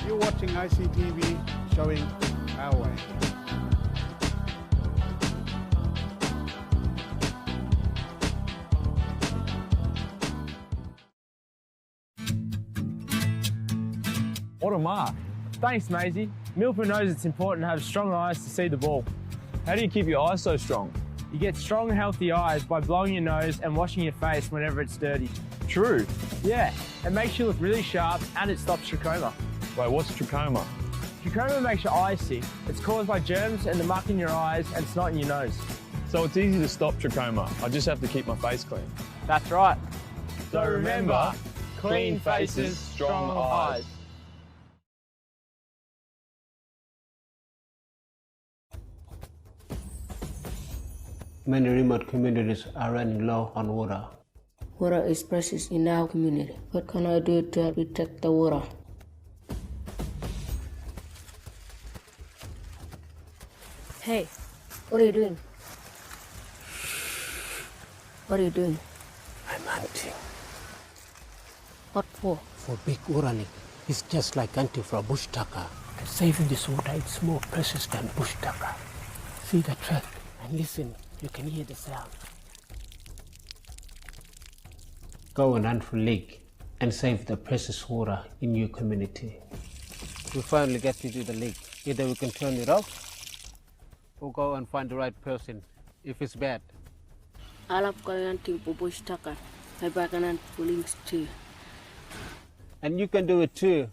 You're watching ICTV, showing our way. What a mark. Thanks, Maisie. Milford knows it's important to have strong eyes to see the ball. How do you keep your eyes so strong? You get strong, healthy eyes by blowing your nose and washing your face whenever it's dirty. True. Yeah, it makes you look really sharp and it stops trachoma. Wait, what's trachoma? Trachoma makes your eyes sick. It's caused by germs and the muck in your eyes and snot in your nose. So it's easy to stop trachoma. I just have to keep my face clean. That's right. So remember, clean faces, strong eyes. Many remote communities are running low on water. Water is precious in our community. What can I do to protect the water? Hey, what are you doing? What are you doing? I'm hunting What for? for big water leak. It's just like hunting for a bush tucker. Saving this water is more precious than bush tucker. See the track and listen. You can hear the sound. Go and hunt for leak and save the precious water in your community. We finally get you to the leak. Either we can turn it off or go and find the right person if it's bad. I love going hunting for bush tucker. Maybe I can hunt for lynx too. And you can do it too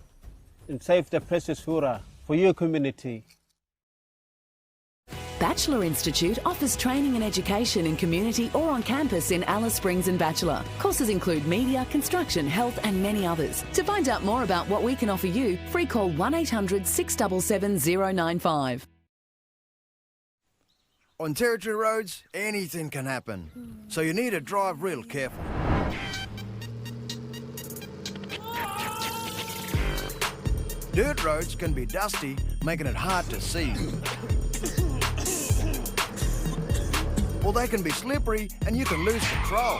and save the precious water for your community. Batchelor Institute offers training and education in community or on campus in Alice Springs and Batchelor. Courses include media, construction, health and many others. To find out more about what we can offer you, free call 1800 677 095. On territory roads, anything can happen, so you need to drive real careful. Dirt roads can be dusty, making it hard to see. Or they can be slippery and you can lose control.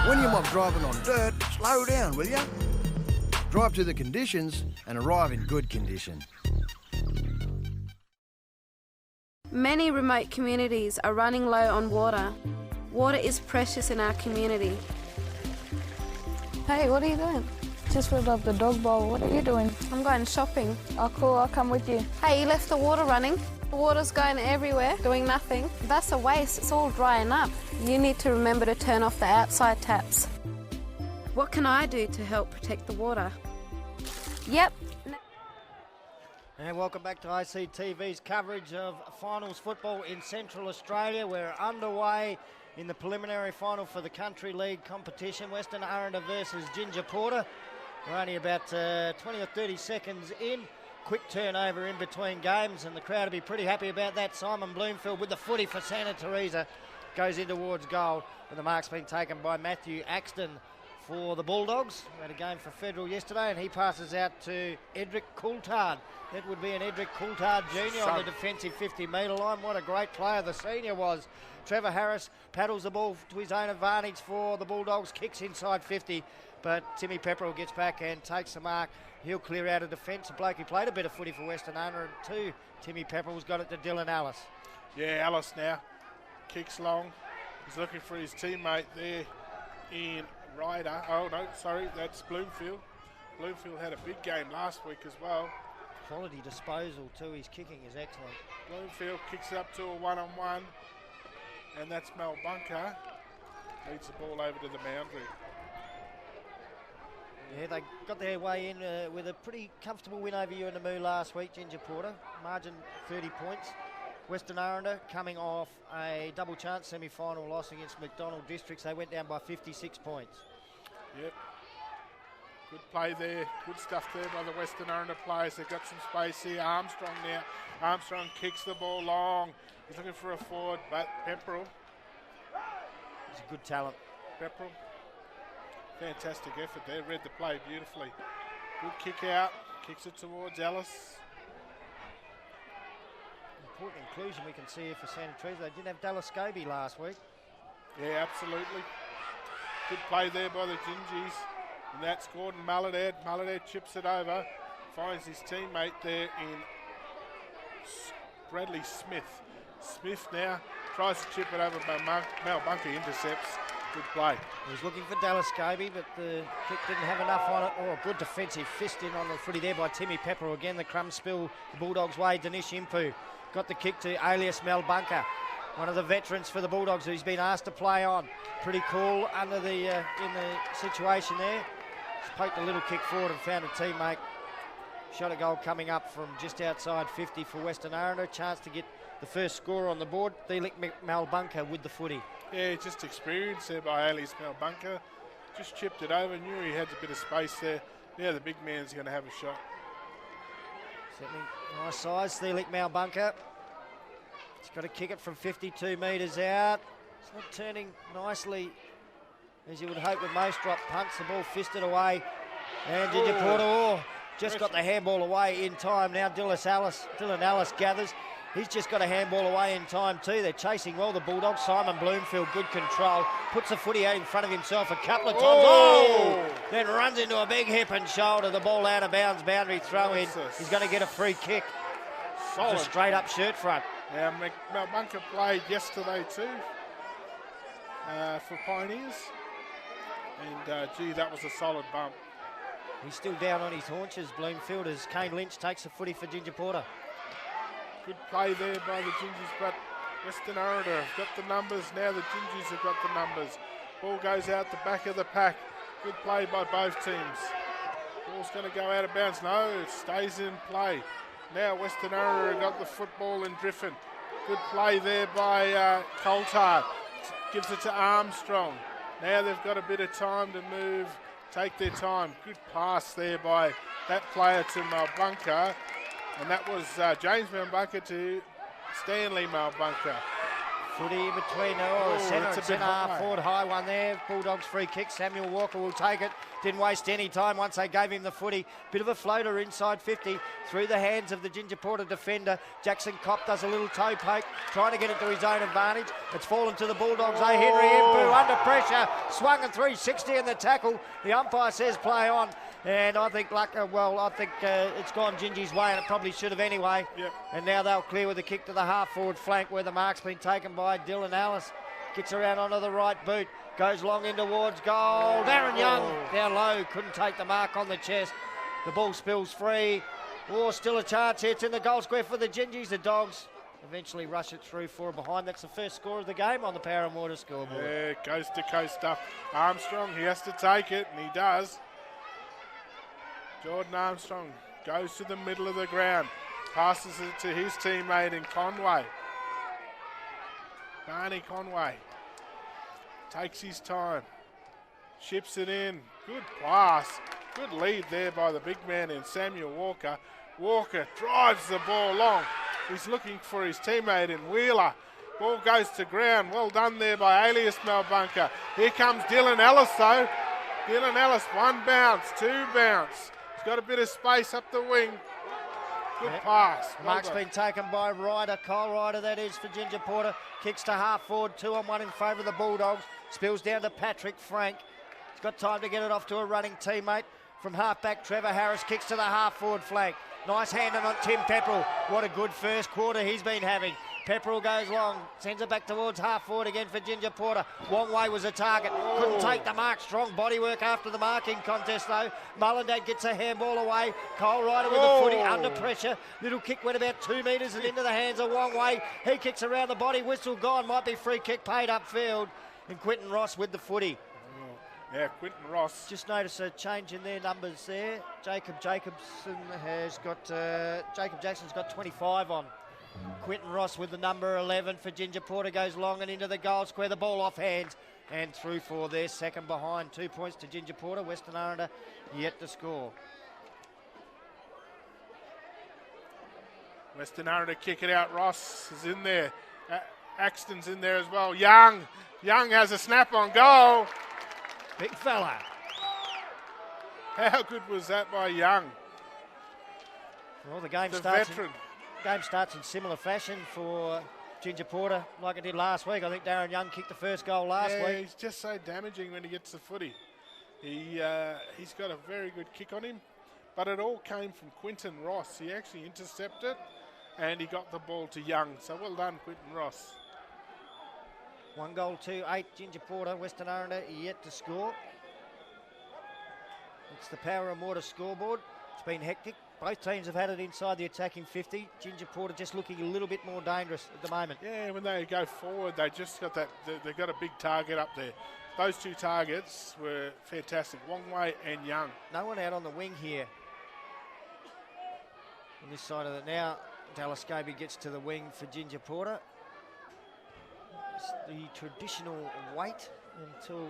When you're not driving on dirt, slow down, will ya? Drive to the conditions and arrive in good condition. Many remote communities are running low on water. Water is precious in our community. Hey, what are you doing? Just filled up the dog bowl. What are you doing? I'm going shopping. Oh, cool. I'll come with you. Hey, you left the water running. The water's going everywhere, doing nothing. That's a waste. It's all drying up. You need to remember to turn off the outside taps. What can I do to help protect the water? Yep. And welcome back to ICTV's coverage of finals football in Central Australia. We're underway in the preliminary final for the Country League competition. Western Aranda versus Ltyentye Apurte. We're only about 20 or 30 seconds in. Quick turnover in between games, and the crowd will be pretty happy about that. Simon Bloomfield with the footy for Santa Teresa goes in towards goal, and the mark's been taken by Matthew Axton for the Bulldogs. We had a game for Federal yesterday, and he passes out to Edric Coulthard. That would be an Edric Coulthard Jr. on the defensive 50-metre line. What a great player the senior was. Trevor Harris paddles the ball to his own advantage for the Bulldogs, kicks inside 50, but Timmy Pepperell gets back and takes the mark. He'll clear out of defence. A bloke who played a bit of footy for Western Aranda too. Timmy Pepperell's got it to Dylan Ellis. Yeah, Ellis now kicks long. He's looking for his teammate there in Ryder. Oh no, sorry, that's Bloomfield. Bloomfield had a big game last week as well. Quality disposal too. His kicking is excellent. Bloomfield kicks it up to a one-on-one, and that's Mel Bunker. Leads the ball over to the boundary. Yeah, they got their way in with a pretty comfortable win over Uinamu last week, Ltyentye Apurte. Margin 30 points. Western Aranda coming off a double chance semi-final loss against McDonald Districts. They went down by 56 points. Yep. Good play there. Good stuff there by the Western Aranda players. They've got some space here. Armstrong now. Armstrong kicks the ball long. He's looking for a forward, but Pepperell. He's a good talent. Pepperell. Fantastic effort there. Read the play beautifully. Good kick out. Kicks it towards Ellis. Important inclusion we can see here for Santa Teresa. They didn't have Dallas Scobie last week. Yeah, absolutely. Good play there by the Gingies. And that's Gordon Mulladead. Mulladead chips it over. finds his teammate there in Bradley Smith. Smith now tries to chip it over, but Mal Bunker intercepts. Good play. He was looking for Dallas Scobie, but the kick didn't have enough on it. Oh, good defensive fist in on the footy there by Timmy Pepper. Again, the crumbs spill the Bulldogs' way. Danish Impu got the kick to alias Mal Bunker, one of the veterans for the Bulldogs who's been asked to play on. Pretty cool under the in the situation there. Just poked a little kick forward and found a teammate. Shot a goal coming up from just outside 50 for Western Aranda. Chance to get the first score on the board. Thielek Mal Bunker with the footy. Yeah, just experience there by alias Mal Bunker. Just chipped it over, knew he had a bit of space there. Now the big man's going to have a shot. Certainly nice size, Thielek Mal Bunker. He's got to kick it from 52 metres out. It's not turning nicely as you would hope with most drop punts. The ball fisted away. And Ginger Porter just got the handball away in time. Now Dylan Ellis gathers. He's just got a handball away in time too. They're chasing well, the Bulldogs. Simon Bloomfield, good control. Puts the footy out in front of himself a couple of times. Then runs into a big hip and shoulder. The ball out of bounds, boundary throw in. He's going to get a free kick. Solid. Just straight up shirt front. Now, Mal Bunker played yesterday too for Pioneers. And gee, that was a solid bump. He's still down on his haunches, Bloomfield, as Kane Lynch takes the footy for Ginger Porter. Good play there by the Gingers, but Western Aranda have got the numbers. Now the Gingers have got the numbers. Ball goes out the back of the pack. Good play by both teams. Ball's going to go out of bounds. No, it stays in play. Now Western Aranda have got the football in Griffin. Good play there by Coulthard. Gives it to Armstrong. Now they've got a bit of time to move, take their time. Good pass there by that player to Mal Bunker. And that was James Mal Bunker to Stanley Mal Bunker. Footy in between, centre half, forward high one there. Bulldogs free kick, Samuel Walker will take it. Didn't waste any time once they gave him the footy. Bit of a floater inside 50, through the hands of the Ginger Porter defender. Jackson Kopp does a little toe poke, trying to get it to his own advantage. It's fallen to the Bulldogs. Henry Impu under pressure, swung a 360 in the tackle. The umpire says play on. And I think it's gone Gingy's way, and it probably should have anyway. Yep. And now they'll clear with a kick to the half-forward flank where the mark's been taken by Dylan Ellis. Gets around onto the right boot, goes long in towards goal. Darren Young down low, couldn't take the mark on the chest. The ball spills free. Still a chance here. It's in the goal square for the Gingies. The Dogs eventually rush it through for a behind. That's the first score of the game on the Power and Water scoreboard. Yeah, coast to coast stuff. Armstrong, he has to take it, and he does. Jordan Armstrong goes to the middle of the ground, passes it to his teammate in Conway. Barney Conway takes his time, chips it in. Good pass, good lead there by the big man in Samuel Walker. Walker drives the ball long. He's looking for his teammate in Wheeler. Ball goes to ground. Well done there by alias Mal Bunker. Here comes Dylan Ellis though. Dylan Ellis, one bounce, two bounce. Got a bit of space up the wing. Good pass. Mark's been taken by Ryder, Kyle Ryder that is for Ginger Porter. Kicks to half forward, 2-on-1 in favour of the Bulldogs. Spills down to Patrick Frank. He's got time to get it off to a running teammate. From half-back, Trevor Harris kicks to the half-forward flank. Nice handing on Tim Pepperell. What a good first quarter he's been having. Pepperell goes long, sends it back towards half-forward again for Ginger Porter. Wong Wei was a target, couldn't take the mark. Strong bodywork after the marking contest though. Mullendad gets a handball away. Cole Ryder with the footy under pressure. Little kick went about 2 metres and into the hands of Wong Wei. He kicks around the body, whistle gone, might be free kick paid upfield. And Quinton Ross with the footy. Yeah, Quinton Ross. Just notice a change in their numbers there. Jacob Jackson's got 25 on. Quinton Ross with the number 11 for Ginger Porter goes long and into the goal square. The ball off hands and through for their second behind. 2 points to Ginger Porter. Western Aranda yet to score. Western Aranda kick it out. Ross is in there. Axton's in there as well. Young has a snap on goal. Big fella. How good was that by Young? Well, the game starts in similar fashion for Ginger Porter, like it did last week. I think Darren Young kicked the first goal last week. He's just so damaging when he gets the footy. He's got a very good kick on him, but it all came from Quinton Ross. He actually intercepted and he got the ball to Young. So well done, Quinton Ross. 1 goal to 8. Ginger Porter, Western Aranda yet to score. It's the Parramatta scoreboard. It's been hectic. Both teams have had it inside the attacking 50. Ginger Porter just looking a little bit more dangerous at the moment. Yeah, when they go forward, they just got that. They've got a big target up there. Those two targets were fantastic. Wongwei and Young. No one out on the wing here. On this side of it now, Dallas Scobie gets to the wing for Ginger Porter. It's the traditional wait until...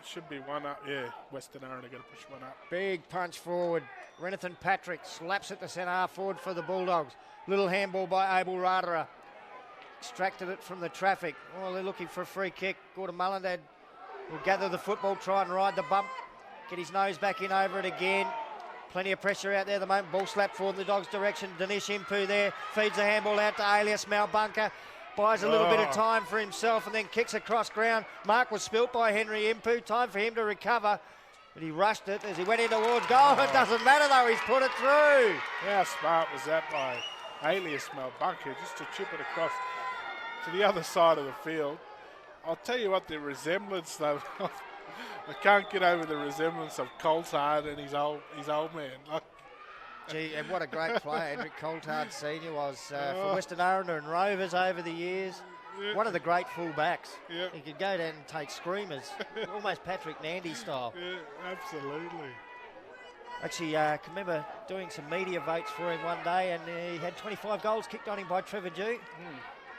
should be one up. Yeah, Western Aranda going to push one up. Big punch forward. Renathan Patrick slaps at the centre half forward for the Bulldogs. Little handball by Abel Radara. Extracted it from the traffic. Oh, they're looking for a free kick. Gordon Mullendad will gather the football, try and ride the bump. Get his nose back in over it again. Plenty of pressure out there at the moment. Ball slap forward in the Dogs' direction. Danish Impu there. Feeds the handball out to Alias Malbunker. Buys a little bit of time for himself and then kicks across ground. Mark was spilt by Henry Impu. Time for him to recover. But he rushed it as he went in towards goal. It doesn't matter though, he's put it through. How smart was that by Alias Malbunker just to chip it across to the other side of the field. I'll tell you what, the resemblance though, I can't get over the resemblance of Coulthard and his old man. Gee, and what a great player Edric Coulthard Senior was for Western Aranda and Rovers over the years. Yeah. One of the great full-backs. Yeah. He could go down and take screamers, almost Patrick Nandy style. Yeah, absolutely. Actually, I can remember doing some media votes for him one day, and he had 25 goals kicked on him by Trevor Dew.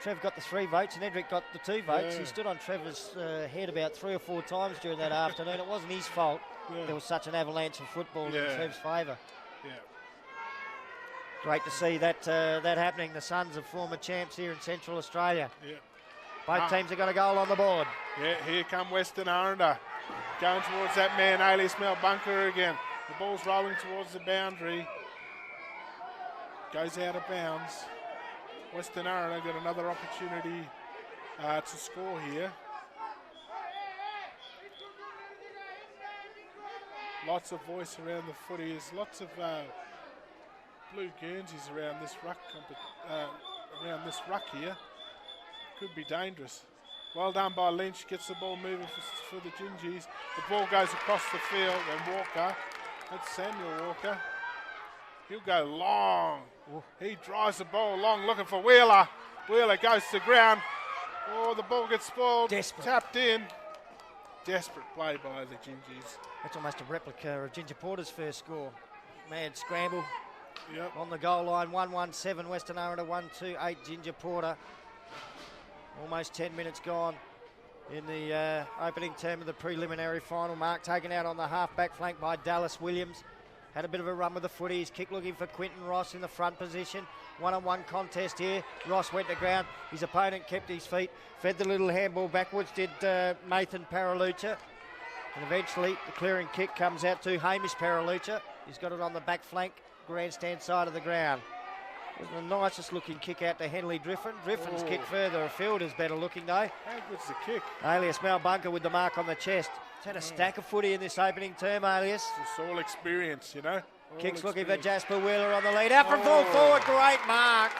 Trev got the 3 votes and Edric got the 2 votes. Yeah. He stood on Trevor's head about 3 or 4 times during that afternoon. It wasn't his fault. Yeah. There was such an avalanche of football in Trev's favour. Yeah. Great to see that happening. The Suns are former champs here in Central Australia. Yeah. Both teams have got a goal on the board. Yeah, here come Western Aranda. Going towards that man, Alias Malbunker again. The ball's rolling towards the boundary. Goes out of bounds. Western Aranda got another opportunity to score here. Lots of voice around the footy. There's lots of blue Guernseys around this ruck here. Could be dangerous. Well done by Lynch. Gets the ball moving for the Gingies. The ball goes across the field and Walker. That's Samuel Walker. He'll go long. He drives the ball long looking for Wheeler. Wheeler goes to ground. Oh, the ball gets spoiled. Desperate. Tapped in. Desperate play by the Gingies. That's almost a replica of Ginger Porter's first score. Mad scramble. Yep. On the goal line, 1-1-7 Western Aranda, 1-2-8 Ginger Porter. Almost 10 minutes gone in the opening term of the preliminary final. Mark taken out on the half-back flank by Dallas Williams. Had a bit of a run with the footy. He's kick looking for Quinton Ross in the front position. One-on-one contest here. Ross went to ground. His opponent kept his feet. Fed the little handball backwards, did Nathan Paralucha. And eventually the clearing kick comes out to Hamish Paralucha. He's got it on the back flank, grandstand side of the ground. It was the nicest looking kick out to Henley Driffin. Driffin's kick further afield is better looking though. How good's the kick? Alias Malbunker with the mark on the chest. He's had a stack of footy in this opening term, Alias. It's all experience, you know. Kicks looking for Jasper Wheeler on the lead. Out from full forward, great mark.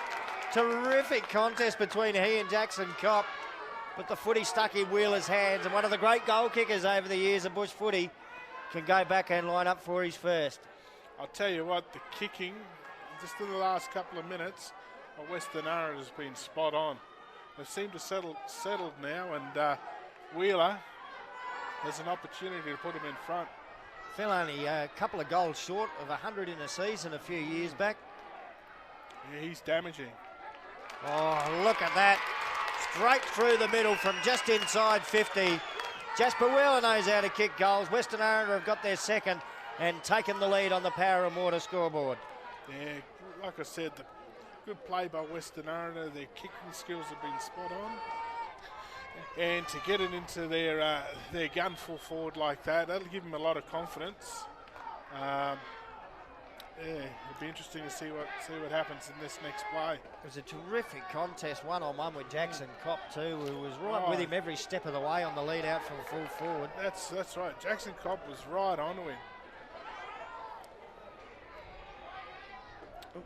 Terrific contest between he and Jackson Kopp. But the footy stuck in Wheeler's hands, and one of the great goal kickers over the years of Bush footy can go back and line up for his first. I'll tell you what, the kicking, just in the last couple of minutes, Western Aranda has been spot on. They seem to settled now, and Wheeler has an opportunity to put him in front. Fell only a couple of goals short of 100 in a season a few years back. Yeah, he's damaging. Oh, look at that. Straight through the middle from just inside 50. Jasper Wheeler knows how to kick goals. Western Aranda have got their second and taken the lead on the Parramatta scoreboard. Yeah, like I said, the good play by Western Aranda. Their kicking skills have been spot on. And to get it into their gun full forward like that, that'll give them a lot of confidence. Yeah, it'll be interesting to see what happens in this next play. It was a terrific contest, one-on-one with Jackson Kopp too, who was right with him every step of the way on the lead out from full forward. That's right. Jackson Kopp was right onto him.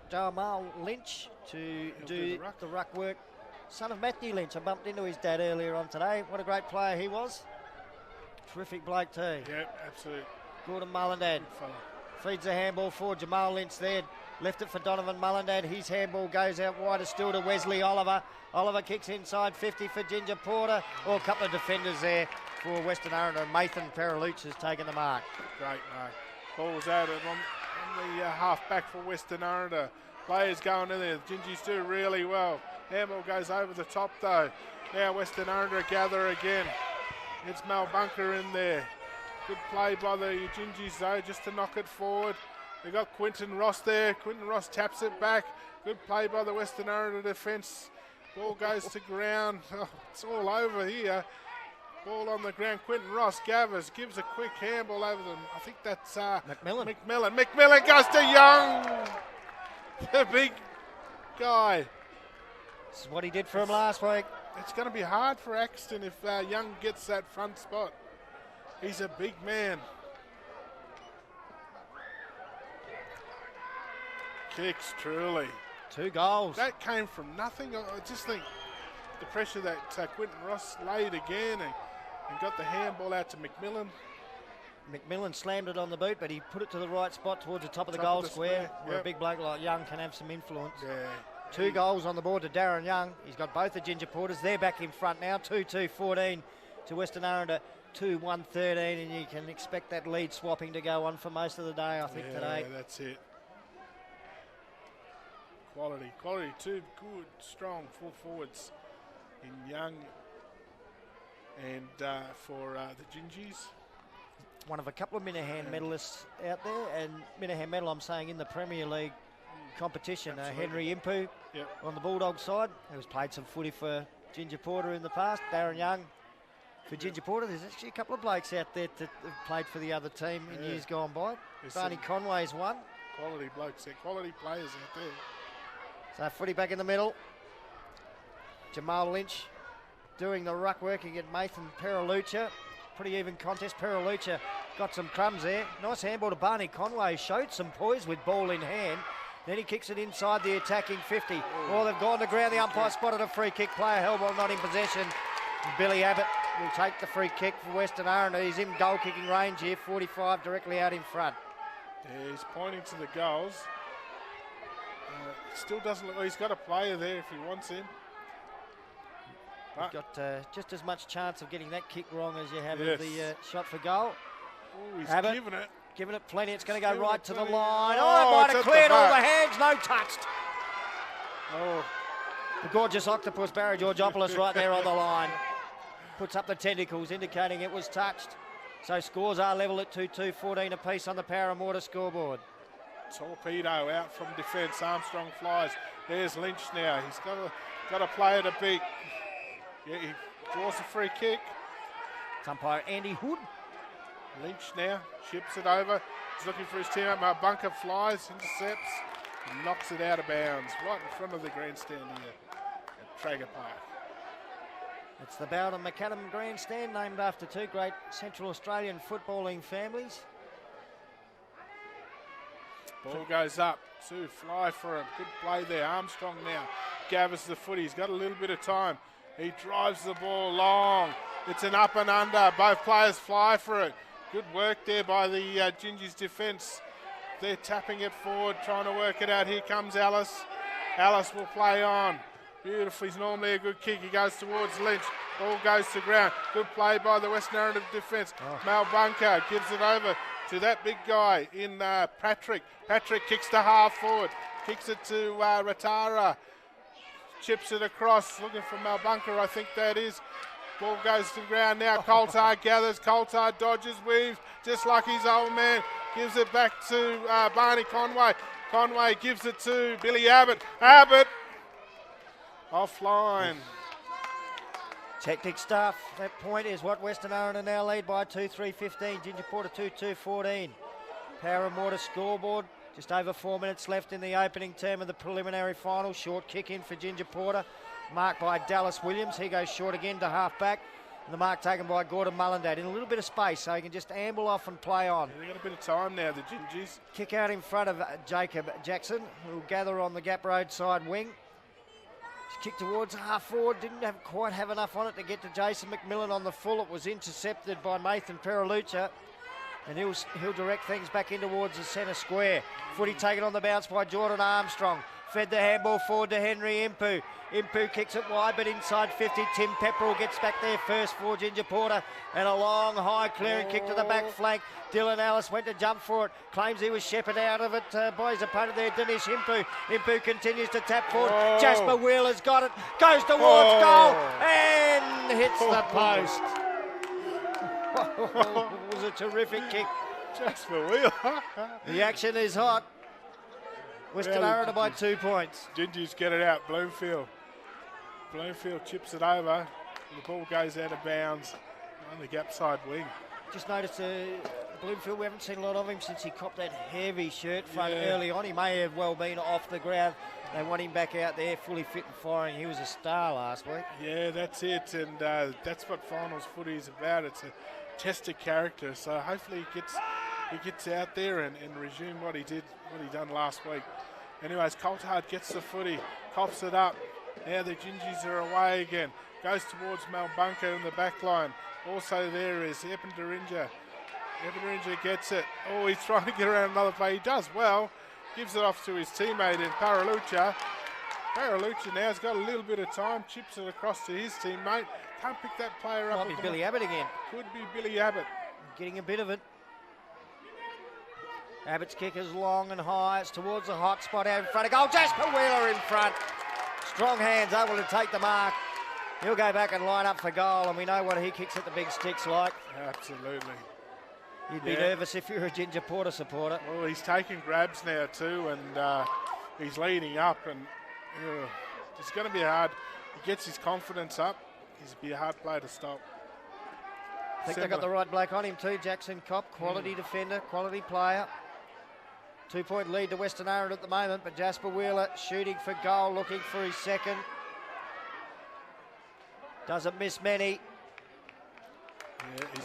Jamal Lynch to do the ruck work. Son of Matthew Lynch. I bumped into his dad earlier on today. What a great player he was. Terrific bloke too. Yep, absolutely. Gordon Mullendad feeds the handball for Jamal Lynch there. Left it for Donovan Mullendad. His handball goes out wider still to Wesley Oliver. Oliver kicks inside 50 for Ginger Porter. A couple of defenders there for Western Aranda. Nathan Paraluch has taken the mark. Great mark. Ball's out on the half-back for Western Aranda. Players going in there. The Gingies do really well. Handball goes over the top though. Now Western Aranda gather again. It's Mel Bunker in there. Good play by the Gingies though, just to knock it forward. They got Quinton Ross there. Quinton Ross taps it back. Good play by the Western Aranda defence. Ball goes to ground. Oh, it's all over here. Ball on the ground. Quinton Ross gathers, gives a quick handball over them. I think that's McMillan. McMillan goes to Young. The big guy. This is what he did for him last week. It's going to be hard for Axton if Young gets that front spot. He's a big man. Kicks, truly. 2 goals. That came from nothing. I just think the pressure that Quinton Ross laid again and got the handball out to McMillan. McMillan slammed it on the boot, but he put it to the right spot towards the top of the goal square, where a big bloke like Young can have some influence. Yeah. 2 goals on the board to Darren Young. He's got both the Ginger Porters. They're back in front now. 2-2-14 to Western Aranda. 2-1-13, and you can expect that lead swapping to go on for most of the day, I think, today. Yeah, that's it. Quality, 2 good, strong full forwards in Young and for the Gingies. One of a couple of Minahan medalists out there, and Minahan medal I'm saying in the Premier League competition. Henry Impu on the Bulldogs side, who's played some footy for Ginger Porter in the past. Darren Young for Ginger Porter. There's actually a couple of blokes out there that have played for the other team in years gone by. Barney Conway's one. Quality blokes there, quality players out there. So footy back in the middle. Jamal Lynch doing the ruck work against Nathan Paralucha. Pretty even contest. Paralucha got some crumbs there. Nice handball to Barney Conway. Showed some poise with ball in hand. Then he kicks it inside the attacking 50. Oh, they've gone to ground. The umpire spotted a free kick. Player held ball not in possession. And Billy Abbott will take the free kick for Western Aranda. He's in goal kicking range here. 45 directly out in front. Yeah, he's pointing to the goals. Still doesn't look. He's got a player there if he wants him. He's got just as much chance of getting that kick wrong as you have of the shot for goal. Oh, he's Abbott giving it plenty. It's going to go right to the plenty. line. Oh, It might have cleared all the back. hands. No touched. Oh, the gorgeous octopus Barry Georgopoulos right there on the line. Puts up the tentacles indicating it was touched. So scores are level at 2-2, 14 apiece on the Parramatta scoreboard. Torpedo out from defence. Armstrong flies. There's Lynch now. He's got a player to beat. Yeah, he draws a free kick. It's umpire Andy Hood. Lynch now chips it over. He's looking for his teammate. Bunker flies, intercepts, and knocks it out of bounds right in front of the grandstand here at Traeger Park. It's the Bowden McAdam grandstand, named after 2 great Central Australian footballing families. Ball goes up. 2 fly for him. Good play there. Armstrong now gathers the footy. He's got a little bit of time. He drives the ball long. It's an up and under. Both players fly for it. Good work there by the Gingies defence. They're tapping it forward, trying to work it out. Here comes Alice. Alice will play on. Beautiful. He's normally a good kick. He goes towards Lynch. Ball goes to ground. Good play by the Western Aranda defence. Mal Bunker gives it over to that big guy in Patrick. Patrick kicks to half forward. Kicks it to Ratara. Chips it across. Looking for Mal Bunker, I think that is. Ball goes to the ground now. Coulthard gathers. Coulthard dodges, weaves, just like his old man. Gives it back to Barney Conway. Conway gives it to Billy Abbott. Abbott offline. Tactic stuff. That point is what Western Aranda now lead by 2-3-15. Ginger Porter 2-2-14. Parramatta scoreboard. Just over 4 minutes left in the opening term of the preliminary final. Short kick in for Ginger Porter. Marked by Dallas Williams. He goes short again to half back. And the mark taken by Gordon Mullendad in a little bit of space, so he can just amble off and play on. They've got a bit of time now, the Gingies. Kick out in front of Jacob Jackson, who will gather on the Gap Road side wing. Kick towards half forward, didn't quite have enough on it to get to Jason McMillan on the full. It was intercepted by Nathan Peralucha, and he'll direct things back in towards the centre square. Footy taken on the bounce by Jordan Armstrong. Fed the handball forward to Henry Impu. Impu kicks it wide, but inside 50. Tim Pepperell gets back there first for Ginger Porter. And a long, high clearing kick to the back flank. Dylan Ellis went to jump for it. Claims he was shepherded out of it by his opponent there, Dinesh Impu. Impu continues to tap forward. Jasper Wheeler's got it. Goes towards goal and hits the post. It was a terrific kick. Jasper Wheeler. The action is hot. Western Aranda by 2 points. Gingies get it out. Bloomfield chips it over. The ball goes out of bounds on the gap side wing. Just noticed Bloomfield, we haven't seen a lot of him since he copped that heavy shirt front early on. He may have well been off the ground. They want him back out there fully fit and firing. He was a star last week. Yeah, that's it. And that's what finals footy is about. It's a test of character. So hopefully he gets out there and resume what he done last week. Anyways, Coulthard gets the footy, coughs it up. Now the Gingies are away again. Goes towards Malbunka in the back line. Also there is Epindarinja. Epindarinja gets it. Oh, he's trying to get around another play. He does well. Gives it off to his teammate in Peralucha. Peralucha now has got a little bit of time. Chips it across to his teammate. Can't pick that player up. Might be Billy Abbott again. Could be Billy Abbott. Getting a bit of it. Abbott's kick is long and high. It's towards the hot spot out in front of goal. Jasper Wheeler in front. Strong hands, able to take the mark. He'll go back and line up for goal, and we know what he kicks at the big sticks like. Absolutely. You'd be nervous if you're a Ginger Porter supporter. Well, he's taking grabs now too, and he's leading up, and it's going to be hard. He gets his confidence up. He's be a hard player to stop. I think they've got the right bloke on him too, Jackson Copp. Quality defender, quality player. 2 point lead to Western Aranda at the moment, but Jasper Wheeler shooting for goal, looking for his second. Doesn't miss many.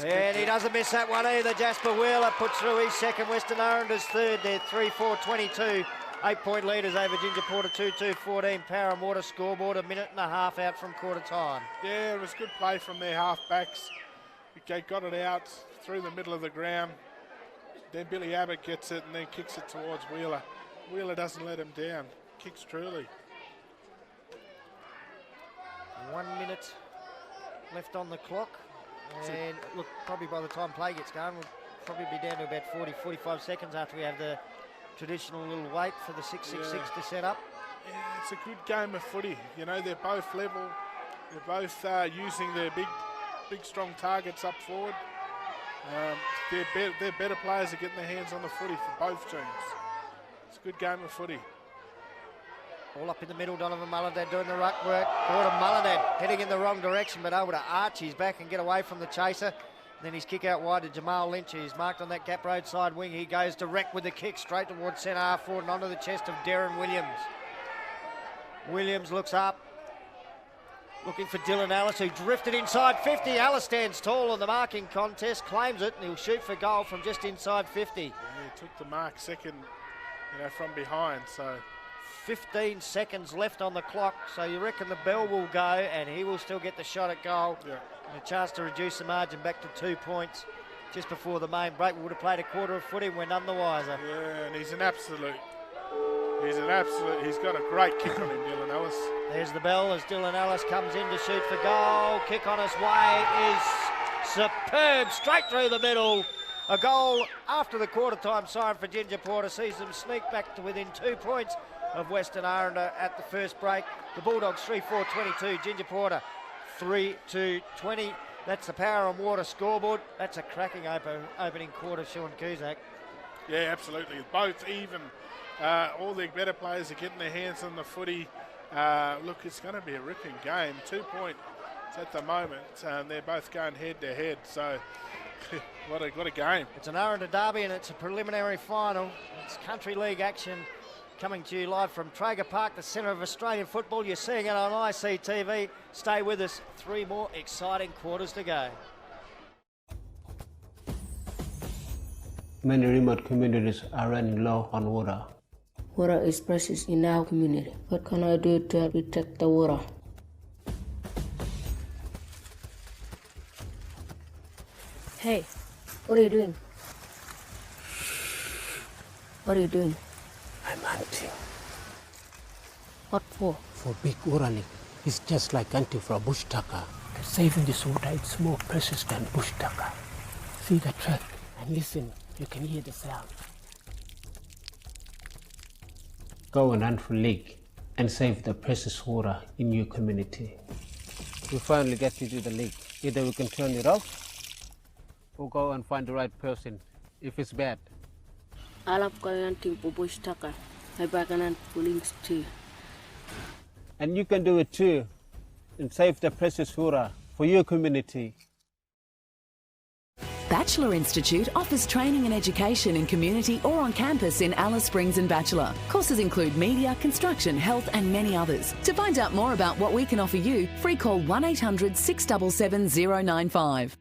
And he doesn't miss that one either. Jasper Wheeler puts through his second. Western Aranda's third there, 3-4-22. 8 point leaders over Ginger Porter, 2-2-14. Power and Water scoreboard, a minute and a half out from quarter time. Yeah, it was good play from their half-backs. They got it out through the middle of the ground. Then Billy Abbott gets it and then kicks it towards Wheeler. Wheeler doesn't let him down. Kicks truly. 1 minute left on the clock. And look, probably by the time play gets going, we'll probably be down to about 40-45 seconds after we have the traditional little wait for the 6-6-6 to set up. Yeah, it's a good game of footy. You know, they're both level. They're both using their big, strong targets up forward. They're better players are getting their hands on the footy for both teams. It's a good game of footy. All up in the middle, Donovan Mullendad doing the ruck work. Gordon Mullendad heading in the wrong direction, but able to arch his back and get away from the chaser. And then his kick out wide to Jamal Lynch. He's marked on that Gap Road side wing. He goes direct with the kick straight towards centre half forward and onto the chest of Darren Williams. Williams looks up. Looking for Dylan Ellis, who drifted inside 50. Ellis stands tall on the marking contest, claims it, and he'll shoot for goal from just inside 50. Yeah, he took the mark second, from behind. So 15 seconds left on the clock, so you reckon the bell will go and he will still get the shot at goal. Yeah. And a chance to reduce the margin back to 2 points just before the main break. We would have played a quarter of footy, we're none the wiser. Yeah, and he's got a great kick on him, Dylan Ellis. There's the bell as Dylan Ellis comes in to shoot for goal. Kick on his way is superb, straight through the middle. A goal after the quarter time siren for Ginger Porter sees them sneak back to within 2 points of Western Aranda at the first break. The Bulldogs 3-4-22, Ginger Porter 3-2-20. That's the Power and Water scoreboard. That's a cracking opening quarter, Sean Cusack. Yeah, absolutely. Both even. All the better players are getting their hands on the footy. Look, it's going to be a ripping game. 2 points at the moment. They're both going head to head. So what a game. It's an Aranda derby and it's a preliminary final. It's country league action coming to you live from Traeger Park, the centre of Australian football. You're seeing it on ICTV. Stay with us. 3 more exciting quarters to go. Many remote communities are running low on water. Water is precious in our community. What can I do to protect the water? Hey, what are you doing? What are you doing? I'm hunting What for? for big water leak. It's just like hunting for a bush tucker. Saving this water is more precious than bush tucker. See the track and listen, you can hear the sound. Go and hunt for leak and save the precious water in your community. We finally get you to the leak. Either we can turn it off or go and find the right person if it's bad. Alap kayo hunting for bush tucker. May bakanan links too. And you can do it too and save the precious water for your community. Bachelor Institute offers training and education in community or on campus in Alice Springs and Bachelor. Courses include media, construction, health and many others. To find out more about what we can offer you, free call 1800 677 095.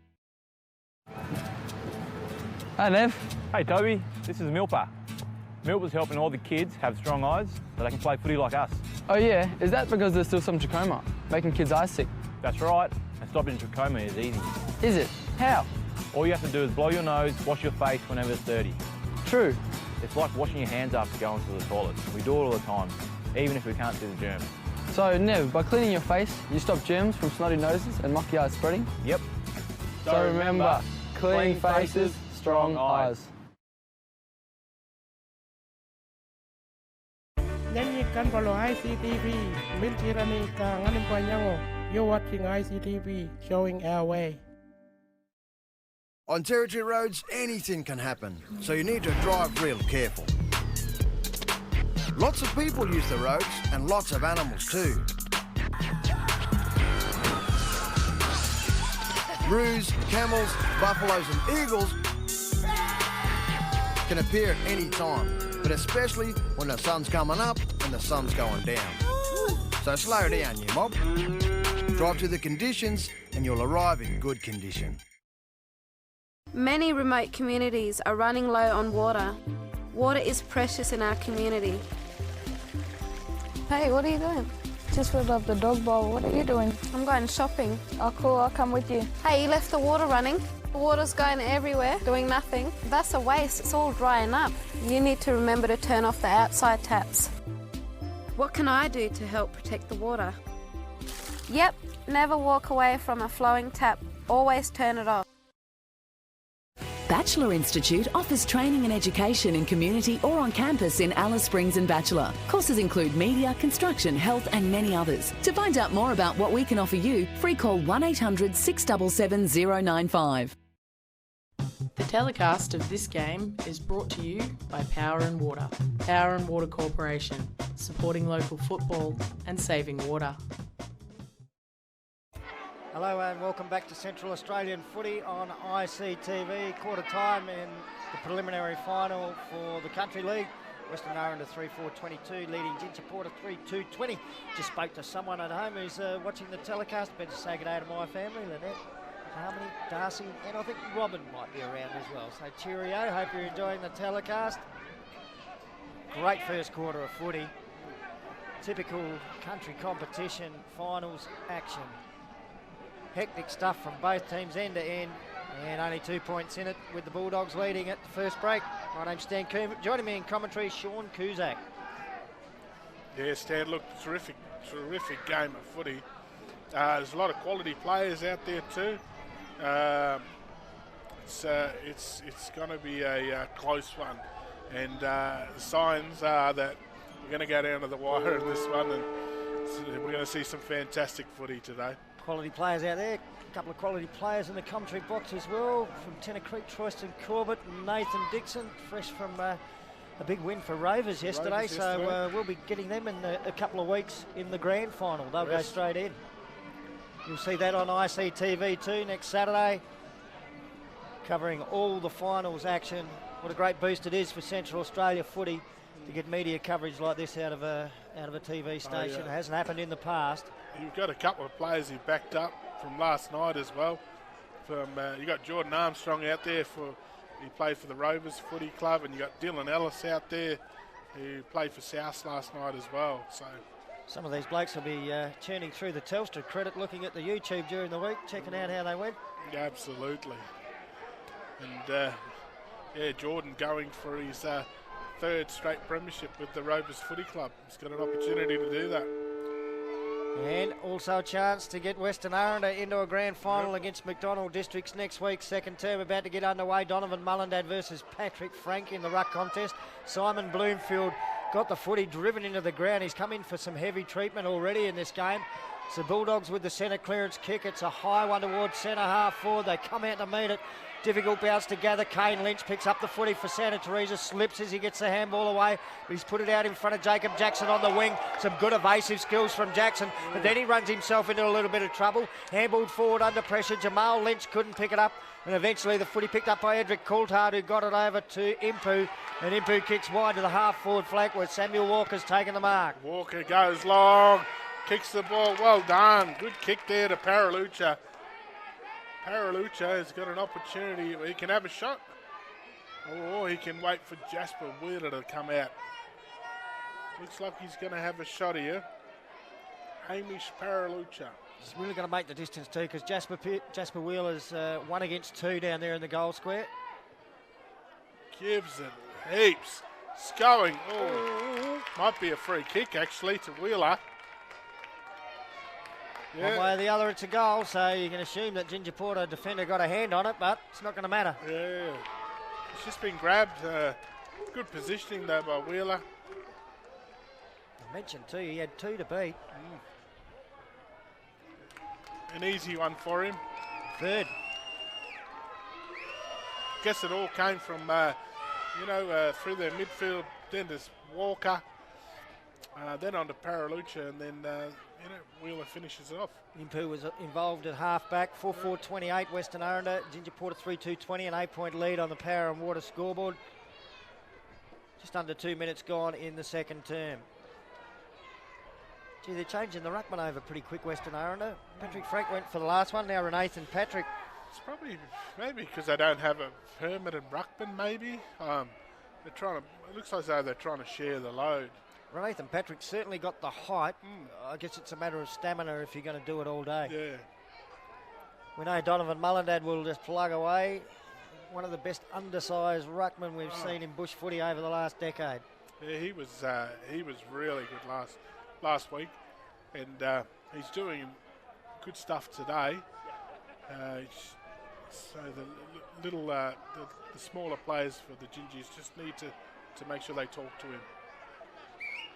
Hey Nev. Hey Toby, this is Milpa. Milpa's helping all the kids have strong eyes so they can play footy like us. Oh yeah, is that because there's still some trachoma, making kids eyes sick? That's right, and stopping trachoma is easy. Is it? How? All you have to do is blow your nose, wash your face whenever it's dirty. True. It's like washing your hands after going to the toilet. We do it all the time, even if we can't see the germs. So Nev, by cleaning your face, you stop germs from snotty noses and mucky eyes spreading? Yep. So remember, clean faces, strong eyes. Nyanyikan follow ICTV. Miltirani ka nganim panyango. You're watching ICTV, showing our way. On territory roads, anything can happen, so you need to drive real careful. Lots of people use the roads, and lots of animals too. Roos, camels, buffaloes and eagles can appear at any time, but especially when the sun's coming up and the sun's going down. So slow down, you mob. Drive to the conditions and you'll arrive in good condition. Many remote communities are running low on water. Water is precious in our community. Hey, what are you doing? Just filled up the dog bowl. What are you doing? I'm going shopping. Oh, cool. I'll come with you. Hey, you left the water running. The water's going everywhere, doing nothing. That's a waste. It's all drying up. You need to remember to turn off the outside taps. What can I do to help protect the water? Yep, never walk away from a flowing tap. Always turn it off. Bachelor Institute offers training and education in community or on campus in Alice Springs and Bachelor. Courses include media, construction, health and many others. To find out more about what we can offer you, free call 1800 677 095. The telecast of this game is brought to you by Power and Water. Power and Water Corporation, supporting local football and saving water. Hello and welcome back to Central Australian Footy on ICTV. Quarter time in the preliminary final for the Country League. Western Aranda 3-4-22, leading Ltyentye Apurte 3-2-20. Just spoke to someone at home who's watching the telecast. Better say good day to my family, Lynette, Harmony, Darcy, and I think Robin might be around as well. So cheerio, hope you're enjoying the telecast. Great first quarter of footy. Typical country competition, finals action. Hectic stuff from both teams end to end, and only 2 points in it with the Bulldogs leading at the first break. My name's Stan Coombs. Joining me in commentary, Sean Cusack. Yeah, Stan, look, terrific game of footy. There's a lot of quality players out there too. It's going to be a close one, and the signs are that we're going to go down to the wire in this one, and we're going to see some fantastic footy today. Quality players out there. A couple of quality players in the commentary box as well. From Tennant Creek, Troyston Corbett and Nathan Dixon, fresh from a big win for Rovers yesterday. So we'll be getting them in a couple of weeks in the grand final. They'll go straight in. You'll see that on ICTV too next Saturday, covering all the finals action. What a great boost it is for Central Australia footy to get media coverage like this out of a TV station. It hasn't happened in the past. You've got a couple of players who backed up from last night as well. You got Jordan Armstrong out there he played for the Rovers Footy Club, and you got Dylan Ellis out there who played for South last night as well. So some of these blokes will be churning through the Telstra credit, looking at the YouTube during the week, checking out how they went. Yeah, absolutely. And Jordan going for his third straight premiership with the Rovers Footy Club. He's got an opportunity to do that. And also a chance to get Western Aranda into a grand final against McDonald Districts next week. Second term about to get underway. Donovan Mullendad versus Patrick Frank in the ruck contest. Simon Bloomfield got the footy driven into the ground. He's come in for some heavy treatment already in this game. It's the Bulldogs with the centre clearance kick. It's a high one towards centre half forward. They come out to meet it. Difficult bounce to gather. Kane Lynch picks up the footy for Santa Teresa, slips as he gets the handball away, but he's put it out in front of Jacob Jackson on the wing. Some good evasive skills from Jackson, but then he runs himself into a little bit of trouble. Handballed forward under pressure. Jamal Lynch couldn't pick it up, and eventually the footy picked up by Edric Coulthard, who got it over to Impu, and Impu kicks wide to the half-forward flank where Samuel Walker's taken the mark. Walker goes long, kicks the ball. Well done. Good kick there to Paralucha. Paralucha has got an opportunity. He can have a shot, or he can wait for Jasper Wheeler to come out. Looks like he's going to have a shot here. Hamish Paralucha. He's really going to make the distance too, because Jasper Wheeler's 1 against 2 down there in the goal square. Gives it heaps. It's going. Oh, might be a free kick actually to Wheeler. Yeah. One way or the other, it's a goal, so you can assume that Ginger Porter defender got a hand on it, but it's not going to matter. Yeah, it's just been grabbed. Good positioning though by Wheeler. I mentioned too, he had 2 to beat. An easy one for him. Third. Guess it all came from, through their midfield, then to Walker, then on to Paralucha, and then Wheeler finishes it off. Impu was involved at half-back. 4-4-28 Western Aranda. Ginger Porter 3-2-20, an 8-point lead on the Power and Water scoreboard. Just under 2 minutes gone in the second term. Gee, they're changing the ruckman over pretty quick, Western Aranda. Patrick Frank went for the last one, now Renathan Patrick. It's probably maybe because they don't have a permanent ruckman, maybe. They're trying to, it looks as though they're trying to share the load. Renathan Patrick certainly got the height. I guess it's a matter of stamina if you're going to do it all day. Yeah. We know Donovan Mullendad will just plug away. One of the best undersized ruckmen we've seen in bush footy over the last decade. Yeah, he was really good last week, and he's doing good stuff today. So the little the smaller players for the Gingies just need to make sure they talk to him.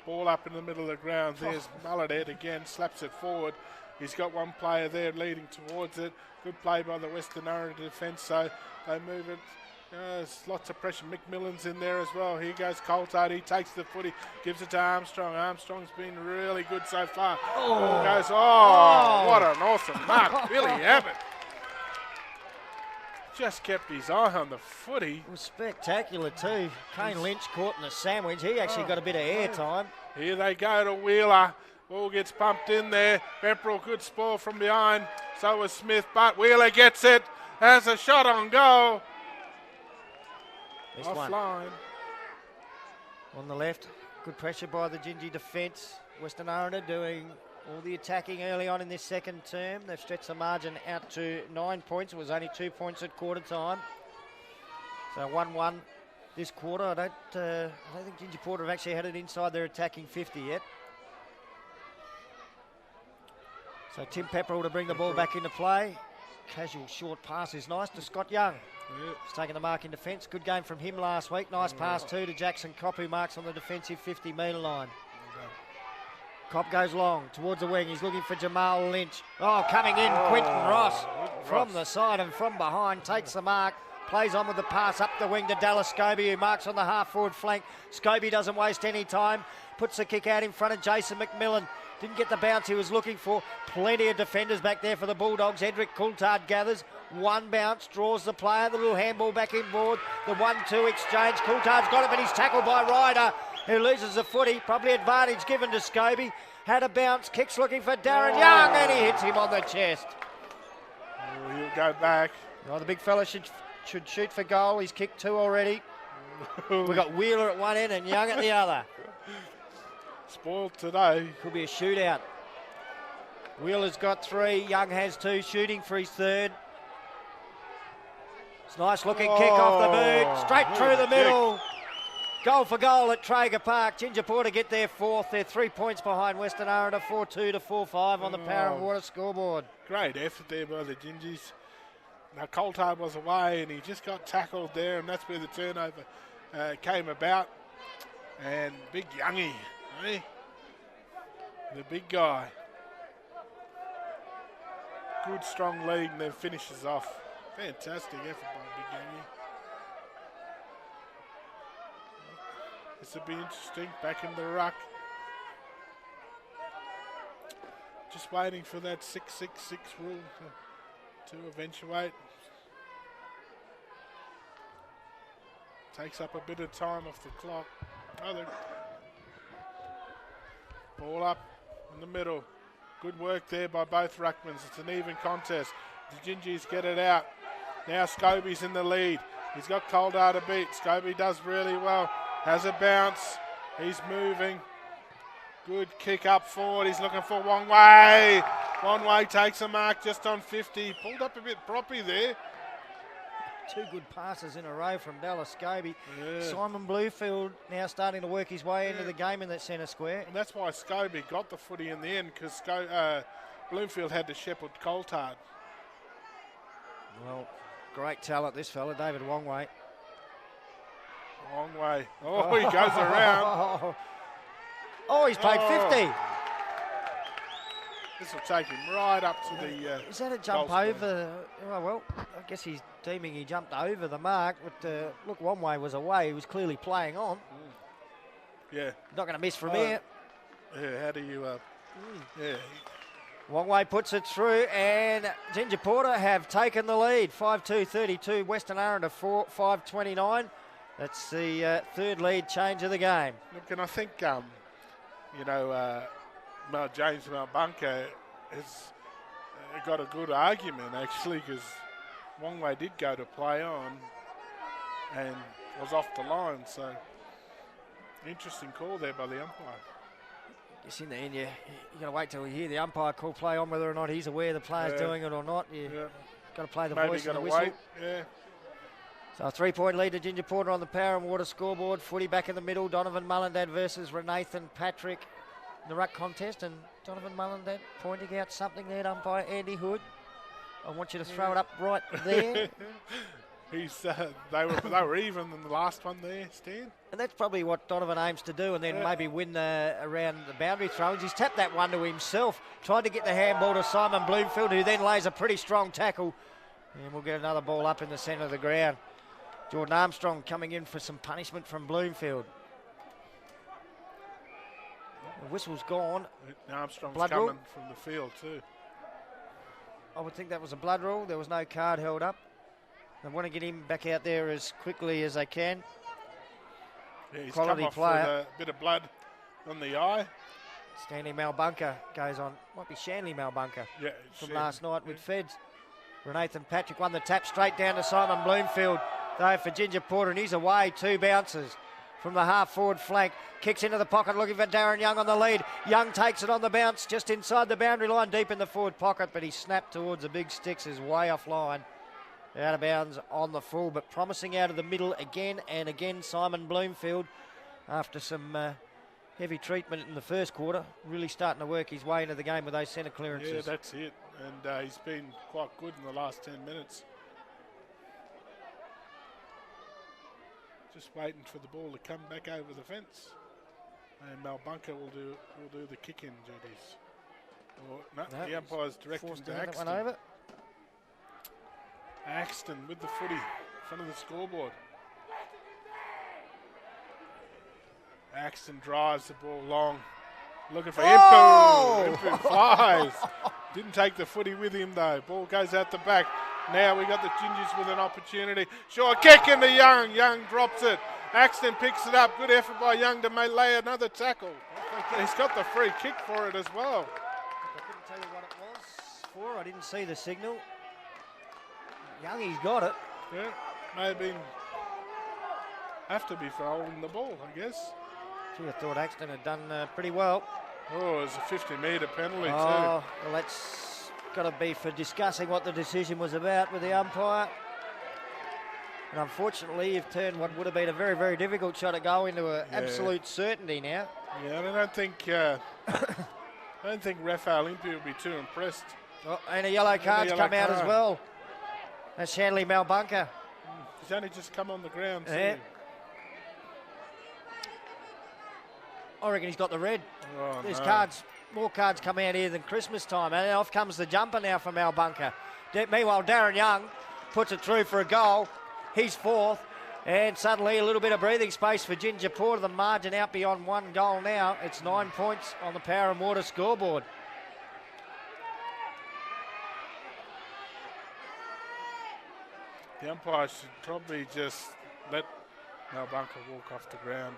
Ball up in the middle of the ground. There's Mullendad again, slaps it forward. He's got one player there leading towards it. Good play by the Western Aranda defence, so they move it. There's lots of pressure. McMillan's in there as well. Here goes Coulthard. He takes the footy, gives it to Armstrong. Armstrong's been really good so far. What an awesome mark. Billy Abbott just kept his eye on the footy. It was spectacular too. Kane Lynch caught in the sandwich. He actually got a bit of air time. Here they go to Wheeler. Ball gets pumped in there. Pepperell, good spoil from behind. So was Smith, but Wheeler gets it. Has a shot on goal. Offline. On the left, good pressure by the Gingy defence. Western Aranda doing all the attacking early on in this second term. They've stretched the margin out to 9 points. It was only 2 points at quarter time. So 1-1 this quarter. I don't think Ginger Porter have actually had it inside their attacking 50 yet. So Tim Pepperell to bring the ball back into play. Casual short pass is nice to Scott Young. He's taking the mark in defence. Good game from him last week. Nice pass too to Jackson Kopp, who marks on the defensive 50-metre line. Kopp goes long towards the wing. He's looking for Jamal Lynch. Coming in, Quinton Ross from the side and from behind takes the mark. Plays on with the pass up the wing to Dallas Scobie, who marks on the half-forward flank. Scobie doesn't waste any time. Puts the kick out in front of Jason McMillan. Didn't get the bounce he was looking for. Plenty of defenders back there for the Bulldogs. Edric Coulthard gathers. One bounce, draws the player. The little handball back inboard. The 1-2 exchange. Coulthard's got it, but he's tackled by Ryder. who loses the footy. Probably advantage given to Scobie. Had a bounce, kicks looking for Darren Young, and he hits him on the chest. Oh, he'll go back. Oh, the big fella should shoot for goal. He's kicked 2 already. We've got Wheeler at one end and Young at the other. Spoiled today. Could be a shootout. Wheeler's got 3, Young has 2, shooting for his 3rd. It's a nice looking kick off the boot, straight through the middle. Goal for goal at Traeger Park. Ginger Porter get their 4th. They're 3 points behind Western Aranda, 4-2 to 4-5 on the Power and Water scoreboard. Great effort there by the Gingers. Now Coulthard was away and he just got tackled there, and that's where the turnover came about. And big Youngie, eh? The big guy. Good strong lead and then finishes off. Fantastic effort by Big Youngie. This will be interesting. Back in the ruck. Just waiting for that 6-6-6 rule to eventuate. Takes up a bit of time off the clock. Ball up in the middle. Good work there by both ruckmans. It's an even contest. The Gingers get it out. Now Scobie's in the lead. He's got Coulthard to beat. Scobie does really well. Has a bounce. He's moving. Good kick up forward. He's looking for Wong Wei. Wong Wei takes a mark just on 50. Pulled up a bit proppy there. 2 good passes in a row from Dallas Scobie. Yeah. Simon Bluefield now starting to work his way into the game in that centre square. And that's why Scobie got the footy in the end, because Bloomfield had to shepherd Coulthard. Well, great talent this fella, David Wongway. Wongway. Oh, he goes around. Oh, he's paid 50. This will take him right up to the is that a jump over? Oh, well, I guess he's deeming he jumped over the mark, but look, Wongway was away. He was clearly playing on. Yeah. Not going to miss from here. Yeah, how do you... Yeah. Wongway puts it through, and Ginger Porter have taken the lead. 5-2-32, Western Aranda 5-29. That's the 3rd lead change of the game. Look, and I think, James Malbunka has got a good argument, actually, because Wongway did go to play on and was off the line, so interesting call there by the umpire. Guess in the end, you got to wait till you hear the umpire call play on, whether or not he's aware the player's doing it or not. You got to play the voice and the whistle. Wait. Yeah. So a 3-point lead to Ginger Porter on the Power and Water scoreboard. Footy back in the middle. Donovan Mullendad versus Renathan Patrick in the ruck contest, and Donovan Mullendad pointing out something there, umpire Andy Hood. I want you to throw it up right there. They were even in the last one there, Stan. And that's probably what Donovan aims to do, and then maybe win around the boundary throws. He's tapped that one to himself, tried to get the handball to Simon Bloomfield, who then lays a pretty strong tackle. And we'll get another ball up in the centre of the ground. Jordan Armstrong coming in for some punishment from Bloomfield. The whistle's gone. Armstrong's blood coming rule from the field too. I would think that was a blood rule. There was no card held up. They want to get him back out there as quickly as they can. Yeah, he's Quality come off player. with a bit of blood on the eye. Stanley Malbunka goes on. Might be Shanley Malbunka from last night with Feds. Renathan Patrick won the tap straight down to Simon Bloomfield, though, for Ginger Porter, and he's away. 2 bounces from the half-forward flank. Kicks into the pocket, looking for Darren Young on the lead. Young takes it on the bounce, just inside the boundary line, deep in the forward pocket, but he snapped towards the big sticks, is way offline. Out of bounds on the full, but promising out of the middle again and again. Simon Bloomfield, after some heavy treatment in the first quarter, really starting to work his way into the game with those centre clearances. Yeah, that's it. And he's been quite good in the last 10 minutes. Just waiting for the ball to come back over the fence. And Malbunka will do the kick-in duties. The umpire's directing to Axton. One over. Axton with the footy in front of the scoreboard. Axton drives the ball long. Looking for Impu. Impu flies. Didn't take the footy with him though. Ball goes out the back. Now we got the Gingers with an opportunity. Short kick into Young. Young drops it. Axton picks it up. Good effort by Young to lay another tackle. He's got the free kick for it as well. I couldn't tell you what it was for. I didn't see the signal. Young, he's got it. Yeah, may have been. Have to be for holding the ball, I guess. Gee, I thought Axton had done pretty well. Oh, it was a 50-metre penalty too. Well, that's got to be for discussing what the decision was about with the umpire. And unfortunately, you've turned what would have been a very, very difficult shot at goal into an absolute certainty now. Yeah, and I don't think Ref Olympia will be too impressed. Oh, and a yellow card's come out as well. That's Shanley Malbunker. He's only just come on the ground. Yeah. I reckon he's got the red. Oh, There's no. cards, more cards come out here than Christmas time. And off comes the jumper now from Malbunker. Meanwhile, Darren Young puts it through for a goal. He's fourth. And suddenly a little bit of breathing space for Ginger Porter. The margin out beyond 1 goal now. It's 9 points on the Power and Water scoreboard. The umpire should probably just let Malbunker walk off the ground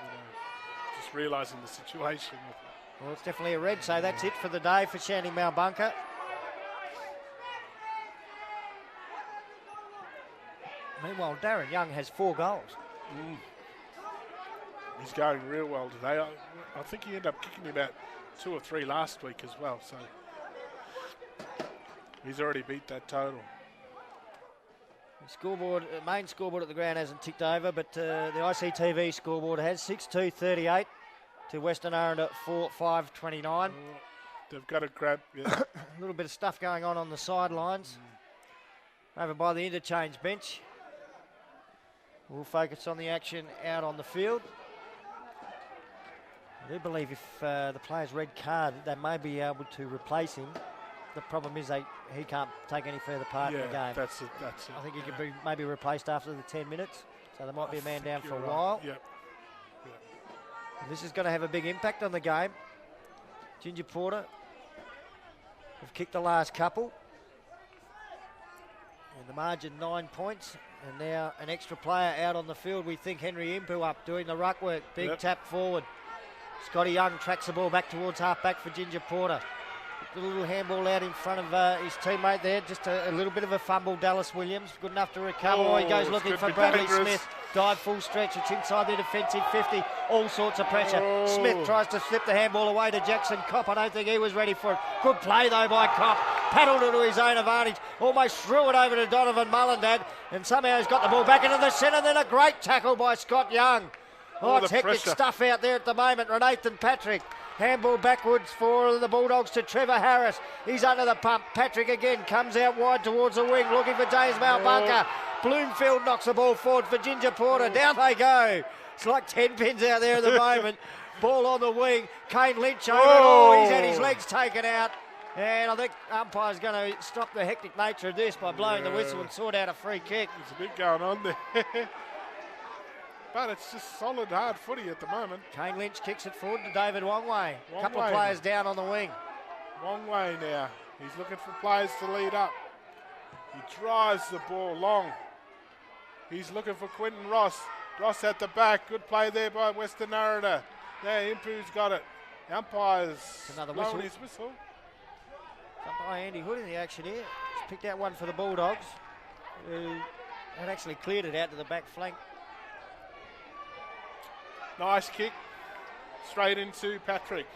and just realising the situation. Well, it's definitely a red, so that's it for the day for Shanley Malbunker. Meanwhile, Darren Young has 4 goals. He's going real well today. I think he ended up kicking about 2 or 3 last week as well, so he's already beat that total. The scoreboard, main scoreboard at the ground hasn't ticked over, but the ICTV scoreboard has 6-2-38 to Western Aranda 4-5-29. They've got to grab. Yeah. A little bit of stuff going on the sidelines. Over by the interchange bench. We'll focus on the action out on the field. I do believe if the player's red card, they may be able to replace him. The problem is he can't take any further part in the game. That's it. I think he could be maybe replaced after the 10 minutes. So there might be a man down for a while. Yep. And this is going to have a big impact on the game. Ginger Porter have kicked the last couple. And the margin 9 points. And now an extra player out on the field. We think Henry Impu up doing the ruck work. Big tap forward. Scotty Young tracks the ball back towards half-back for Ginger Porter. The little handball out in front of his teammate there. Just a little bit of a fumble. Dallas Williams good enough to recover. He goes looking for Bradley Smith. Dive full stretch. It's inside the defensive 50. All sorts of pressure. Smith tries to slip the handball away to Jackson Kopp. I don't think he was ready for it. Good play though by Kopp. Paddled it to his own advantage. Almost threw it over to Donovan Mullendad. And somehow he's got the ball back into the centre. Then a great tackle by Scott Young. Oh, it's hectic stuff out there at the moment. Renathan Patrick. Handball backwards for the Bulldogs to Trevor Harris. He's under the pump. Patrick again comes out wide towards the wing, looking for James Malbunker. Bloomfield knocks the ball forward for Ginger Porter. Down they go. It's like 10 pins out there at the moment. Ball on the wing. Kane Lynch over. Oh, he's had his legs taken out. And I think umpire's going to stop the hectic nature of this by blowing the whistle and sort out a free kick. There's a bit going on there. But it's just solid, hard footy at the moment. Kane Lynch kicks it forward to David Wongway. A couple of players down on the wing. Wongway now. He's looking for players to lead up. He drives the ball long. He's looking for Quinton Ross. Ross at the back. Good play there by Western Aranda. Now Impu's got it. The umpire's blowing his whistle. Umpire Andy Hood in the action here. He's picked out one for the Bulldogs, who had actually cleared it out to the back flank. Nice kick, straight into Patrick.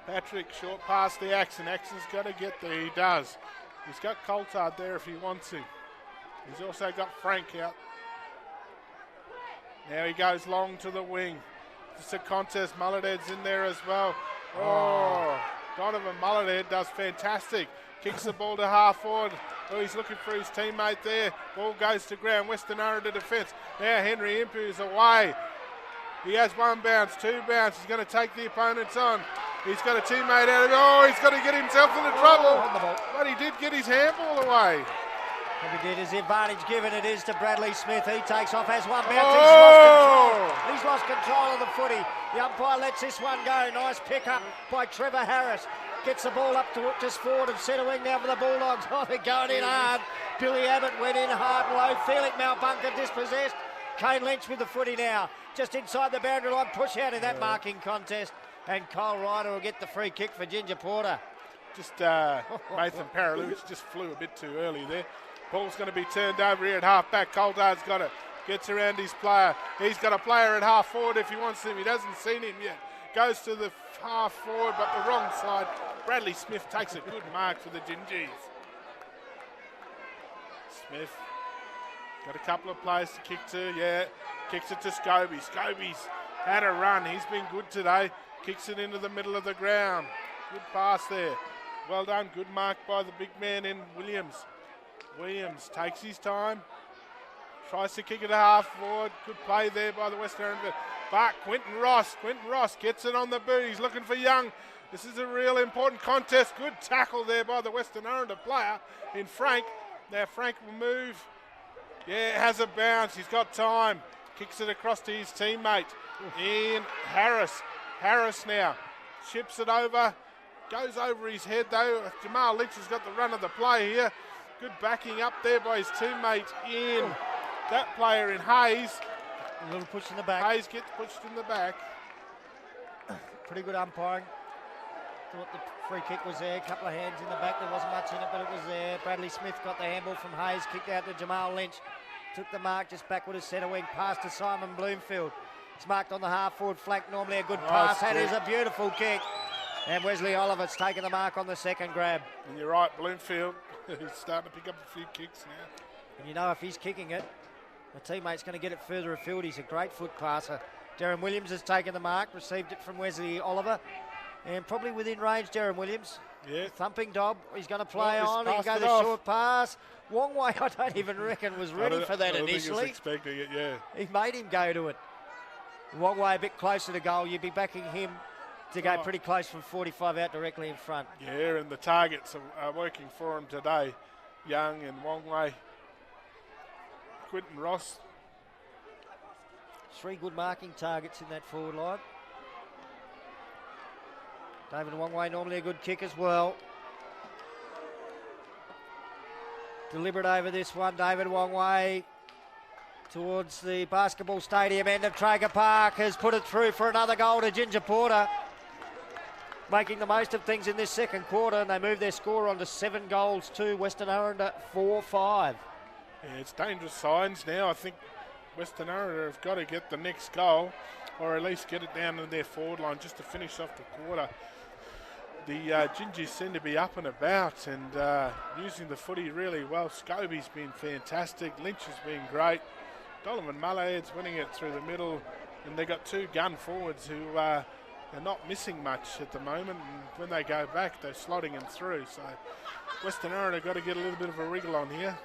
Patrick short past the Axon. Axon's got to get there, he does. He's got Coulthard there if he wants to. He's also got Frank out. Now he goes long to the wing. It's a contest, Mullenhead's in there as well. Oh, Donovan Mullenhead does fantastic. Kicks the ball to half forward. Oh, he's looking for his teammate there. Ball goes to ground, Western Aranda defence. Now Henry Impu is away. He has 1 bounce, 2 bounce. He's going to take the opponents on. He's got a teammate out of it. Oh, he's got to get himself into trouble. But he did get his handball away. What he did is the advantage given it is to Bradley Smith. He takes off, has 1 bounce. Oh! He's lost control of the footy. The umpire lets this one go. Nice pick up by Trevor Harris. Gets the ball up to just forward and centre wing now for the Bulldogs. Oh, they're going in hard. Billy Abbott went in hard and low. Felix Malbunker dispossessed. Kane Lynch with the footy now. Just inside the boundary line. Push out in that marking contest. And Cole Ryder will get the free kick for Ginger Porter. Just Nathan Paraluch just flew a bit too early there. Ball's going to be turned over here at half-back. Coulthard's got it. Gets around his player. He's got a player at half-forward if he wants him. He doesn't seen him yet. Goes to the half-forward, but the wrong side. Bradley Smith takes a good mark for the Gingies. Smith got a couple of players to kick to. Yeah, kicks it to Scobie. Scobie's had a run. He's been good today. Kicks it into the middle of the ground. Good pass there. Well done. Good mark by the big man in Williams. Williams takes his time. Tries to kick it a half forward. Good play there by the Western Aranda. But Quentin Ross gets it on the boot. He's looking for Young. This is a real important contest. Good tackle there by the Western Aranda player in Frank. Now Frank will move. Yeah, has a bounce. He's got time. Kicks it across to his teammate in Harris. Harris now chips it over. Goes over his head though. Jamal Lynch has got the run of the play here. Good backing up there by his teammate in that player in Hayes. A little push in the back. Hayes gets pushed in the back. Pretty good umpiring. Thought the free kick was there. A couple of hands in the back. There wasn't much in it, but it was there. Bradley Smith got the handball from Hayes. Kicked out to Jamal Lynch. Took the mark just backward as centre wing. Pass to Simon Bloomfield. It's marked on the half-forward flank. Normally a good pass. That is a beautiful kick. And Wesley Oliver's taken the mark on the second grab. And you're right, Bloomfield. He's starting to pick up a few kicks now. And you know if he's kicking it, the teammate's going to get it further afield. He's a great foot passer. Darren Williams has taken the mark, received it from Wesley Oliver. And probably within range, Darren Williams. Yeah. Thumping Dob. He's going to play on. He goes a short pass. Wong Wei, I don't even reckon, was ready for that initially. I think he was expecting it, yeah. He made him go to it. Wong Wei a bit closer to goal. You'd be backing him to go pretty close from 45 out directly in front. Yeah, and the targets are working for him today. Young and Wong Wei. Quentin Ross. 3 good marking targets in that forward line. David Wong Wei normally a good kick as well. Deliberate over this one, David Wong Wei towards the basketball stadium end of Traeger Park has put it through for another goal to Ginger Porter. Making the most of things in this second quarter, and they move their score on to 7 goals to Western Aranda 4-5. Yeah, it's dangerous signs now. I think Western Aranda have got to get the next goal, or at least get it down in their forward line just to finish off the quarter. The Gingers seem to be up and about and using the footy really well. Scobie's been fantastic. Lynch has been great. Donovan Mullahead's winning it through the middle, and they've got 2 gun forwards who are not missing much at the moment, and when they go back they're slotting them through, so Western Aranda got to get a little bit of a wriggle on here.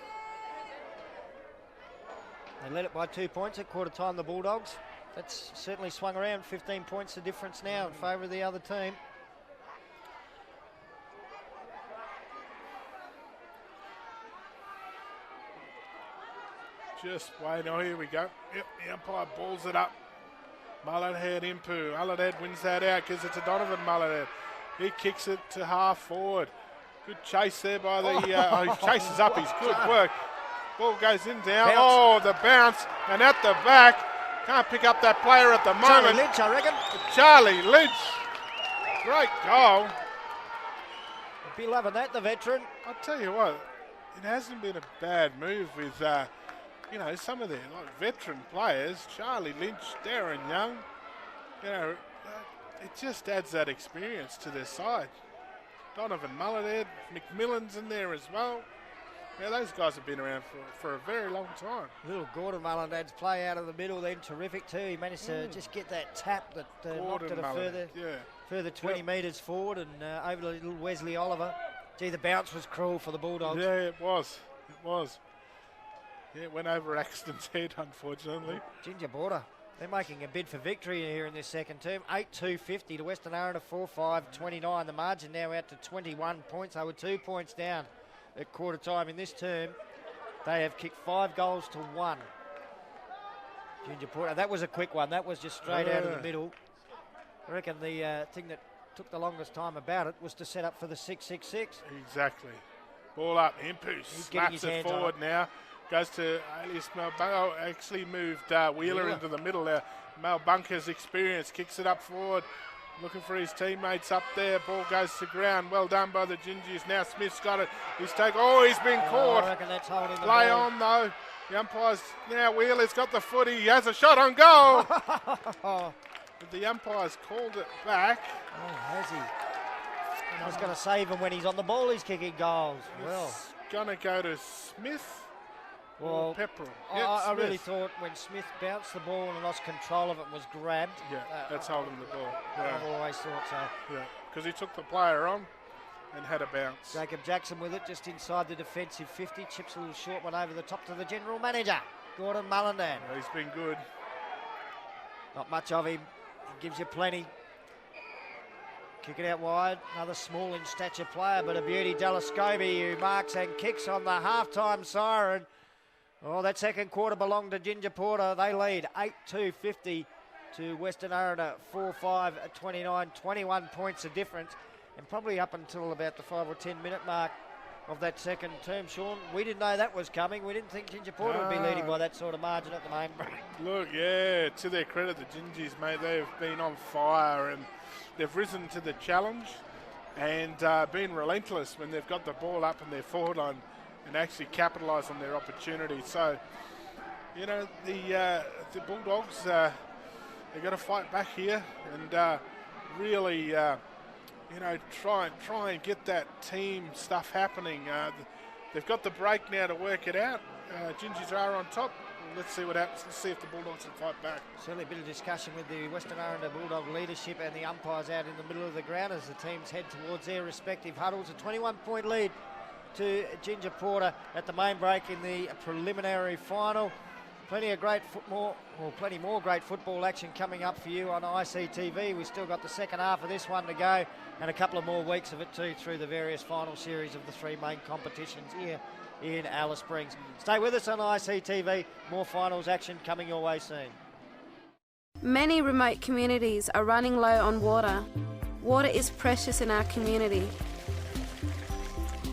They led it by 2 points at quarter time, the Bulldogs. That's certainly swung around. 15 points the difference now in favour of the other team. Just wait, oh here we go. Yep, the umpire balls it up. Mullahead Impu. Mullahead wins that out, gives it to Donovan Mullahead. He kicks it to half forward. Good chase there by the, he chases up, he's good work. Ball goes in down. Bounce. Oh, the bounce, and at the back. Can't pick up that player at the moment. Charlie Lynch, I reckon. Charlie Lynch. Great goal. I'll be loving that, the veteran. I'll tell you what, it hasn't been a bad move with, you know, some of the veteran players, Charlie Lynch, Darren Young. You know, it just adds that experience to their side. Donovan Mullahead, McMillan's in there as well. Yeah, those guys have been around for a very long time. Little Gordon Mullahead's play out of the middle then, terrific too. He managed to just get that tap that knocked it a further 20 metres forward and over to little Wesley Oliver. Gee, the bounce was cruel for the Bulldogs. Yeah, it was. It was. Yeah, it went over Axton's head, unfortunately. Ginger Porter, they're making a bid for victory here in this second term. 8-2-50 to Western Aranda 4-5-29. The margin now out to 21 points. They were 2 points down at quarter time in this term. They have kicked 5 goals to 1. Ginger Porter, that was a quick one. That was just straight out of the middle. I reckon the thing that took the longest time about it was to set up for the 6-6-6. Exactly. Ball up, Impu He's getting his slaps it hands forward on now. Goes to Alias Malbunker, actually moved Wheeler into the middle there. Malbunker's experience, kicks it up forward, looking for his teammates up there. Ball goes to ground, well done by the Gingies. Now Smith's got it, he's been caught. I reckon that's holding the Play ball. on though. The umpire's now, Wheeler's got the footy, he has a shot on goal. But the umpire's called it back. Oh, has he? And I was going to save him when he's on the ball, he's kicking goals. Well, It's going to go to Smith. Well, Pepperell. I really thought when Smith bounced the ball and lost control of it, was grabbed. Yeah, that's holding the ball. I've always thought so. Yeah, because he took the player on and had a bounce. Jacob Jackson with it just inside the defensive 50, chips a little short one over the top to the general manager, Gordon Mullendan. He's been good. Not much of him, he gives you plenty. Kick it out wide, another small in stature player, but a beauty, Delascobi, who marks and kicks on the halftime siren. Oh, that second quarter belonged to Ginger Porter. They lead 8-2-50 to Western Aranda, 4-5-29, 21 points of difference. And probably up until about the 5 or 10 minute mark of that second term, Sean, we didn't know that was coming. We didn't think Ginger Porter would be leading by that sort of margin at the main break. Look, yeah, to their credit, the Gingies, mate, they've been on fire and they've risen to the challenge and been relentless when they've got the ball up in their forward line and actually capitalise on their opportunity. So, you know, the Bulldogs, they've got to fight back here and really, you know, try and get that team stuff happening. They've got the break now to work it out. Gingies are on top. Let's see what happens. Let's see if the Bulldogs can fight back. Certainly a bit of discussion with the Western Aranda Bulldog leadership and the umpires out in the middle of the ground as the teams head towards their respective huddles. A 21-point lead to Ginger Porter at the main break in the preliminary final. Plenty more great football action coming up for you on ICTV. We've still got the second half of this one to go and a couple of more weeks of it too through the various final series of the three main competitions here in Alice Springs. Stay with us on ICTV. More finals action coming your way soon. Many remote communities are running low on water. Water is precious in our community.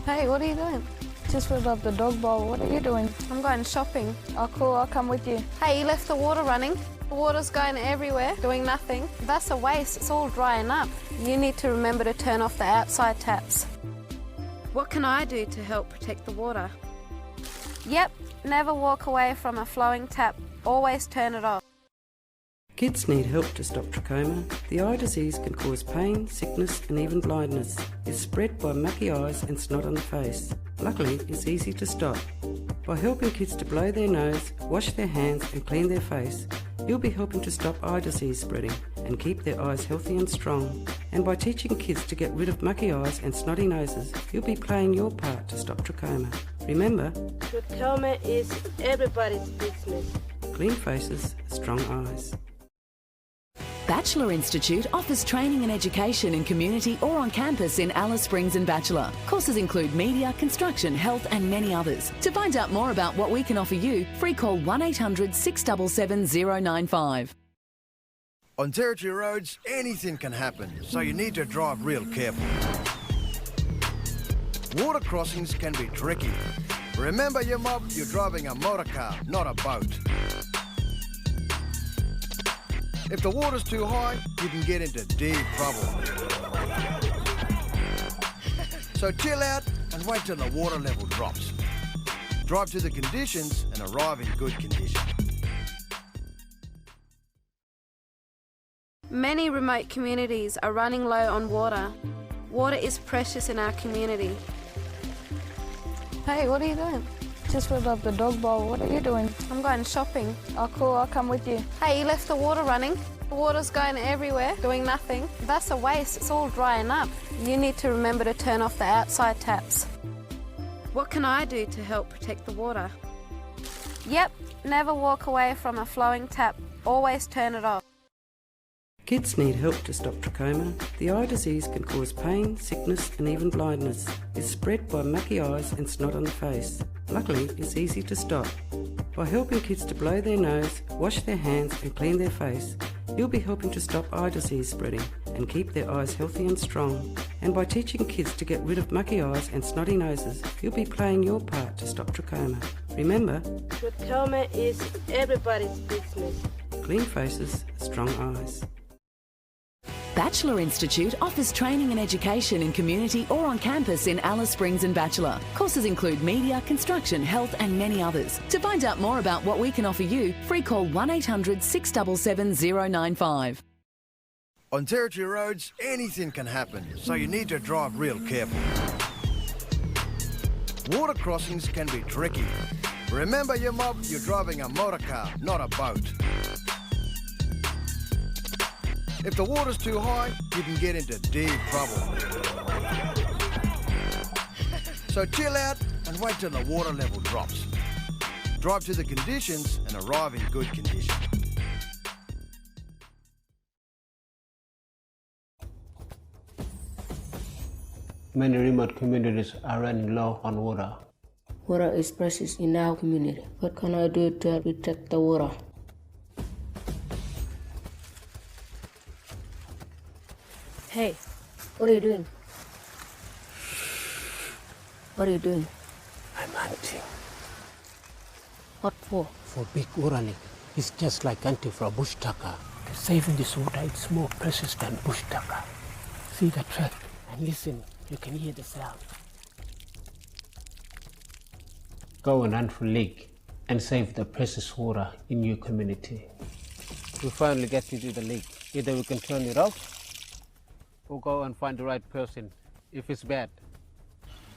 Hey, what are you doing? Just filled up the dog bowl. What are you doing? I'm going shopping. Oh, cool. I'll come with you. Hey, you left the water running. The water's going everywhere, doing nothing. That's a waste. It's all drying up. You need to remember to turn off the outside taps. What can I do to help protect the water? Yep, never walk away from a flowing tap. Always turn it off. Kids need help to stop trachoma. The eye disease can cause pain, sickness and even blindness. It's spread by mucky eyes and snot on the face. Luckily, it's easy to stop. By helping kids to blow their nose, wash their hands and clean their face, you'll be helping to stop eye disease spreading and keep their eyes healthy and strong. And by teaching kids to get rid of mucky eyes and snotty noses, you'll be playing your part to stop trachoma. Remember, trachoma is everybody's business. Clean faces, strong eyes. Bachelor Institute offers training and education in community or on campus in Alice Springs and Bachelor. Courses include media, construction, health and many others. To find out more about what we can offer you, free call 1800 677 095. On territory roads, anything can happen, so you need to drive real careful. Water crossings can be tricky. Remember, your mob, you're driving a motor car, not a boat. If the water's too high, you can get into deep trouble. So chill out and wait till the water level drops. Drive to the conditions and arrive in good condition. Many remote communities are running low on water. Water is precious in our community. Hey, what are you doing? Just filled up the dog bowl. What are you doing? I'm going shopping. Oh, cool. I'll come with you. Hey, you left the water running. The water's going everywhere, doing nothing. That's a waste. It's all drying up. You need to remember to turn off the outside taps. What can I do to help protect the water? Yep, never walk away from a flowing tap. Always turn it off. Kids need help to stop trachoma. The eye disease can cause pain, sickness and even blindness. It's spread by mucky eyes and snot on the face. Luckily, it's easy to stop. By helping kids to blow their nose, wash their hands and clean their face, you'll be helping to stop eye disease spreading and keep their eyes healthy and strong. And by teaching kids to get rid of mucky eyes and snotty noses, you'll be playing your part to stop trachoma. Remember, Trachoma is everybody's business. clean faces, strong eyes. Bachelor Institute offers training and education in community or on campus in Alice Springs and Bachelor. Courses include media, construction, health and many others. To find out more about what we can offer you, free call 1800 677 095. On territory roads, anything can happen, so you need to drive real careful. Water crossings can be tricky. Remember your mob, you're driving a motor car, not a boat. If the water's too high, you can get into deep trouble. So chill out and wait till the water level drops. Drive to the conditions and arrive in good condition. Many remote communities are running low on water. Water is precious in our community. What can I do to protect the water? Hey, what are you doing? What are you doing? I'm hunting What for? for big uranic. It's just like hunting for a bush tucker. Saving this water is more precious than bush tucker. See the track and listen, you can hear the sound. Go and hunt for leak and save the precious water in your community. We finally get you to the leak. Either we can turn it off or go and find the right person if it's bad.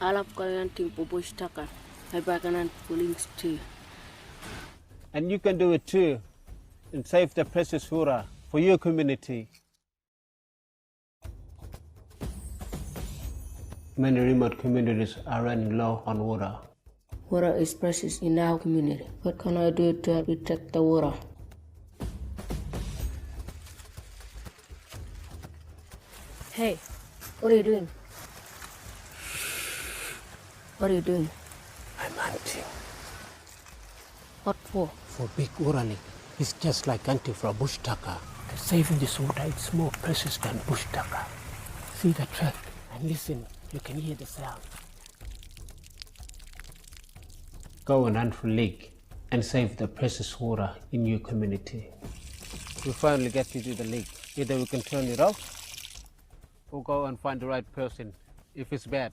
Alap kalian ting bush taka. Hai bakanan links too. And you can do it too and save the precious water for your community. Many remote communities are running low on water. Water is precious in our community. What can I do to protect the water? Hey, what are you doing? What are you doing? I'm hunting What for? for big uranic. It's just like hunting for a bush tucker. Saving this water is more precious than bush tucker. See the track and listen, you can hear the sound. Go and hunt for leak and save the precious water in your community. We finally get you to the leak. Either we can turn it off or go and find the right person if it's bad.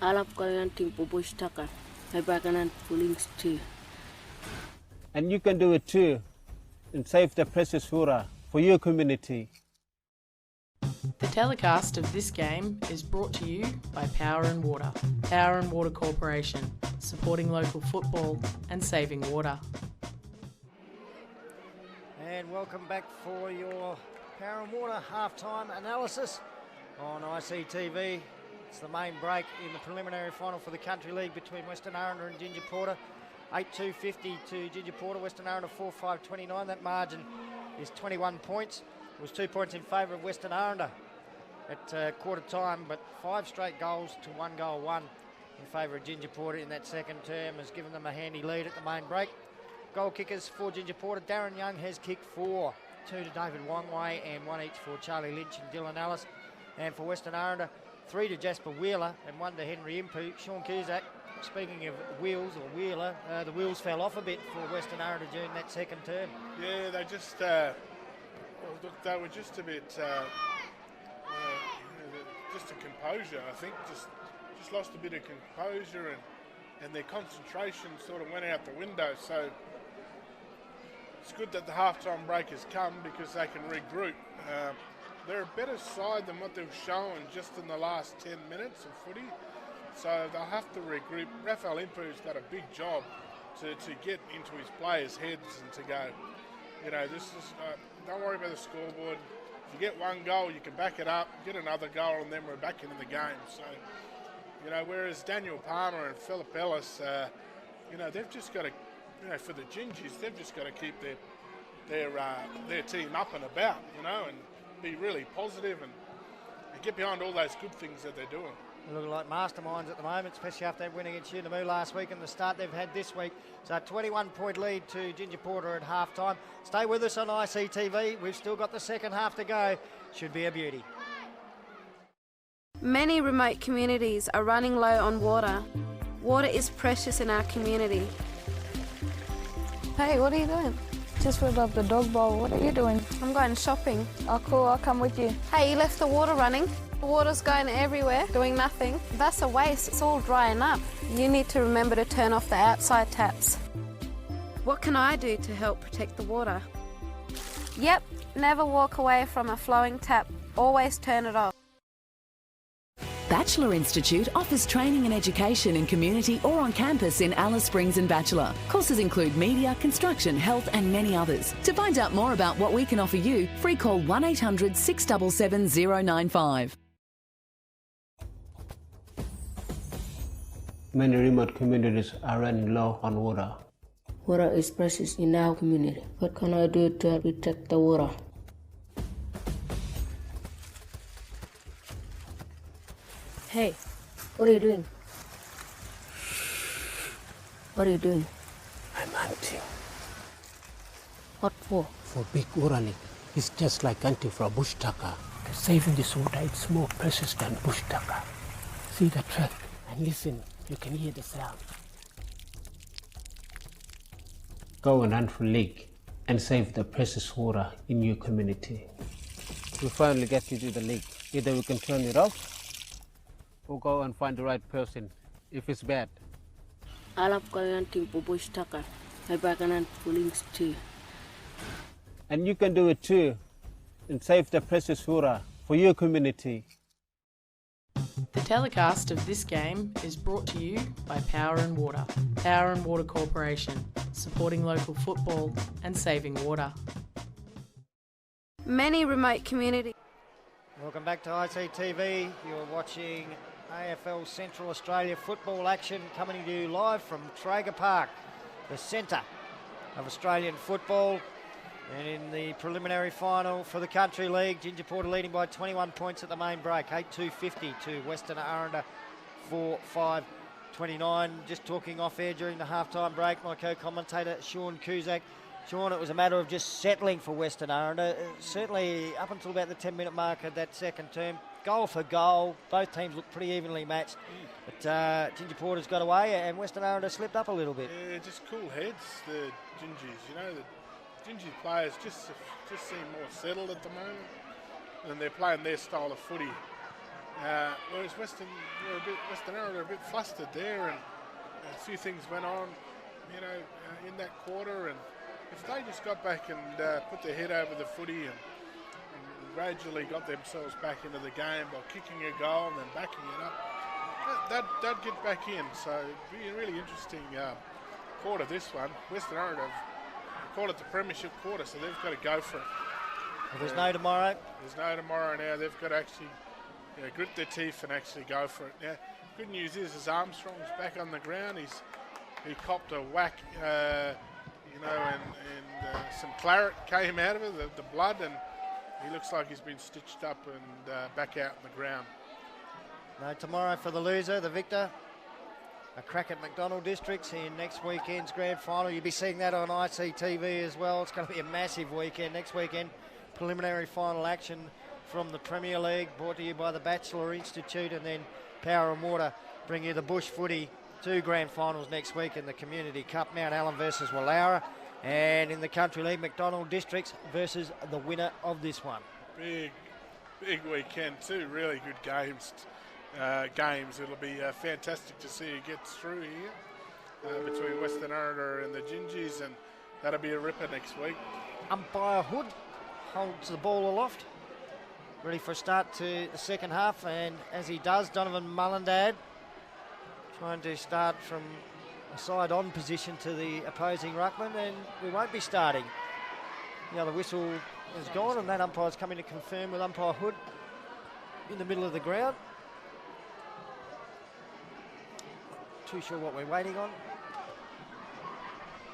Alap kalian ting bush taka. Hai bakanan links too. And you can do it too and save the precious water for your community. The telecast of this game is brought to you by Power and Water. Power and Water Corporation, supporting local football and saving water. And welcome back for your Power and Water halftime analysis on ICTV. It's the main break in the preliminary final for the Country League between Western Aranda and Ginger Porter. 8-2-50 to Ginger Porter, Western Aranda 4-5-29. That margin is 21 points. It was 2 points in favour of Western Aranda at quarter time, but 5 straight goals to 1 goal won in favour of Ginger Porter in that second term has given them a handy lead at the main break. Goal kickers for Ginger Porter. Darren Young has kicked 4, 2 to David Wongway and 1 each for Charlie Lynch and Dylan Ellis. And for Western Aranda, 3 to Jasper Wheeler and 1 to Henry Impu. Sean Cusack, speaking of wheels or Wheeler, the wheels fell off a bit for Western Aranda during that second term. Yeah, they just they were just a bit just a composure. I think just lost a bit of composure and their concentration sort of went out the window. So it's good that the halftime break has come because they can regroup. They're a better side than what they've shown just in the last 10 minutes of footy. So they'll have to regroup. Raphael Impu's got a big job to get into his players' heads and to go, you know, this is, don't worry about the scoreboard. If you get 1 goal, you can back it up, get another goal, and then we're back into the game. So, you know, whereas Daniel Palmer and Philip Ellis, you know, they've just got to, you know, for the Gingies, they've just got to keep their team up and about, you know, and be really positive and get behind all those good things that they're doing. looking like masterminds at the moment, especially after that win against Unamu last week and the start they've had this week. So a 21-point lead to Ltyentye Apurte at half-time. Stay with us on ICTV. We've still got the second half to go. Should be a beauty. Many remote communities are running low on water. Water is precious in our community. Hey, what are you doing? Just filled up the dog bowl. What are you doing? I'm going shopping. Oh, cool. I'll come with you. Hey, you left the water running. The water's going everywhere, doing nothing. That's a waste. It's all drying up. You need to remember to turn off the outside taps. What can I do to help protect the water? Yep, never walk away from a flowing tap. Always turn it off. Bachelor Institute offers training and education in community or on campus in Alice Springs and Bachelor. Courses include media, construction, health and many others. To find out more about what we can offer you, free call 1800 677 095. Many remote communities are running low on water. Water is precious in our community. What can I do to protect the water? Hey, what are you doing? What are you doing? I'm hunting What for? for big water leak. It's just like hunting for a bush tucker. Saving this water is more precious than bush tucker. See the track and listen. You can hear the sound. Go and hunt for leak and save the precious water in your community. We finally get you to the leak. Either we can turn it off or go and find the right person if it's bad. Alap kalian timpu bush taka. May bakanan pulings too. And you can do it too and save the precious water for your community. The telecast of this game is brought to you by Power and Water. Power and Water Corporation, supporting local football and saving water. Many remote communities. Welcome back to ICTV. You're watching AFL Central Australia football action coming to you live from Traeger Park, the centre of Australian football. And in the preliminary final for the Country League, Ltyentye Apurte leading by 21 points at the main break, 8-2-50 to Western Aranda 4-5-29. Just talking off air during the halftime break, my co-commentator Sean Cusack. Sean, it was a matter of just settling for Western Aranda. Certainly up until about the 10-minute mark of that second term, goal for goal. Both teams looked pretty evenly matched. But Ltyentye Apurte's got away and Western Aranda slipped up a little bit. Yeah, just cool heads, the Gingies. You know, the Gingy players just seem more settled at the moment, and they're playing their style of footy. Whereas Western Aranda are a bit flustered there, and a few things went on, you know, in that quarter. And if they just got back and put their head over the footy and gradually got themselves back into the game by kicking a goal and then backing it up, that'd get back in. So it'd be a really interesting quarter, this one. Western Aranda call it the premiership quarter, so they've got to go for it. Well, there's no tomorrow. There's no tomorrow now. They've got to actually grit their teeth and actually go for it. Now, good news is Armstrong's back on the ground. He copped a whack, you know, and some claret came out of it, the blood, and he looks like he's been stitched up and back out on the ground. No tomorrow for the loser, the victor. A crack at McDonald Districts in next weekend's grand final. You'll be seeing that on ICTV as well. It's going to be a massive weekend. Next weekend, preliminary final action from the Premier League, brought to you by the Bachelor Institute, and then Power and Water bring you the Bush Footy. 2 grand finals next week in the Community Cup. Mount Allen versus Wallara, and in the Country League, McDonald Districts versus the winner of this one. Big weekend, 2 really good games. It'll be fantastic to see who gets through here between Western Aranda and the Gingies, and that'll be a ripper next week. Umpire Hood holds the ball aloft, ready for a start to the second half, and as he does, Donovan Mullendad trying to start from a side-on position to the opposing ruckman, and we won't be starting. The other whistle is gone, and that umpire's coming to confirm with Umpire Hood in the middle of the ground. Too sure what we're waiting on.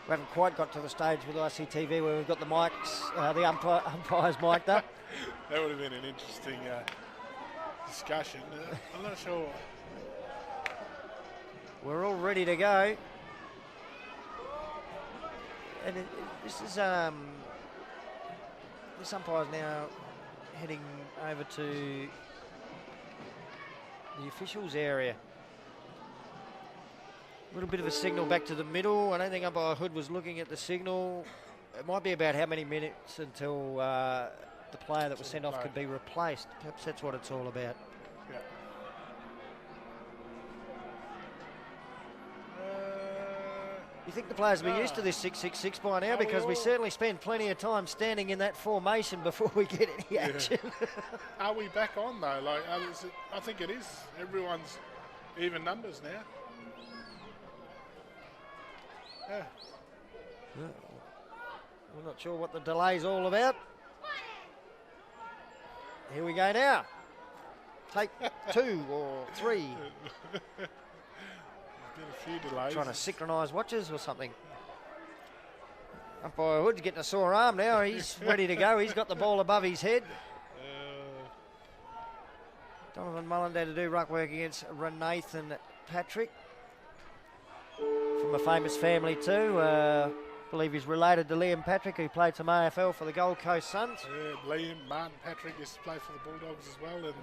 We haven't quite got to the stage with ICTV where we've got the mics, the umpires mic'd up. That would have been an interesting discussion. I'm not sure. We're all ready to go. And this is this umpire's now heading over to the officials area. A little bit of a signal back to the middle. I don't think umpire Hood was looking at the signal. It might be about how many minutes until the player that was sent off could be replaced. Perhaps that's what it's all about. Yeah. You think the players will be used to this 6-6-6 by now, because we certainly spend plenty of time standing in that formation before we get any action. Are we back on though? Like, I think it is. Everyone's even numbers now. Yeah. We're not sure what the delay's all about. Here we go now. Take 2 or 3. Been a few delays. Trying to synchronise watches or something. Umpire Hood's getting a sore arm now. He's ready to go. He's got the ball above his head. Donovan Mullender to do ruck work against Renathan Patrick. From a famous family too. I believe he's related to Liam Patrick, who played some AFL for the Gold Coast Suns. Yeah, Liam Martin Patrick used to play for the Bulldogs as well, and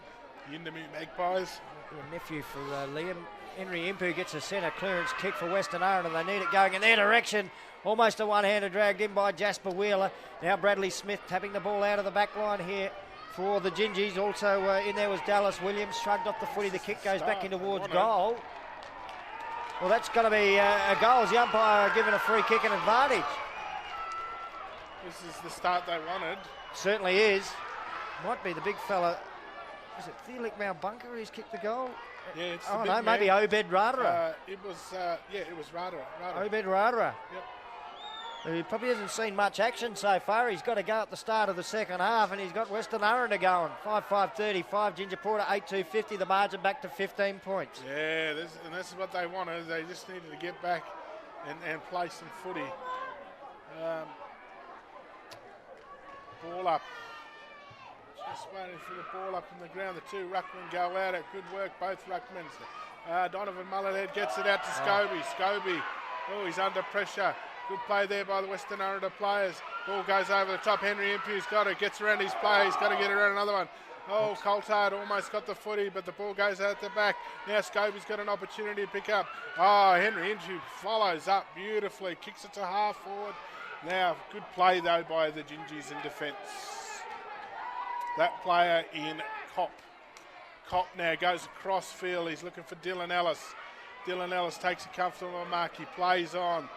Yindamu Magpies. A nephew for Liam. Henry Impu gets a centre clearance kick for Western Aranda. They need it going in their direction. Almost a one-hander dragged in by Jasper Wheeler. Now Bradley Smith tapping the ball out of the back line here for the Gingies. Also in there was Dallas Williams. Shrugged off the footy. The kick goes back in towards goal. Well, that's going to be a goal. As the umpire given a free kick and advantage. This is the start they wanted. Certainly is. Might be the big fella. Is it Theolik Maubunker who's kicked the goal? Yeah, it's oh no, maybe Obed Radara. It was Radara. Obed Radara. Yep. He probably hasn't seen much action so far. He's got to go at the start of the second half, and he's got Western Aranda going. 5-5-35, Ginger Porter 8-2-50, the margin back to 15 points. Yeah, and this is what they wanted. They just needed to get back and play some footy. Ball up. Just waiting for the ball up in the ground. The two ruckmen go at it. Good work, both ruckmen. Donovan Mullenhead gets it out to Scobie. Scobie, oh, he's under pressure. Good play there by the Western Aranda players. Ball goes over the top. Henry Impu's got it. Gets around his player. He's got to get around another one. Oh, Coltard almost got the footy, but the ball goes out the back. Now Scobie's got an opportunity to pick up. Oh, Henry Impu follows up beautifully. Kicks it to half forward. Now, good play though by the Gingies in defence. That player in Cop. Cop now goes across field. He's looking for Dylan Ellis. Dylan Ellis takes a comfortable mark. He plays on.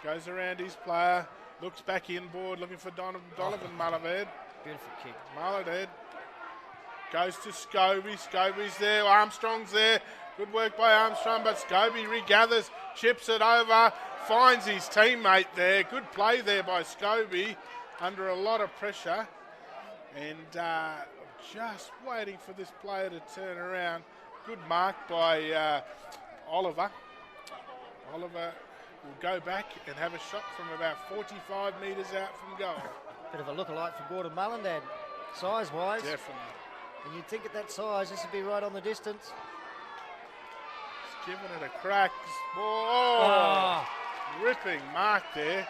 Goes around his player. Looks back inboard, looking for Donovan Mullenhead. Beautiful kick. Mullenhead goes to Scobie. Scobie's there. Armstrong's there. Good work by Armstrong, but Scobie regathers, chips it over, finds his teammate there. Good play there by Scobie under a lot of pressure. And just waiting for this player to turn around. Good mark by Oliver. Oliver will go back and have a shot from about 45 metres out from goal. Bit of a look-alike for Gordon Mullendad, size-wise. Definitely. And you'd think at that size, this would be right on the distance. He's giving it a crack. Oh! Ripping mark there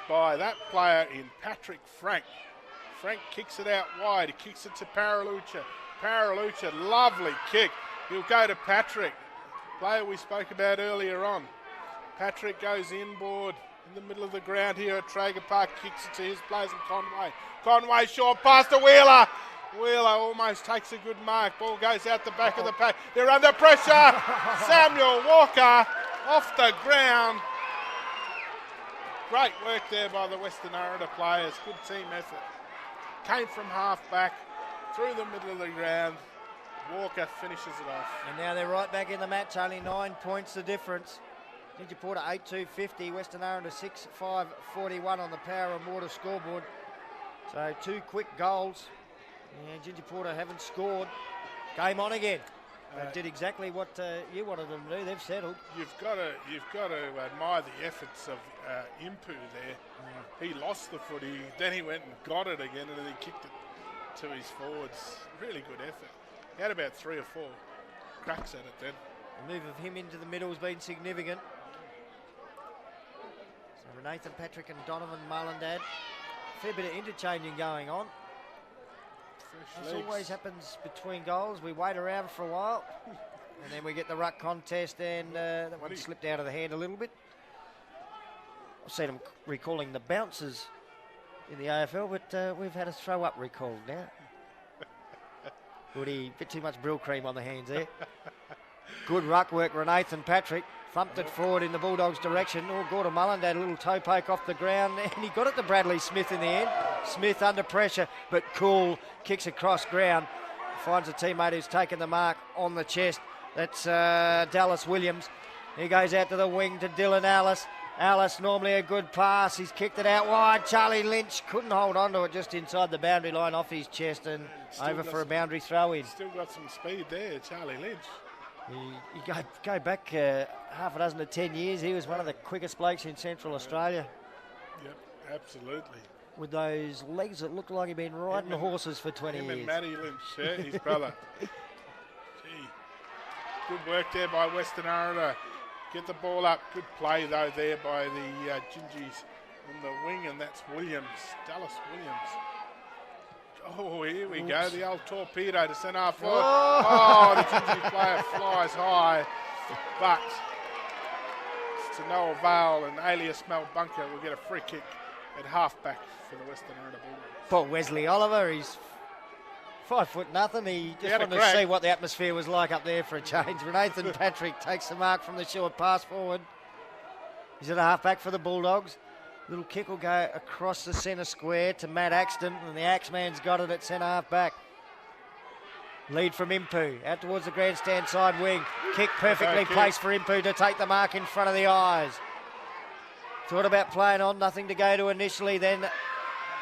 by that player in Patrick Frank. Frank kicks it out wide. He kicks it to Paralucha. Paralucha, lovely kick. He'll go to Patrick, player we spoke about earlier on. Patrick goes inboard in the middle of the ground here at Traeger Park, kicks it to his players and Conway. Conway short pass to Wheeler. Wheeler almost takes a good mark. Ball goes out the back of the pack. They're under pressure. Samuel Walker off the ground. Great work there by the Western Aranda players. Good team effort. Came from half back, through the middle of the ground. Walker finishes it off. And now they're right back in the match, only 9 points the difference. Ginger Porter 8-2-50, Western Aranda 6-5-41 on the Power and Water scoreboard. So 2 quick goals. And Ginger Porter haven't scored. Game on again. They did exactly what you wanted them to do. They've settled. You've got to admire the efforts of Impu there. He lost the footy, then he went and got it again, and then he kicked it to his forwards. Really good effort. He had about 3 or 4 cracks at it then. The move of him into the middle has been significant. So Nathan Patrick and Donovan Mullendad. Fair bit of interchanging going on. This always happens between goals. We wait around for a while, and then we get the ruck contest, and that one slipped out of the hand a little bit. I've seen them recalling the bounces in the AFL, but we've had a throw-up recalled now. Woody, bit too much Brill cream on the hands there. Good ruck work, Nathan Patrick. Thumped it forward in the Bulldogs' direction. Oh, Gordon Mullendad, a little toe poke off the ground, and he got it to Bradley Smith in the end. Smith under pressure, but cool, kicks across ground. Finds a teammate who's taken the mark on the chest. That's Dallas Williams. He goes out to the wing to Dylan Ellis. Ellis, normally a good pass. He's kicked it out wide. Charlie Lynch couldn't hold on to it just inside the boundary line off his chest and over for a boundary throw in. Still got some speed there, Charlie Lynch. You go back half a dozen to 10 years, he was one of the quickest blokes in Central Australia. Yep, absolutely. With those legs that looked like he'd been riding horses for 20 years. And Matty Lynch, yeah, his brother. Gee. Good work there by Western Aranda. Get the ball up. Good play, though, there by the Gingies on the wing, and that's Williams, Dallas Williams. Oh, here we go. The old torpedo to centre half forward. Oh, the Gingy player flies high. But it's to no avail, and Alias Mel Bunker will get a free kick at half-back for the Western Aranda Bulldogs. Poor Wesley Oliver, he's 5'0". He just wanted to see what the atmosphere was like up there for a change. Nathan Patrick takes the mark from the short pass forward. He's at a half-back for the Bulldogs. Little kick will go across the centre square to Matt Axton, and the Axeman's got it at centre half-back. Lead from Impu, out towards the grandstand side wing. Kick perfectly placed for Impu to take the mark in front of the eyes. Thought about playing on, nothing to go to initially, then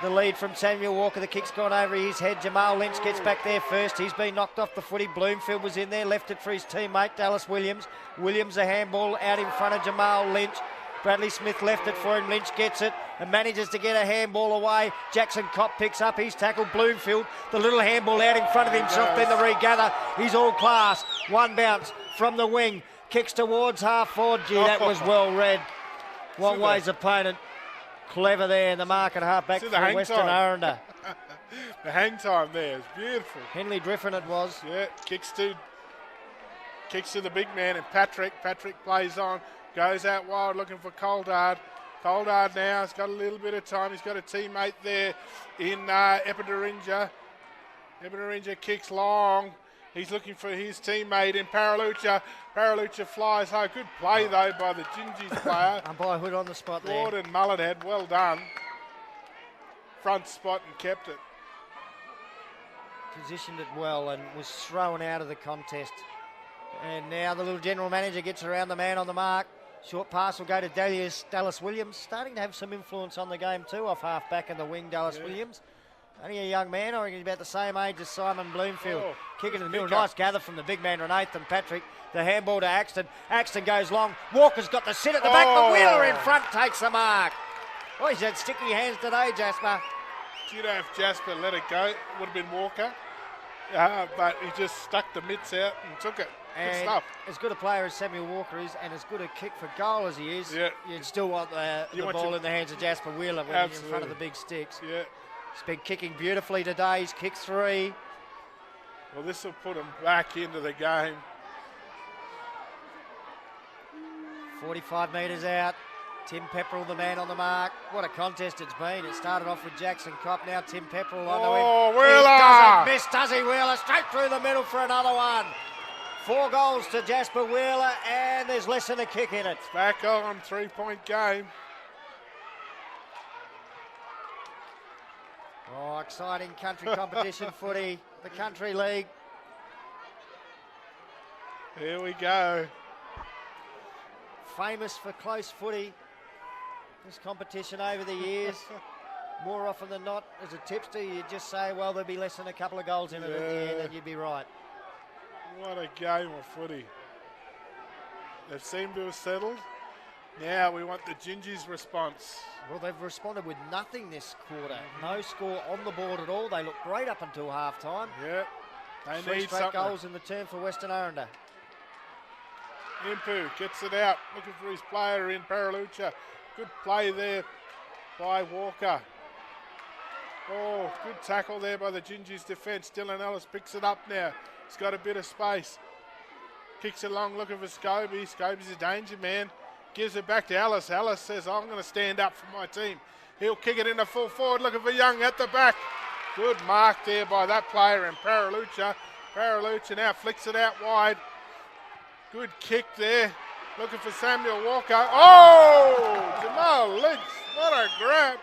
the lead from Samuel Walker. The kick's gone over his head. Jamal Lynch gets back there first. He's been knocked off the footy. Bloomfield was in there, left it for his teammate, Dallas Williams. Williams a handball out in front of Jamal Lynch. Bradley Smith left it for him. Lynch gets it and manages to get a handball away. Jackson Kopp picks up his tackle. Bloomfield, the little handball out in front of himself, then the regather. He's all class. One bounce from the wing. Kicks towards half forward. Gee, that was well read. Wongway's opponent. Clever there in the mark at half-back for Western Aranda. The hang time there is beautiful. Henley Griffin it was. Yeah, kicks to the big man, and Patrick plays on. Goes out wide looking for Coldard. Coldard now has got a little bit of time. He's got a teammate there in Epiderinja. Epiderinja kicks long. He's looking for his teammate in Paralucha. Paralucha flies high. Good play, though, by the Gingies player. Umpire Hood on the spot there. Gordon Mullendad, well done. Front spot and kept it. Positioned it well and was thrown out of the contest. And now the little general manager gets around the man on the mark. Short pass will go to Dallas Williams, starting to have some influence on the game too, off half-back in the wing, Dallas Williams. Only a young man, I reckon he's about the same age as Simon Bloomfield. Kick in the middle, nice gather from the big man, Nathan Patrick. The handball to Axton. Axton goes long. Walker's got the sit at the back, but Wheeler in front takes the mark. Oh, he's had sticky hands today, Jasper. Do you know if Jasper let it go, it would have been Walker. But he just stuck the mitts out and took it. Good stuff. As good a player as Samuel Walker is, and as good a kick for goal as he is, you'd still want the ball in the hands of Jasper Wheeler when he's in front of the big sticks. Yeah. He's been kicking beautifully today. He's kicked 3. Well, this will put him back into the game. 45 metres out. Tim Pepperell, the man on the mark. What a contest it's been. It started off with Jackson Kopp. Now Tim Pepperell onto him. Oh, Wheeler! He doesn't miss, does he, Wheeler? Straight through the middle for another one. 4 goals to Jasper Wheeler, and there's less than a kick in it. Back on, 3-point game. Oh, exciting country competition footy. The Country League. Here we go. Famous for close footy. This competition over the years. More often than not, as a tipster, you just say, well, there'll be less than a couple of goals in it at the end, and you'd be right. What a game of footy. They've seemed to have settled. Now we want the Gingies' response. Well, they've responded with nothing this quarter. No score on the board at all. They look great up until half-time. Yeah. They 3 need straight something. goals in the term for Western Aranda. Impu gets it out, looking for his player in Paralucha. Good play there by Walker. Oh, good tackle there by the Gingies defence. Dylan Ellis picks it up now. He's got a bit of space. Kicks it along, looking for Scobie. Scobie's a danger man. Gives it back to Ellis. Ellis says, I'm going to stand up for my team. He'll kick it into full forward, looking for Young at the back. Good mark there by that player in Paralucha. Paralucha now flicks it out wide. Good kick there. Looking for Samuel Walker. Oh! Jamal Lynch. What a grab.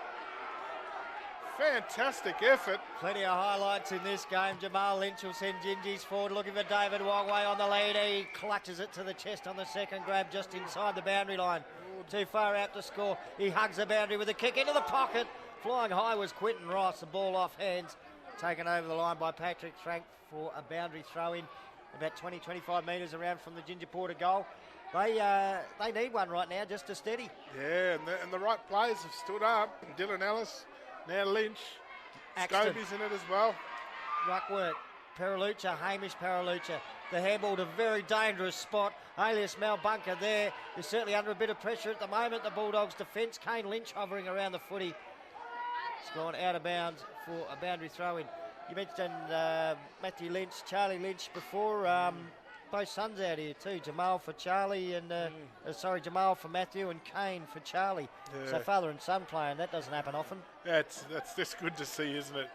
Fantastic effort. Plenty of highlights in this game. Jamal Lynch will send Gingies forward, looking for David Wongway on the lead. He clutches it to the chest on the second grab, just inside the boundary line. Too far out to score. He hugs the boundary with a kick into the pocket. Flying high was Quinton Ross. The ball off hands. Taken over the line by Patrick Frank for a boundary throw-in. About 20-25 metres around from the Ginger Porter goal. They need one right now just to steady. Yeah, and the right players have stood up. Dylan Ellis, now Lynch. Axton. Scobie's in it as well. Ruck work. Paralucha, Hamish Paralucha. The handball to a very dangerous spot. Alias Malbunker there is certainly under a bit of pressure at the moment. The Bulldogs defence. Kane Lynch hovering around the footy. It's gone out of bounds for a boundary throw-in. You mentioned Matthew Lynch, Charlie Lynch before. Both sons out here too. Jamal for Charlie and Jamal for Matthew and Kane for Charlie. Yeah. So father and son playing. That doesn't happen often. That's just good to see, isn't it?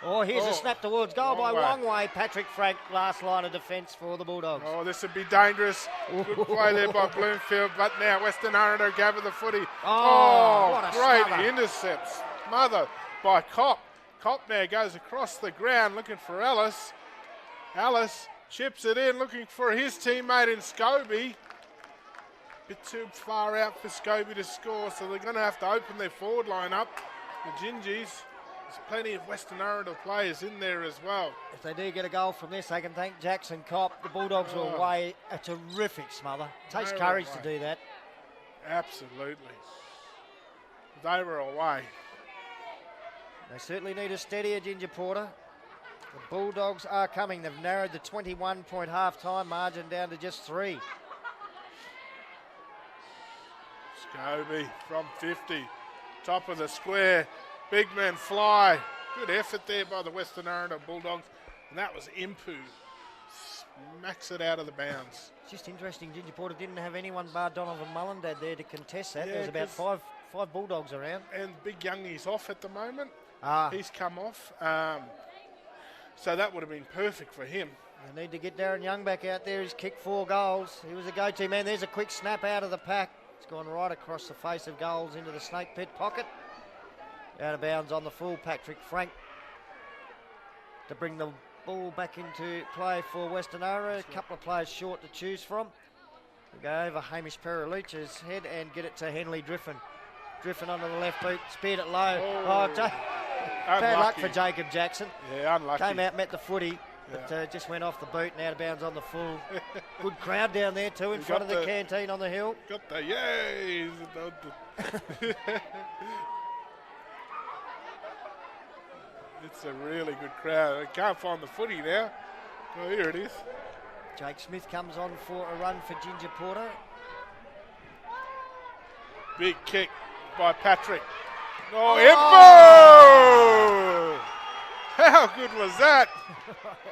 Oh, here's a snap towards goal by Wongway. Wongway. Patrick Frank, last line of defence for the Bulldogs. Oh, this would be dangerous. Good play there by Bloomfield, but now Western Aranda gather the footy. What a great smother. intercepts. Smother by Kopp. Kopp now goes across the ground looking for Ellis. Ellis chips it in, looking for his teammate in Scobie. Bit too far out for Scobie to score, so they're going to have to open their forward line up. The Gingies. There's plenty of Western Aranda players in there as well. If they do get a goal from this, they can thank Jackson Kopp. The Bulldogs were away. A terrific smother. Takes They were courage away. to do that. Absolutely. They were away. They certainly need a steadier Ginger Porter. The Bulldogs are coming. They've narrowed the 21-point half-time margin down to just 3. Scobie from 50. Top of the square. Big men fly. Good effort there by the Western Aranda Bulldogs. And that was Impu. Smacks it out of the bounds. It's just interesting, Ginger Porter didn't have anyone bar Donovan Mullendad there to contest that. Yeah, There's about five Bulldogs around. And Big Youngie's off at the moment. Ah. He's come off. So that would have been perfect for him. They need to get Darren Young back out there. He's kicked 4 goals. He was a go-to man. There's a quick snap out of the pack. It's gone right across the face of goals into the snake pit pocket. Out of bounds on the full, Patrick Frank. To bring the ball back into play for Western Aranda. A couple of players short to choose from. We go over Hamish Paralucha's head and get it to Henley Driffin. Driffin onto the left boot, speared it low. Bad luck for Jacob Jackson. Yeah, unlucky. Came out, met the footy, but just went off the boot and out of bounds on the full. Good crowd down there too in front of the canteen on the hill. Got the yay! It's a really good crowd. I can't find the footy now. Oh, here it is. Jake Smith comes on for a run for Ginger Porter. Big kick by Patrick. Oh, Impu! How good was that?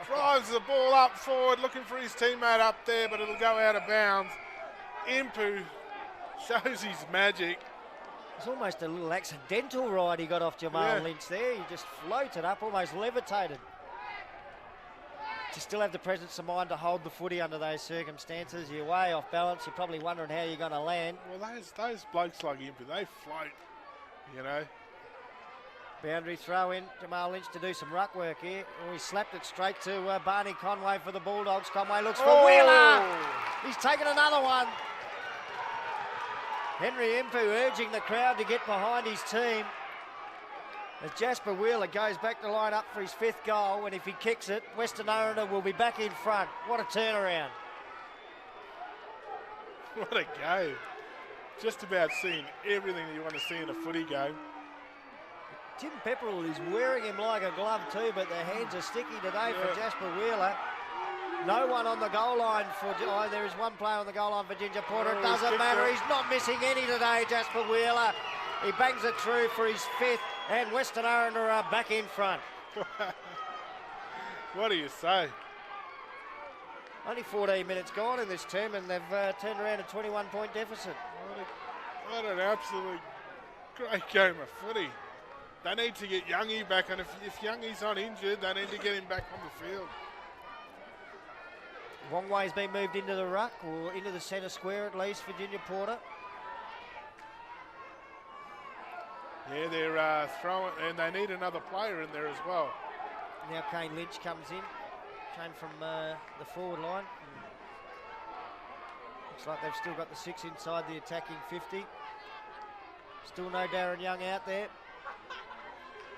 Drives the ball up forward, looking for his teammate up there, but it'll go out of bounds. Impu shows his magic. It's almost a little accidental ride he got off Jamal Lynch there. He just floated up, almost levitated. To still have the presence of mind to hold the footy under those circumstances. You're way off balance. You're probably wondering how you're going to land. Well, those blokes like Impu, they float, you know. Boundary throw in, Jamal Lynch to do some ruck work here. Oh, he slapped it straight to Barney Conway for the Bulldogs. Conway looks for Wheeler. He's taken another one. Henry Impu urging the crowd to get behind his team. As Jasper Wheeler goes back to line up for his 5th goal, and if he kicks it, Western Aranda will be back in front. What a turnaround. What a game. Just about seeing everything you want to see in a footy game. Tim Pepperell is wearing him like a glove too, but the hands are sticky today for Jasper Wheeler. No one on the goal line for... Oh, there is one player on the goal line for Ginger Porter. It doesn't matter. He's not missing any today, Jasper Wheeler. He bangs it through for his 5th, and Western Aranda are back in front. What do you say? Only 14 minutes gone in this term, and they've turned around a 21-point deficit. What an absolute great game of footy. They need to get Youngie back, and if Youngie's not injured, they need to get him back on the field. Wong Wei's been moved into the ruck, or into the centre square at least for Ginger Porter. Yeah, they're throwing, and they need another player in there as well. Now Kane Lynch comes in. Came from the forward line. Looks like they've still got the 6 inside the attacking 50. Still no Darren Young out there.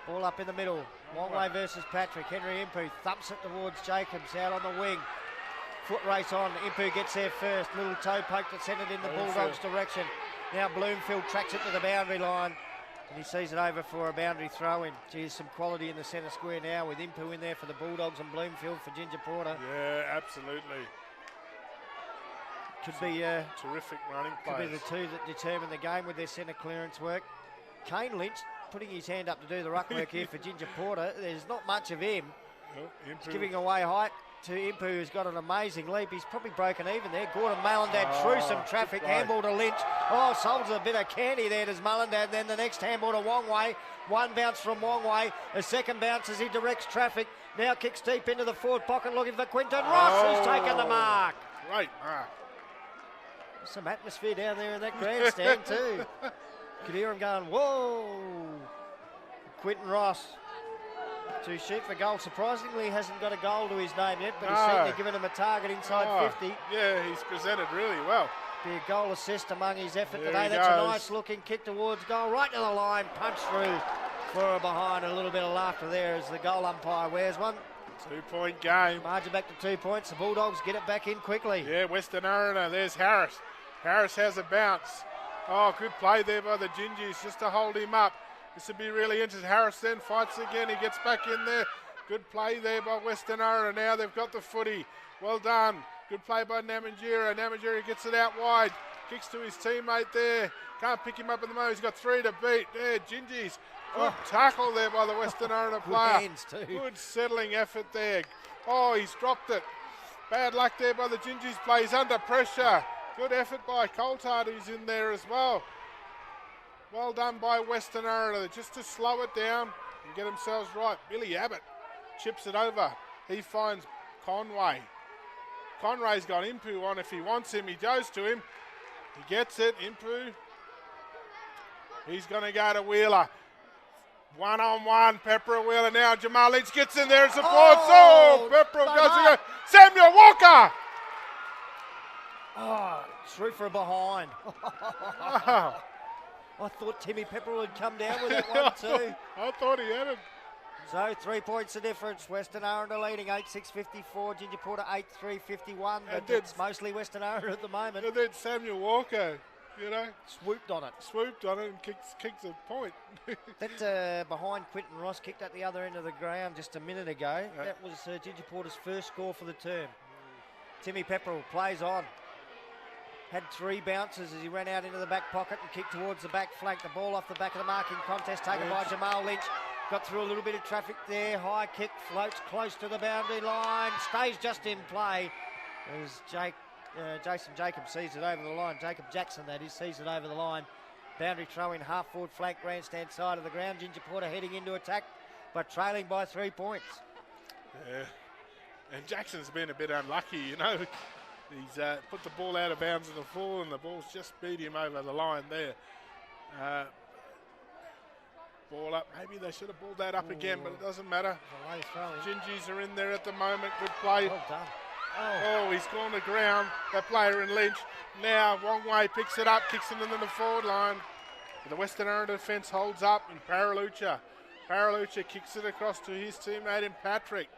Ball up in the middle. Wongway versus Patrick. Henry Impu thumps it towards Jacobs out on the wing. Foot race on. Impu gets there first. Little toe poke that sent it in the Bulldogs' direction. Now Bloomfield tracks it to the boundary line. And he sees it over for a boundary throw-in. Geez, some quality in the centre square now with Impu in there for the Bulldogs and Bloomfield for Ginger Porter. Yeah, absolutely. Could be terrific running players. Could be the two that determine the game with their centre clearance work. Kane Lynch putting his hand up to do the ruck work here for Ginger Porter. There's not much of him. He's giving away height to Impu, who's got an amazing leap. He's probably broken even there. Gordon Mullendad through some traffic. Handball to Lynch. Oh, solves a bit of candy there, does Mullendad. Then the next handball to Wongway. One bounce from Wongway. A second bounce as he directs traffic. Now kicks deep into the forward pocket looking for Quinton Ross, who's taken the mark. Great mark. Some atmosphere down there in that grandstand too. Could hear him going, whoa. Quinton Ross to shoot for goal. Surprisingly, hasn't got a goal to his name yet, but he's certainly given him a target inside 50. Yeah, he's presented really well. Be a goal assist among his effort There today. he That's goes. a nice looking kick towards goal, right to the line, punch through for a behind. A little bit of laughter there as the goal umpire wears one. 2-point game. Margin back to 2 points. The Bulldogs get it back in quickly. Yeah, Western Aranda. There's Harris. Harris has a bounce. Oh, good play there by the Gingies just to hold him up. This would be really interesting. Harris then fights again. He gets back in there. Good play there by Western Aranda. Now they've got the footy. Well done. Good play by Namanjira. Namanjira gets it out wide. Kicks to his teammate there. Can't pick him up at the moment. He's got 3 to beat. There, Gingies. Good tackle there by the Western Aranda player. Good hands too. Good settling effort there. Oh, he's dropped it. Bad luck there by the Gingies play. He's under pressure. Good effort by Coltart, who's in there as well. Well done by Western Aranda just to slow it down and get themselves right. Billy Abbott chips it over. He finds Conway. Conway's got Impu on if he wants him. He goes to him. He gets it. Impu. He's going to go to Wheeler. One-on-one. Pepperell Wheeler now. Jamal Lynch gets in there and supports. Oh, Pepperell goes to go. Samuel Walker. Oh, through for a behind. Wow. I thought Timmy Pepperell would come down with that one too. I thought he had it. So 3 points the difference. Western Aranda leading 8-6-54. Ginger Porter 8-3-51. But it's mostly Western Aranda at the moment. And then Samuel Walker, you know. Swooped on it and kicks a point. That behind Quinton Ross kicked at the other end of the ground just a minute ago. That was Ginger Porter's first score for the term. Timmy Pepperell plays on. Had 3 bounces as he ran out into the back pocket and kicked towards the back flank. The ball off the back of the marking contest taken by Jamal Lynch. Got through a little bit of traffic there. High kick, floats close to the boundary line. Stays just in play as Jason Jacobs sees it over the line. Jacob Jackson, that is, sees it over the line. Boundary throw in half forward flank, grandstand side of the ground. Ginger Porter heading into attack, but trailing by 3 points. Yeah, and Jackson's been a bit unlucky, you know. He's put the ball out of bounds in the full and the ball's just beat him over the line there. Ball up. Maybe they should have balled that up again, but it doesn't matter. Gingies are in there at the moment. Good play. Well done. Oh, he's gone to ground. That player in Lynch. Now Wongway picks it up, kicks it into the forward line. The Western Aranda defence holds up and Paralucha kicks it across to his teammate in Patrick.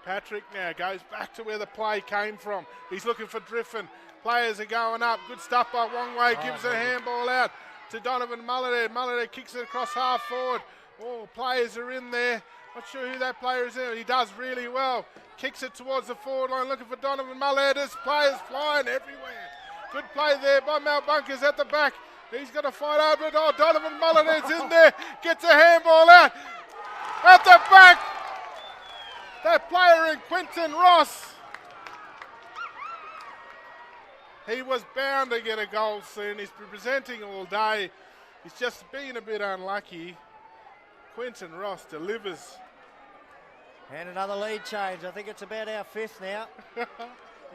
Patrick now goes back to where the play came from. He's looking for Driffin. Players are going up. Good stuff by Wongway. Gives a handball out. to Donovan Mullader. Mullader kicks it across half forward. Oh, players are in there. Not sure who that player is there. He does really well. Kicks it towards the forward line, looking for Donovan Mullader. There's players flying everywhere. Good play there by Mal Bunkers at the back. He's going to fight over it. Oh, Donovan Mullader's in there. Gets a handball out. At the back. That player in Quentin Ross. He was bound to get a goal soon. He's been presenting all day. He's just been a bit unlucky. Quentin Ross delivers. And another lead change. I think it's about our fifth now.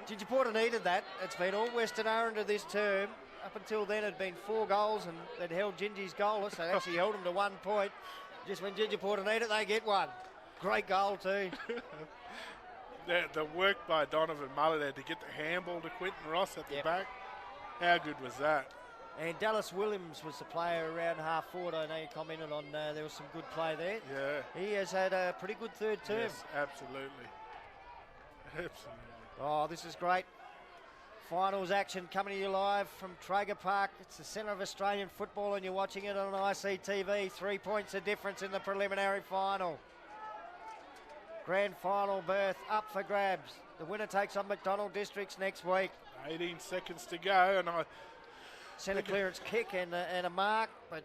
Ginger Porter needed that. It's been all Western Aranda this term. Up until then, it had been 4 goals, and they'd held Gingy's goalless. They actually held them to 1 point. Just when Ginger Porter need it, they get one. Great goal too. The work by Donovan Mullader to get the handball to Quentin Ross at the back. How good was that? And Dallas Williams was the player around half forward. I know you commented on there was some good play there. Yeah. He has had a pretty good third term. Yes, absolutely. Absolutely. Oh, this is great. Finals action coming to you live from Traeger Park. It's the centre of Australian football and you're watching it on ICTV. 3 points of difference in the preliminary final. Grand final berth up for grabs. The winner takes on McDonald Districts next week. 18 seconds to go, and centre clearance kick and a mark, but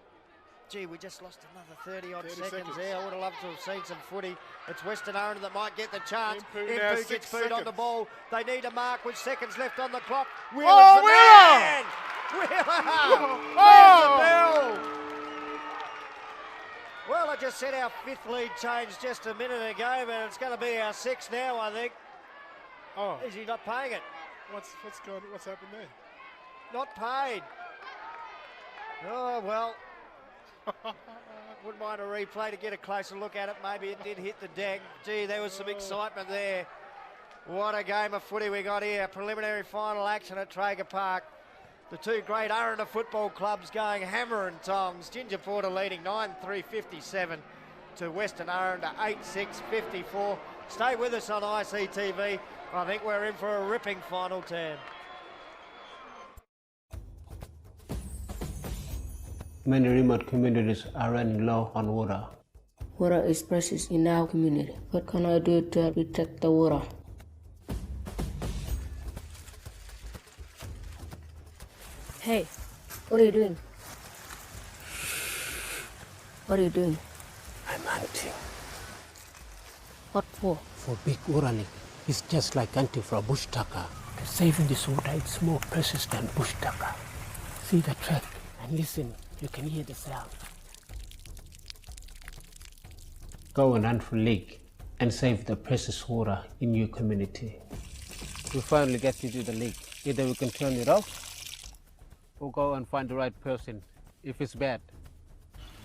gee, we just lost another 30 seconds there. I would have loved to have seen some footy. It's Western Aranda that might get the chance. Impu gets booed on the ball. They need a mark with seconds left on the clock. Wheeler's the man! Wheeler! There's the bell! Well, I just said our 5th lead change just a minute ago, but it's going to be our 6th now, I think. Oh. Is he not paying it? What's happened there? Not paid. Oh, well. Wouldn't mind a replay to get a closer look at it. Maybe it did hit the deck. Gee, there was some excitement there. What a game of footy we got here. Preliminary final action at Traeger Park. The 2 great Aranda football clubs going hammer and tongs. Ginger Porter leading 9-3-57 to Western Aranda 8-6-54. Stay with us on ICTV. I think we're in for a ripping final term. Many remote communities are running low on water. Water is precious in our community. What can I do to protect the water? Hey, what are you doing? What are you doing? I'm hunting. What for? For big water leak. It's just like hunting for a bush tucker. Saving this water is more precious than bush tucker. See the track and listen. You can hear the sound. Go and hunt for leak and save the precious water in your community. We finally get to do the leak. Either we can turn it off or go and find the right person if it's bad.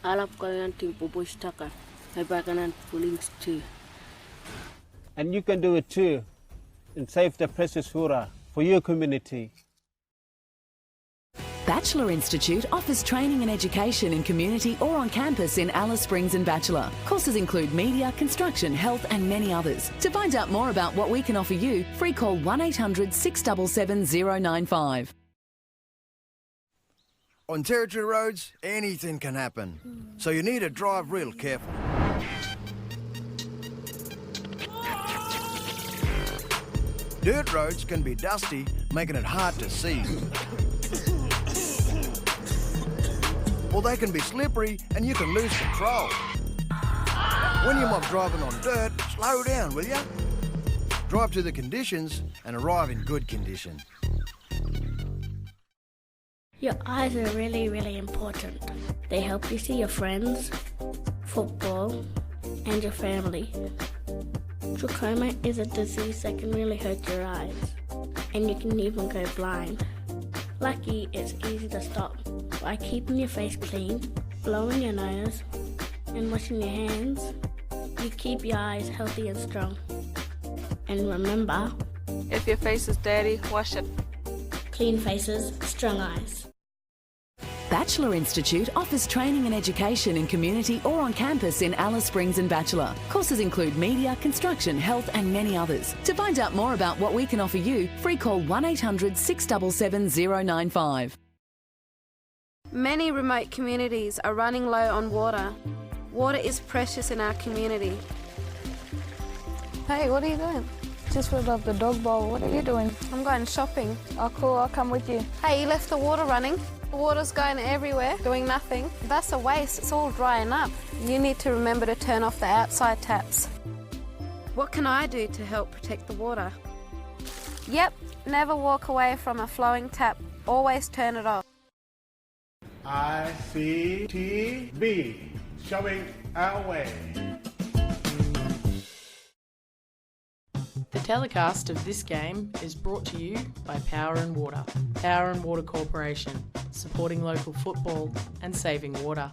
Alap ko yan ting pupush taka. May bakanan pulings too. And you can do it too and save the precious water for your community. Bachelor Institute offers training and education in community or on campus in Alice Springs and Bachelor. Courses include media, construction, health and many others. To find out more about what we can offer you, free call 1800 677 095. On territory roads, anything can happen, so you need to drive real careful. Dirt roads can be dusty, making it hard to see. Or they can be slippery and you can lose control. When you're not driving on dirt, slow down, will ya? Drive to the conditions and arrive in good condition. Your eyes are really, really important. They help you see your friends, football, and your family. Trachoma is a disease that can really hurt your eyes, and you can even go blind. Lucky, it's easy to stop by keeping your face clean, blowing your nose, and washing your hands. You keep your eyes healthy and strong. And remember, if your face is dirty, wash it. Clean faces, strong eyes. Bachelor Institute offers training and education in community or on campus in Alice Springs and Bachelor. Courses include media, construction, health and many others. To find out more about what we can offer you, free call 1800 677 095. Many remote communities are running low on water. Water is precious in our community. Hey, what are you doing? Just filled up the dog bowl. What are you doing? I'm going shopping. Oh, cool. I'll come with you. Hey, you left the water running. The water's going everywhere, doing nothing. That's a waste. It's all drying up. You need to remember to turn off the outside taps. What can I do to help protect the water? Yep, never walk away from a flowing tap. Always turn it off. ICTV, showing our way. The telecast of this game is brought to you by Power and Water. Power and Water Corporation, supporting local football and saving water.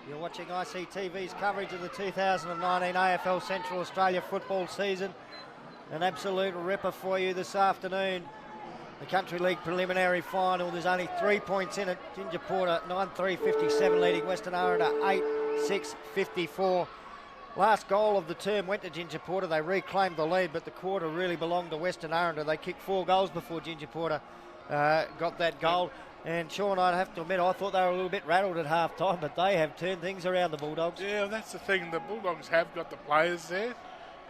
You're watching ICTV's coverage of the 2019 AFL Central Australia football season. An absolute ripper for you this afternoon. The Country League preliminary final. There's only 3 points in it. Ginger Porter 9-3-57 leading Western Aranda 8-6-54. Last goal of the term went to Ginger Porter. They reclaimed the lead, but the quarter really belonged to Western Aranda. They kicked 4 goals before Ginger Porter got that goal. And Sean, I'd have to admit, I thought they were a little bit rattled at half time, but they have turned things around, the Bulldogs. Yeah, well, that's the thing. The Bulldogs have got the players there,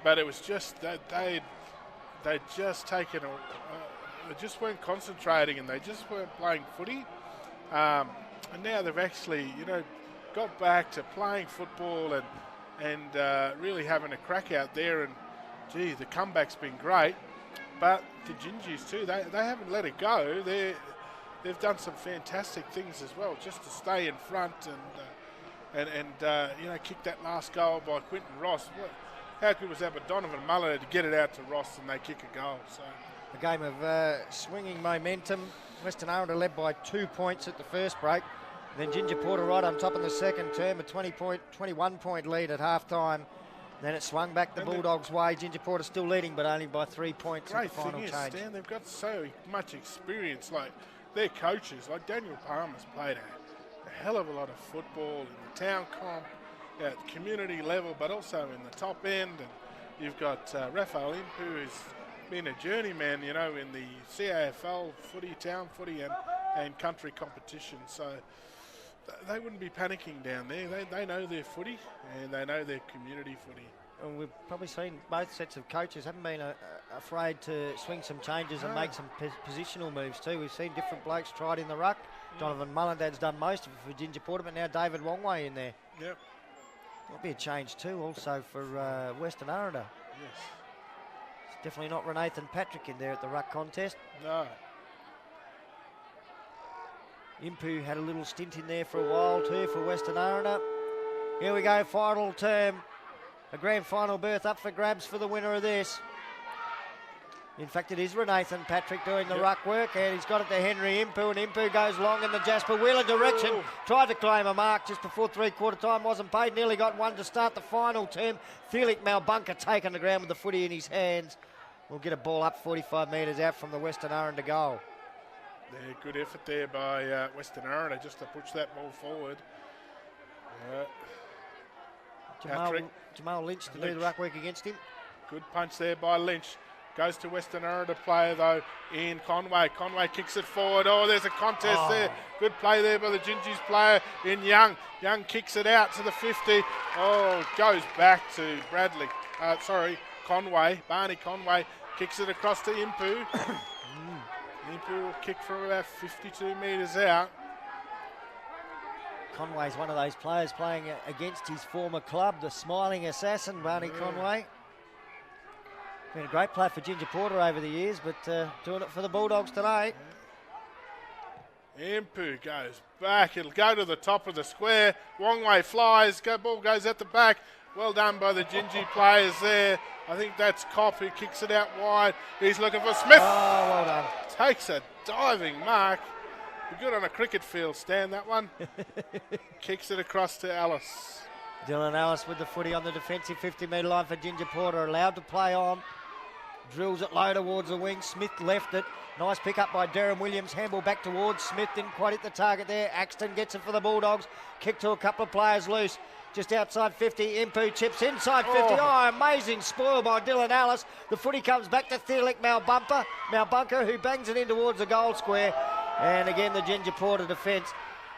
but it was just that they'd just taken they just weren't concentrating and they just weren't playing footy. And now they've actually, got back to playing football and really having a crack out there. And gee, the comeback's been great. But the Gingers too, they haven't let it go. They've done some fantastic things as well, just to stay in front and kick that last goal by Quinton Ross. How good was that? But Donovan Muller to get it out to Ross and they kick a goal. So a game of swinging momentum. Western Aranda led by 2 points at the first break. Then Ginger Porter right on top in the second term, a 21-point lead at half-time. Then it swung back the Bulldogs' way. Ginger Porter still leading, but only by 3 points at the final change. Great thing is, Stan, they've got so much experience. Like their coaches, like Daniel Palmer's played a hell of a lot of football in the town comp, at community level, but also in the top end. And you've got Raphael Impu, who's been a journeyman, in the CAFL footy, town footy, and country competition. So they wouldn't be panicking down there. They know their footy and they know their community footy. And we've probably seen both sets of coaches haven't been afraid to swing some changes and make some positional moves too. We've seen different blokes tried in the ruck. Donovan Mullendad's done most of it for Ginger Porter, but now David Wongway in there. Yep. Might be a change too also for Western Aranda. Yes. It's definitely not Renathan Patrick in there at the ruck contest. No. Impu had a little stint in there for a while too for Western Aranda. Here we go, final term. A grand final berth up for grabs for the winner of this. In fact, it is Renathan Patrick doing the ruck work, and he's got it to Henry Impu, and Impu goes long in the Jasper Wheeler direction. Tried to claim a mark just before three-quarter time, wasn't paid. Nearly got one to start the final term. Felix Malbunka taking the ground with the footy in his hands. We'll get a ball up 45 metres out from the Western Aranda goal. Yeah, good effort there by Western Aranda just to push that ball forward. Jamal Lynch to do the ruck work against him. Good punch there by Lynch. Goes to Western Aranda player though in Conway. Conway kicks it forward. Oh, there's a contest there. Good play there by the Gingers player in Young. Young kicks it out to the 50. Oh, goes back to Bradley. Conway. Barney Conway kicks it across to Impu. Impu will kick from about 52 metres out. Conway's one of those players playing against his former club, the smiling assassin, Barney Conway. Been a great player for Ginger Porter over the years, but doing it for the Bulldogs today. Impu goes back. It'll go to the top of the square. Wongway flies. Ball goes at the back. Well done by the Gingy players there. I think that's Kopp who kicks it out wide. He's looking for Smith. Oh, well done. Takes a diving mark. Be good on a cricket field, Stan, that one. Kicks it across to Ellis. Dylan Ellis with the footy on the defensive 50-metre line for Ginger Porter. Allowed to play on. Drills it low towards the wing. Smith left it. Nice pick up by Darren Williams. Handball back towards Smith. Didn't quite hit the target there. Axton gets it for the Bulldogs. Kick to a couple of players loose. just outside 50. Impu chips inside 50. Oh, amazing spoil by Dylan Ellis. The footy comes back to Thielek Malbunker, who bangs it in towards the goal square. And again, the Ginger Porter defence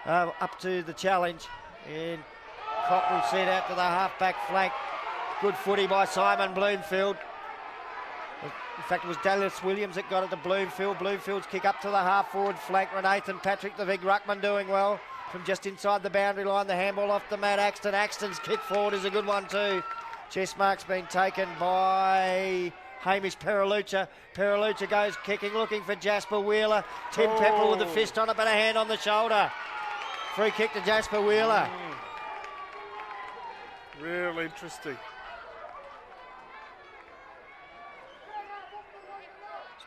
up to the challenge. And Cock will see it out to the half-back flank. Good footy by Simon Bloomfield. In fact, it was Dallas Williams that got it to Bloomfield. Bloomfield's kick up to the half-forward flank. Renathan Patrick, the big ruckman, doing well from just inside the boundary line. The handball off to Matt Axton. Axton's kick forward is a good one too. Chest mark's been taken by Hamish Perilucha. Perilucha goes kicking, looking for Jasper Wheeler. Tim Pepper with a fist on it, but a hand on the shoulder. Free kick to Jasper Wheeler. Real interesting.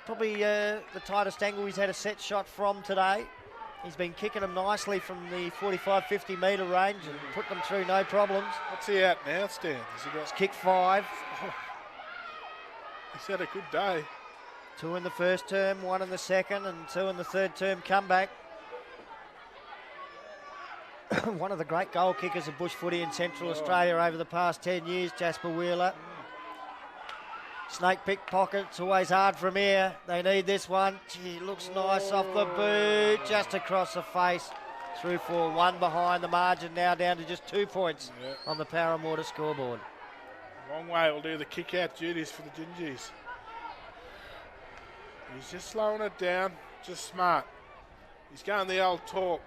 Probably the tightest angle he's had a set shot from today. He's been kicking them nicely from the 45-50 metre range and put them through no problems. What's he at now, Stan? He's kicked 5. He's had a good day. 2 in the first term, 1 in the second, and 2 in the third term comeback. One of the great goal kickers of bush footy in Central Australia over the past 10 years, Jasper Wheeler. Snake pickpockets, always hard from here. They need this one. Gee, looks nice off the boot, just across the face. Through for 1 behind the margin, now down to just 2 points on the Power and Water scoreboard. Long way will do the kick-out duties for the Gingies. He's just slowing it down, just smart. He's going the old talk.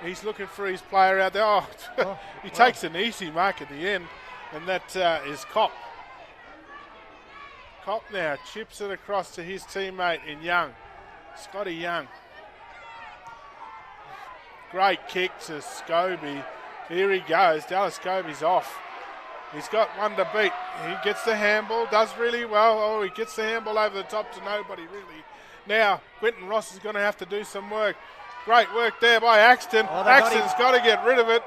He's looking for his player out there. He takes an easy mark at the end, and that is Kopp. Kopp now chips it across to his teammate in Young, Scotty Young. Great kick to Scobie. Here he goes. Dallas Scobie's off. He's got one to beat. He gets the handball, does really well. Oh, he gets the handball over the top to nobody really. Now, Quentin Ross is going to have to do some work. Great work there by Axton. Axton's got to get rid of it.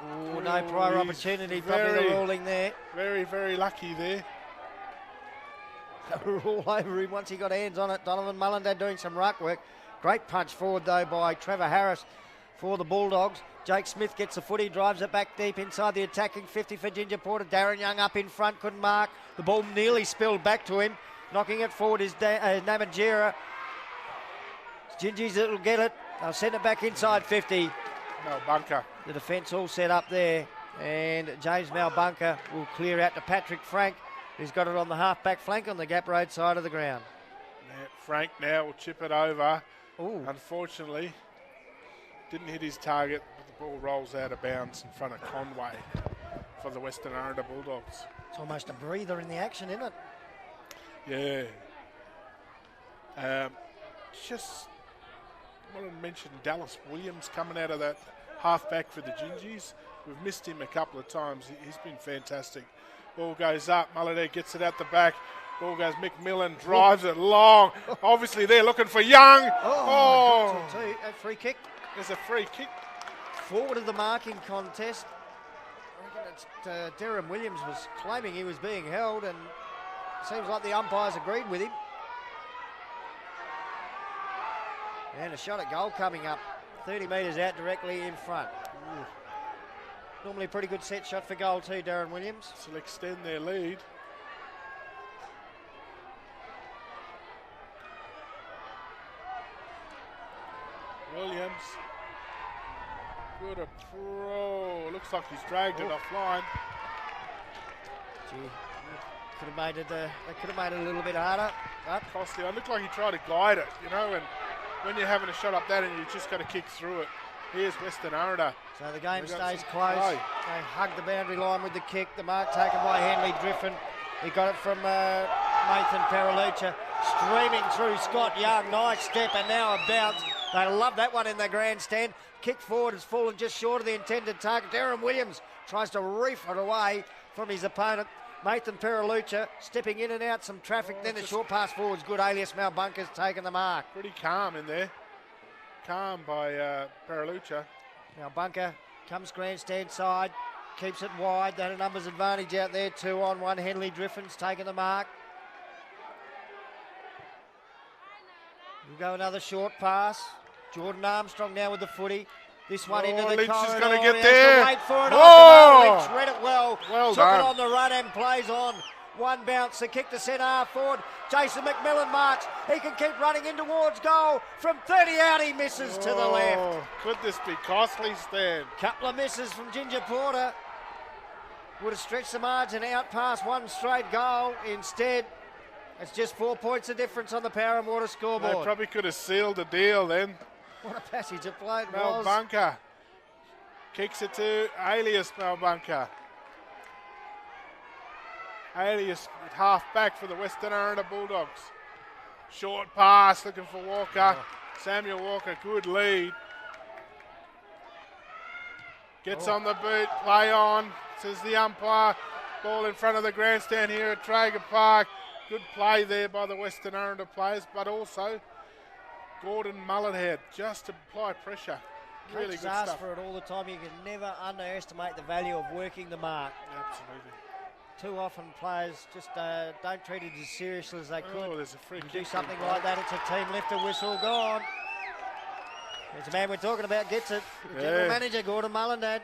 Ooh, no prior opportunity, probably the ruling there. Very, very lucky there. They were all over him once he got hands on it. Donovan Mullendad doing some ruck work. Great punch forward though by Trevor Harris for the Bulldogs. Jake Smith gets the footy, drives it back deep inside the attacking 50 for Ginger Porter. Darren Young up in front, couldn't mark. The ball nearly spilled back to him. Knocking it forward is Namatjira. Gingies that will get it. They'll send it back inside 50. Malbunker. The defence all set up there. And James Malbunker will clear out to Patrick Frank, who's got it on the half-back flank on the Gap Road side of the ground. Frank now will chip it over. Unfortunately, didn't hit his target, but the ball rolls out of bounds in front of Conway for the Western Aranda Bulldogs. It's almost a breather in the action, isn't it? Yeah. Just wanted to mention Dallas Williams coming out of that half-back for the Gingies. We've missed him a couple of times. He's been fantastic. Ball goes up, Mullendad gets it out the back. Ball goes, McMillan drives it long. Obviously they're looking for Young. A free kick. There's a free kick. Forward of the marking contest. I reckon it's Darren Williams was claiming he was being held, and it seems like the umpires agreed with him. And a shot at goal coming up, 30 metres out directly in front. Normally a pretty good set shot for goal too, Darren Williams. So they'll extend their lead. Williams. Good a pro. Looks like he's dragged it offline. Gee, could have made it. They could have made it a little bit harder. Costly. It looked like he tried to guide it, you know, and when you're having a shot up that and you just got to kick through it. Here's Western Aranda. So the game stays close. They hug the boundary line with the kick. The mark taken by Henley Driffin. He got it from Nathan Perilucha. Streaming through Scott Young. Nice step and now a bounce. They love that one in the grandstand. Kick forward has fallen just short of the intended target. Darren Williams tries to reef it away from his opponent. Nathan Perilucha stepping in and out some traffic. Then the short pass forward's good. Alias Malbunker's taken the mark. Pretty calm in there. Calm by Perilucha. Malbunker comes grandstand side. Keeps it wide. That a numbers advantage out there. 2-on-1. Henley Driffin's taken the mark. We'll go another short pass. Jordan Armstrong now with the footy. This one into the Lynch corridor. is going to get He has there. to wait for it. Oh! Lynch read it well. Well Took done. it on the run and plays on. One bounce, the kick to centre half forward. Jason McMillan marks. He can keep running in towards goal. From 30 out, he misses to the left. Could this be costly, Stan? Couple of misses from Ginger Porter. Would have stretched the margin out past one straight goal. Instead, it's just 4 points of difference on the Power and Water scoreboard. They probably could have sealed the deal then. What a passage of play it Mel was. Bunker kicks it to Alias Mel Bunker. Alias at half back for the Western Aranda Bulldogs. Short pass looking for Walker. Samuel Walker, good lead. Gets on the boot, play on, says the umpire. Ball in front of the grandstand here at Traeger Park. Good play there by the Western Aranda players, but also Gordon Mullenhead just to apply pressure. Really Coaches good ask stuff. for it all the time. You can never underestimate the value of working the mark. Absolutely. Too often players just don't treat it as seriously as they could. Oh, there's a free You kick. do something like that, it's a team lifter, whistle gone. There's a man we're talking about, gets it. The general manager, Gordon Mullenhead.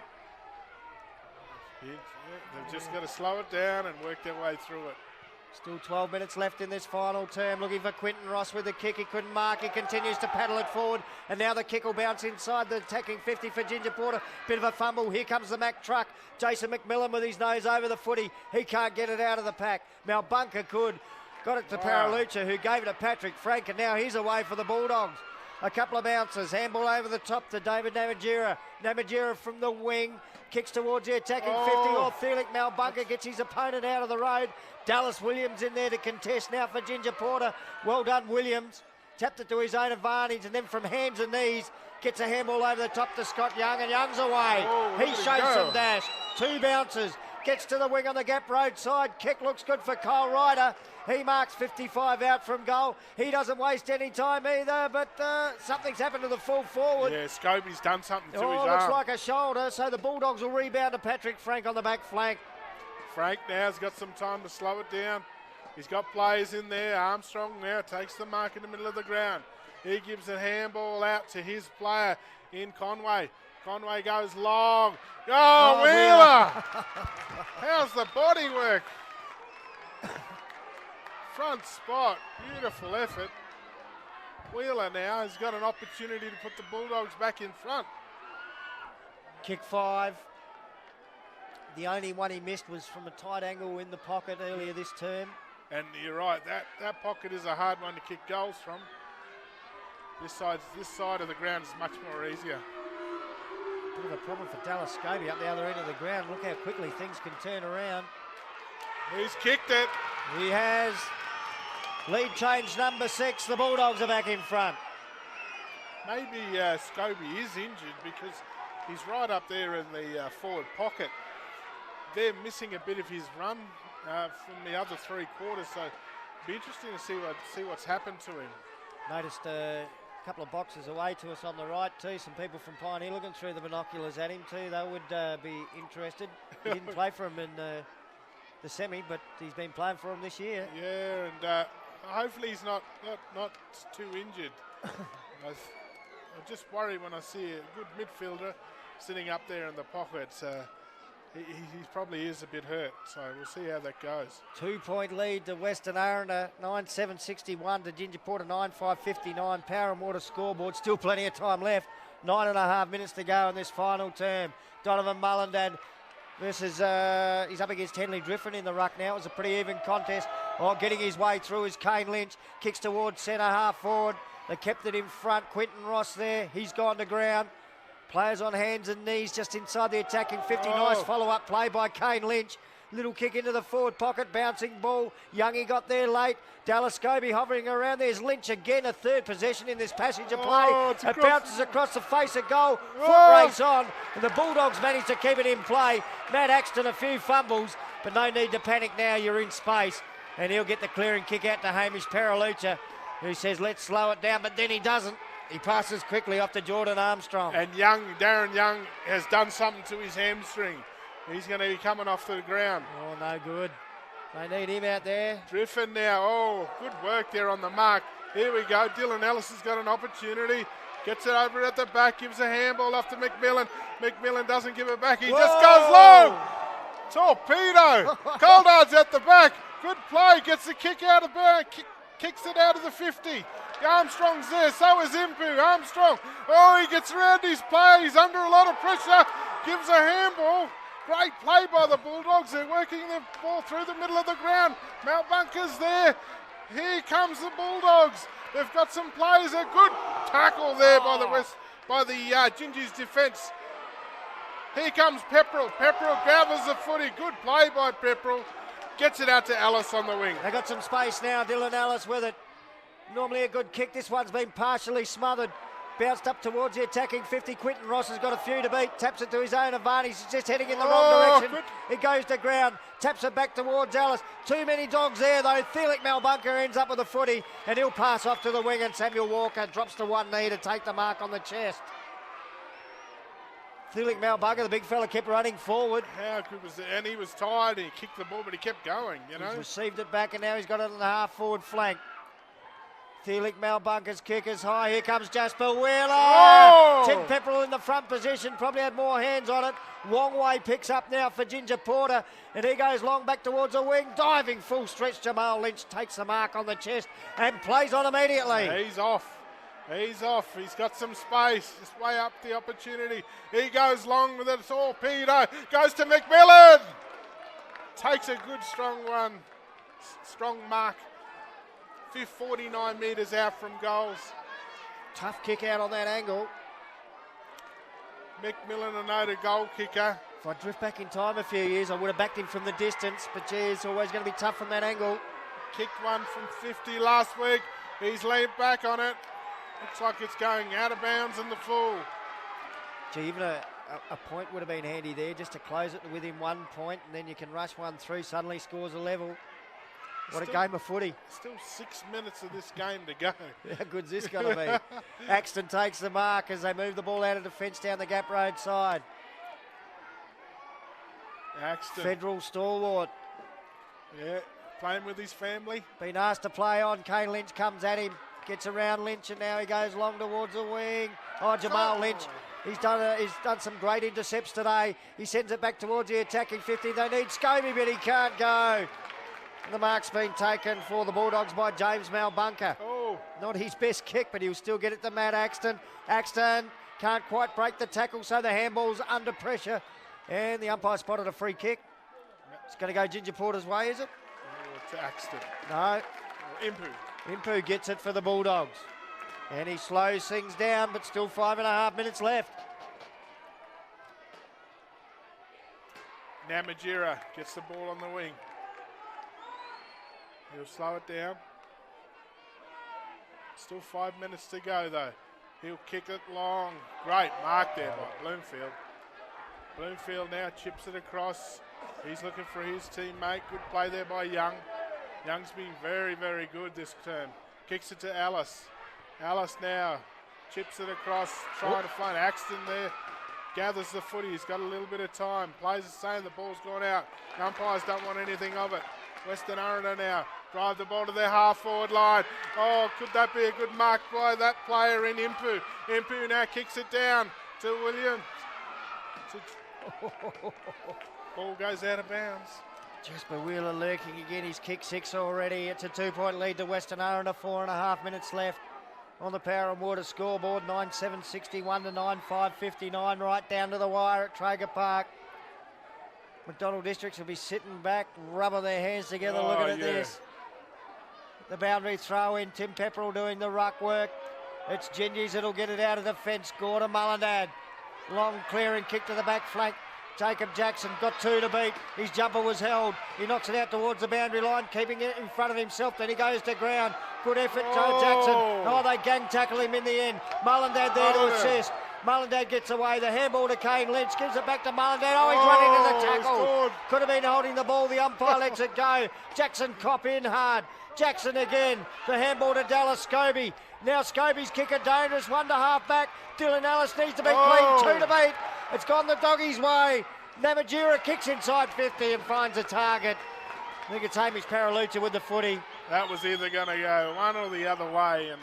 They've just got to slow it down and work their way through it. Still 12 minutes left in this final term. Looking for Quinton Ross with the kick. He couldn't mark. He continues to paddle it forward. And now the kick will bounce inside the attacking 50 for Ginger Porter. Bit of a fumble. Here comes the Mack truck. Jason McMillan with his nose over the footy. He can't get it out of the pack. Now Bunker could. Got it to Paralucha, who gave it to Patrick Frank. And now he's away for the Bulldogs. A couple of bounces. Handball over the top to David Namatjira. Namatjira from the wing. Kicks towards the attacking 50. Orthulic Malbunker gets his opponent out of the road. Dallas Williams in there to contest now for Ginger Porter. Well done, Williams. Tapped it to his own advantage, and then from hands and knees, gets a handball over the top to Scott Young, and Young's away. He shows some dash. Two bounces. Gets to the wing on the gap road side. Kick looks good for Kyle Ryder. He marks 55 out from goal. He doesn't waste any time either, but something's happened to the full forward. Yeah, Scobie's done something to his arm. Looks like a shoulder, so the Bulldogs will rebound to Patrick Frank on the back flank. Frank now's got some time to slow it down. He's got players in there. Armstrong now takes the mark in the middle of the ground. He gives a handball out to his player in Conway. Conway goes long. Oh, Wheeler! How's the body work? Front spot, beautiful effort. Wheeler now has got an opportunity to put the Bulldogs back in front. Kick 5. The only one he missed was from a tight angle in the pocket earlier this term. And you're right, that pocket is a hard one to kick goals from. This side of the ground is much more easier. Bit of a problem for Dallas Scobie up the other end of the ground. Look how quickly things can turn around. He's kicked it. He has. Lead change number 6. The Bulldogs are back in front. Maybe Scobie is injured because he's right up there in the forward pocket. They're missing a bit of his run from the other 3 quarters, so it'd be interesting to see what's happened to him. Noticed a couple of boxes away to us on the right too. Some people from Pioneer looking through the binoculars at him too. They would be interested. He didn't play for him in the semi, but he's been playing for him this year. Yeah, and hopefully he's not too injured. I just worry when I see a good midfielder sitting up there in the pockets. He probably is a bit hurt, so we'll see how that goes. 2-point lead to Western Aranda, 9-7-61 to Ginger Porter, 9-5-59. Power and Water scoreboard, still plenty of time left. 9.5 minutes to go in this final term. Donovan Mullendad versus, he's up against Henley Driffin in the ruck now. It was a pretty even contest. Getting his way through is Kane Lynch. Kicks towards centre half forward. They kept it in front. Quinton Ross there. He's gone to ground. Players on hands and knees just inside the attacking 50. Nice follow-up play by Kane Lynch. Little kick into the forward pocket, bouncing ball. Youngie got there late. Dallas Scobie hovering around. There's Lynch again, a third possession in this passage of play. It bounces across the face of goal. Foot race on, and the Bulldogs manage to keep it in play. Matt Axton, a few fumbles, but no need to panic now. You're in space, and he'll get the clearing kick out to Hamish Paralucha, who says, let's slow it down, but then he doesn't. He passes quickly off to Jordan Armstrong. And Darren Young has done something to his hamstring. He's going to be coming off to the ground. Oh, no good. They need him out there. Driffin now. Oh, good work there on the mark. Here we go. Dylan Ellis has got an opportunity. Gets it over at the back, gives a handball off to McMillan. McMillan doesn't give it back, he just goes low. Torpedo. Coldard's at the back. Good play, gets the kick out of bounds, kicks it out of the 50. Armstrong's there, so is Impu. Armstrong, he gets around his player, he's under a lot of pressure, gives a handball. Great play by the Bulldogs, they're working the ball through the middle of the ground. Malbunker's there, here comes the Bulldogs. They've got some players, a good tackle there by the Gingies defence. Here comes Pepperell. Pepperell gathers the footy, good play by Pepperell. Gets it out to Ellis on the wing. They got some space now, Dylan Ellis with it. Normally a good kick, this one's been partially smothered. Bounced up towards the attacking 50. Quinton Ross has got a few to beat. Taps it to his own advantage. He's just heading in the wrong direction. It goes to ground. Taps it back towards Ellis. Too many dogs there though. Thielek Malbunker ends up with the footy and he'll pass off to the wing, and Samuel Walker drops to one knee to take the mark on the chest. Thielek Malbunker, the big fella, kept running forward. How good was it? And he was tired and he kicked the ball, but he kept going, you know. He's received it back and now he's got it on the half forward flank. Thielek Malbunker's kick is high. Here comes Jasper Wheeler. Tim Pepperell in the front position. Probably had more hands on it. Wongway picks up now for Ginger Porter. And he goes long back towards the wing. Diving full stretch. Jamal Lynch takes the mark on the chest and plays on immediately. He's off. He's off. He's got some space. Just way up the opportunity. He goes long with a torpedo. Goes to McMillan. Takes a good strong one. Strong mark. 49 metres out from goals. Tough kick out on that angle. McMillan, a noted goal kicker. If I drift back in time a few years, I would have backed him from the distance, but gee, it's always going to be tough from that angle. Kicked one from 50 last week. He's leaned back on it. Looks like it's going out of bounds in the full. Gee, even a point would have been handy there, just to close it within 1 point, and then you can rush one through, suddenly scores a level. What a game of footy. Still 6 minutes of this game to go. How good's this going to be? Axton takes the mark as they move the ball out of defence down the Gap Road side. Axton. Federal stalwart. Yeah, playing with his family. Been asked to play on. Kane Lynch comes at him. Gets around Lynch and now he goes long towards the wing. Jamal Lynch. He's done some great intercepts today. He sends it back towards the attacking 50. They need Scobie, but he can't go. The mark's been taken for the Bulldogs by James Malbunker. Not his best kick, but he'll still get it to Matt Axton. Axton can't quite break the tackle, so the handball's under pressure. And the umpire spotted a free kick. It's going to go Ginger Porter's way, is it? To Axton. No. Impu. Impu gets it for the Bulldogs. And he slows things down, but still 5.5 minutes left. Namatjira gets the ball on the wing. He'll slow it down. Still 5 minutes to go though. He'll kick it long. Great mark there by Bloomfield. Bloomfield now chips it across. He's looking for his teammate. Good play there by Young. Young's been very, very good this term. Kicks it to Alice. Alice now chips it across, trying to find Axton there. Gathers the footy. He's got a little bit of time. Players are saying the ball's gone out. The umpires don't want anything of it. Western Aranda now drive the ball to their half-forward line. Could that be a good mark by that player in Impu? Impu now kicks it down to Williams. Ball goes out of bounds. Jasper Wheeler lurking again. He's kicked 6 already. It's a 2-point lead to Western Aranda. 4.5 minutes left on the Power and Water scoreboard. 9-7-61 to 9-5-59 right down to the wire at Traeger Park. McDonnell Districts will be sitting back, rubbing their hands together, looking at this. The boundary throw in, Tim Pepperell doing the ruck work. It's Gingies that'll get it out of the fence. Gordon Mullendad. Long clearing kick to the back flank. Jacob Jackson got 2 to beat. His jumper was held. He knocks it out towards the boundary line, keeping it in front of himself. Then he goes to ground. Good effort, Joe Jackson. They gang tackle him in the end. Mullendad there to assist. Mullendad gets away. The handball to Kane Lynch. Gives it back to Mullendad. He's running to the tackle. Could have been holding the ball. The umpire lets it go. Jackson cop in hard. Jackson again. The handball to Dallas Scobie. Now Scobie's kicker dangerous. 1 to half back. Dylan Ellis needs to be clean. 2 to beat. It's gone the doggies' way. Namatjira kicks inside 50 and finds a target. I think it's Hamish Paralucha with the footy. That was either going to go one or the other way, and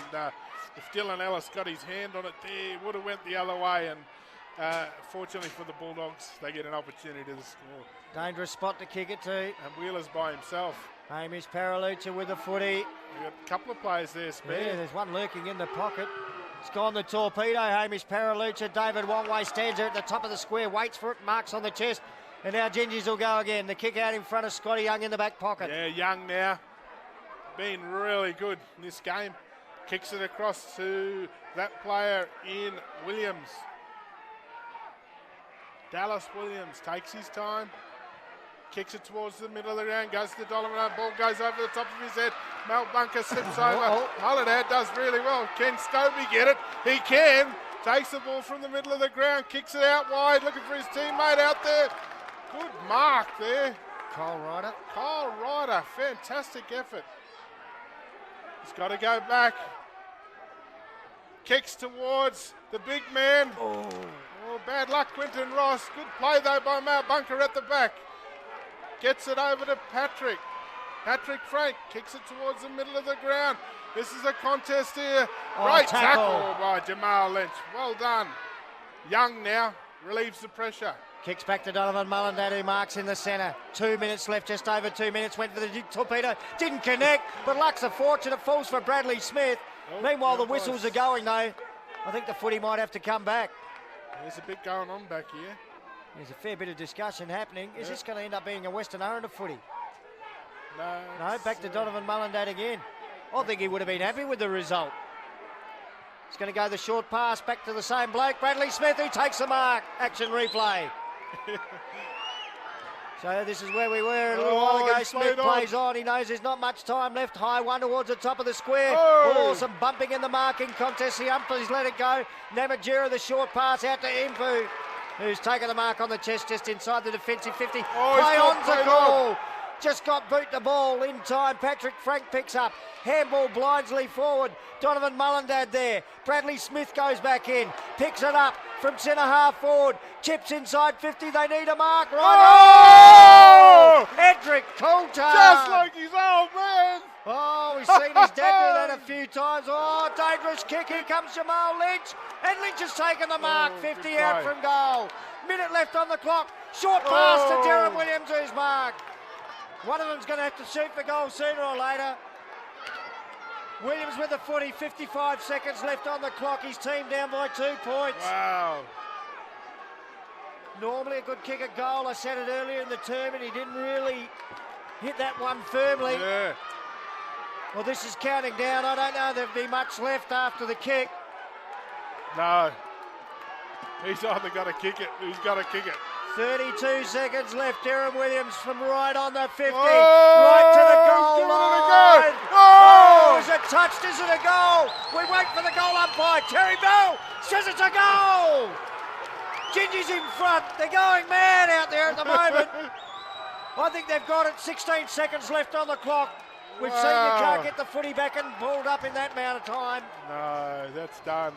if Dylan Ellis got his hand on it there, would have went the other way. And fortunately for the Bulldogs, they get an opportunity to score. Dangerous spot to kick it to. And Wheeler's by himself. Hamish Paralucha with the footy. We've got a couple of players there, spare. Yeah, there's one lurking in the pocket. It's gone the torpedo, Hamish Paralucha. David Wongway stands there at the top of the square, waits for it, marks on the chest. And now Gingies will go again. The kick out in front of Scotty Young in the back pocket. Yeah, Young now been really good in this game. Kicks it across to that player in Williams. Dallas Williams takes his time. Kicks it towards the middle of the ground, goes to the Donovan, ball goes over the top of his head. Mel Bunker slips over. Mullinadd does really well. Can Stobie get it? He can. Takes the ball from the middle of the ground, kicks it out wide, looking for his teammate out there. Good mark there. Kyle Ryder. Kyle Ryder, fantastic effort. He's got to go back. Kicks towards the big man. Oh, bad luck, Quinton Ross. Good play though by Mel Bunker at the back. Gets it over to Patrick. Patrick Frank kicks it towards the middle of the ground. This is a contest here. Great tackle by Jamal Lynch. Well done. Young now relieves the pressure. Kicks back to Donovan Mullinadd, who marks in the centre. 2 minutes left, just over 2 minutes. Went for the torpedo, didn't connect, but luck's a fortunate falls for Bradley Smith. Meanwhile, the whistles are going though. I think the footy might have to come back. There's a bit going on back here. There's a fair bit of discussion happening. Is this going to end up being a Western Aranda footy? No, back to Donovan Mullinadd again. I think he would have been happy with the result. He's going to go the short pass back to the same bloke, Bradley Smith, who takes the mark. Action replay. So this is where we were a little while ago. Smith plays on. He knows there's not much time left. High one towards the top of the square. Oh, some bumping in the marking contest. The umpires let it go. Namatjira, the short pass out to Impu, who's taken the mark on the chest just inside the defensive 50. Play on's a goal. Just got boot the ball in time. Patrick Frank picks up. Handball Blindsley forward. Donovan Mullinadd there. Bradley Smith goes back in. Picks it up from centre half forward. Chips inside 50. They need a mark. Right. Oh! Edric Coulter. Just like his old man. Oh, we've seen his dad do that a few times. Oh, dangerous kick. Here comes Jamal Lynch. And Lynch has taken the mark. 50 out from goal. Minute left on the clock. Short pass to Darren Williams, who's marked. One of them's going to have to shoot for goal sooner or later. Williams with the footy, 55 seconds left on the clock. His team down by 2 points. Wow. Normally a good kick at goal. I said it earlier in the term, and he didn't really hit that one firmly. Yeah. Well, this is counting down. I don't know there'll be much left after the kick. No. He's either got to kick it, he's got to kick it. 32 seconds left. Darren Williams from right on the 50. Right to the goal line. Oh, is it touched? Is it a goal? We wait for the goal umpire. Terry Bell says it's a goal. Gingy's in front. They're going mad out there at the moment. I think they've got it. 16 seconds left on the clock. We've seen you can't get the footy back and balled up in that amount of time. No, that's done.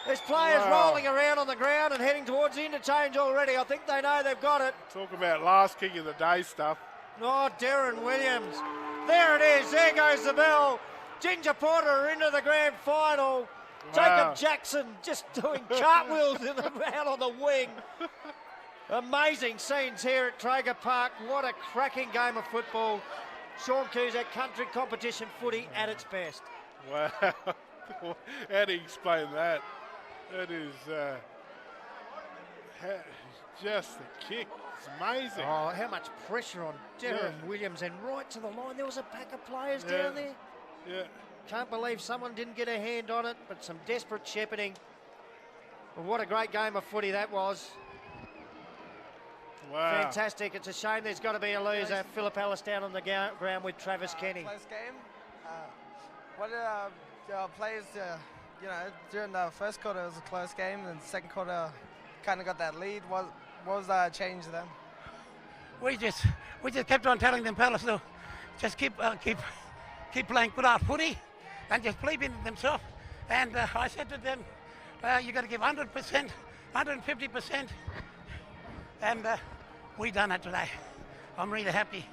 There's players rolling around on the ground and heading towards the interchange already. I think they know they've got it. Talk about last kick of the day stuff. Oh, Darren Williams. There it is. There goes the bell. Ginger Porter are into the grand final. Wow. Jacob Jackson just doing cartwheels out on the wing. Amazing scenes here at Traeger Park. What a cracking game of football. Sean Cusack, country competition footy at its best. Wow. How do you explain that? That is just the kick. It's amazing. Oh, how much pressure on Darren Williams, and right to the line. There was a pack of players down there. Yeah. Can't believe someone didn't get a hand on it, but some desperate shepherding. Well, what a great game of footy that was. Wow. Fantastic. It's a shame there's got to be a loser. Phillip Ellis down on the ground with Travis Kenny. Close game. What players, during the first quarter it was a close game, and the second quarter kind of got that lead. What was the change then? We just kept on telling them fellas to just keep playing good art footy and just believe in themselves. And I said to them, you got to give 100%, 150%, and we done it today. I'm really happy.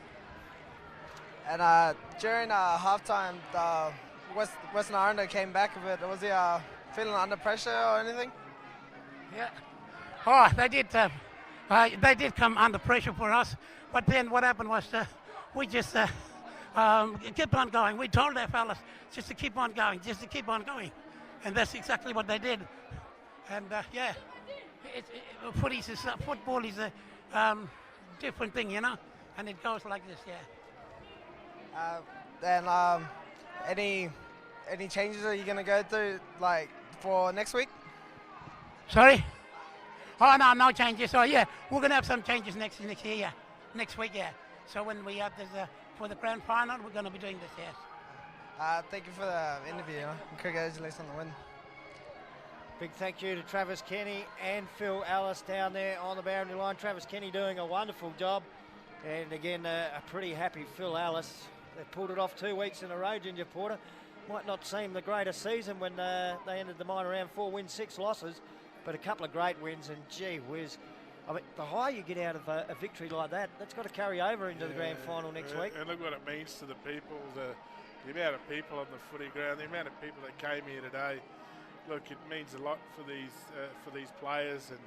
And during halftime, Western Aranda came back a bit. Was he feeling under pressure or anything? Yeah. Oh, they did come under pressure for us, but then what happened was we just kept on going. We told our fellas just to keep on going, and that's exactly what they did. And yeah, football is a different thing, you know, and it goes like this, yeah. Then any changes are you going to go through like for next week? Sorry? Oh no changes. Oh yeah, we're going to have some changes next year, yeah. Next week, yeah. So when we have this for the grand final, we're going to be doing this, yes. Thank you for the interview. Congratulations on the win. Big thank you to Travis Kenny and Phil Ellis down there on the boundary line. Travis Kenny doing a wonderful job. And again, a pretty happy Phil Ellis. They pulled it off 2 weeks in a row, Ginger Porter. Might not seem the greatest season when they ended the minor round 4 wins, 6 losses, but a couple of great wins, and gee whiz. I mean, the higher you get out of a victory like that, that's got to carry over into the grand final next week. And look what it means to the people, the amount of people on the footy ground, the amount of people that came here today. Look, it means a lot for these players, and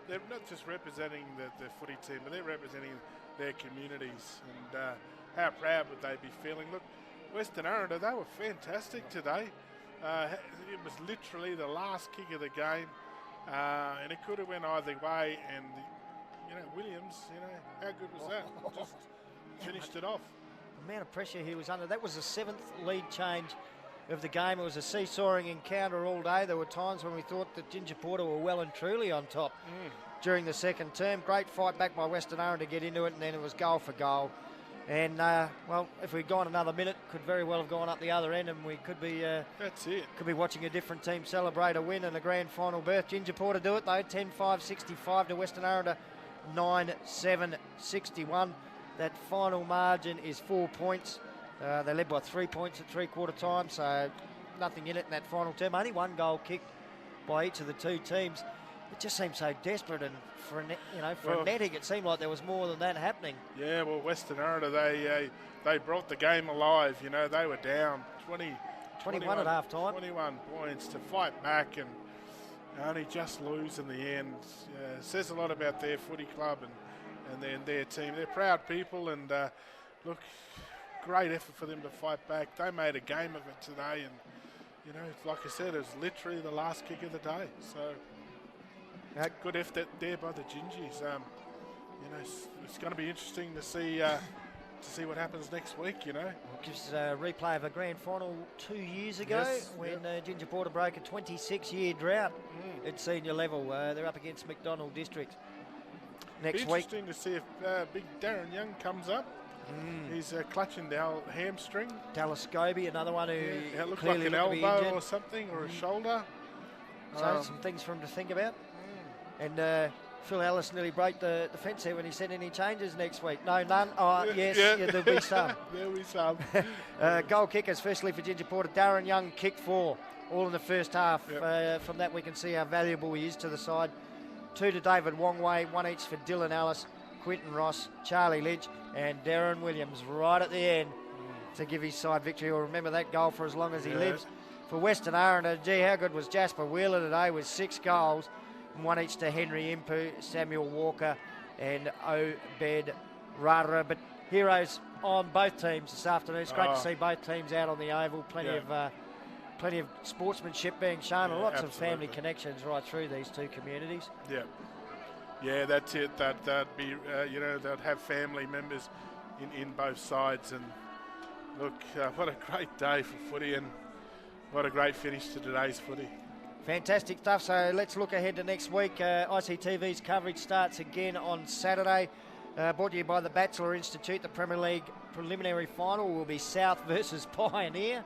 they're not just representing the footy team, but they're representing their communities. And how proud would they be feeling? Look, Western Aranda, they were fantastic today. It was literally the last kick of the game, and it could have went either way. And Williams, how good was that? Just finished it off. The amount of pressure he was under. That was the 7th lead change of the game. It was a seesawing encounter all day. There were times when we thought that Ginger Porter were well and truly on top during the second term. Great fight back by Western Aranda to get into it, and then it was goal for goal. And, well, if we'd gone another minute, could very well have gone up the other end, and we could be that's it. Could be watching a different team celebrate a win and a grand final berth. Ginger Porter do it, though, 10-5-65 to Western Aranda, 9-7-61. That final margin is 4 points. They led by 3 points at three-quarter time, so nothing in it in that final term. Only 1 goal kicked by each of the 2 teams. It just seemed so desperate and frenetic. It seemed like there was more than that happening. Yeah, well, Western Aranda, they brought the game alive. They were down 21 at half time. 21 points to fight back and only just lose in the end. Says a lot about their footy club and their team. They're proud people, and look, great effort for them to fight back. They made a game of it today, and like I said, it was literally the last kick of the day. So good effort there by the Gingies. It's going to be interesting to see what happens next week. Gives a replay of a grand final 2 years ago when Ginger Porter broke a 26-year drought at senior level. They're up against McDonald District next week. Interesting to see if big Darren Young comes up. He's clutching the hamstring. Dallas Scobie, another one who it looked clearly like an looked to be elbow injured. or something, or a shoulder. So some things for him to think about. And Phil Ellis nearly broke the fence here when he said any changes next week. No, none. Oh, yes, there'll be some. There'll be some. Goal kickers, firstly for Ginger Porter. Darren Young, kick 4, all in the first half. From that we can see how valuable he is to the side. 2 to David Wongway, 1 each for Dylan Ellis, Quinton Ross, Charlie Lidge, and Darren Williams right at the end to give his side victory. He'll remember that goal for as long as he lives. For Western Aranda, gee, how good was Jasper Wheeler today with 6 goals, and 1 each to Henry Impu, Samuel Walker, and Obed Rara. But heroes on both teams this afternoon. It's great to see both teams out on the oval. Plenty of sportsmanship being shown, and lots of family connections right through these 2 communities. Yeah, that's it. That'd be, they'd have family members in both sides. And look, what a great day for footy, and what a great finish to today's footy. Fantastic stuff. So let's look ahead to next week. ICTV's coverage starts again on Saturday. Brought to you by the Bachelor Institute. The Premier League preliminary final will be South versus Pioneer.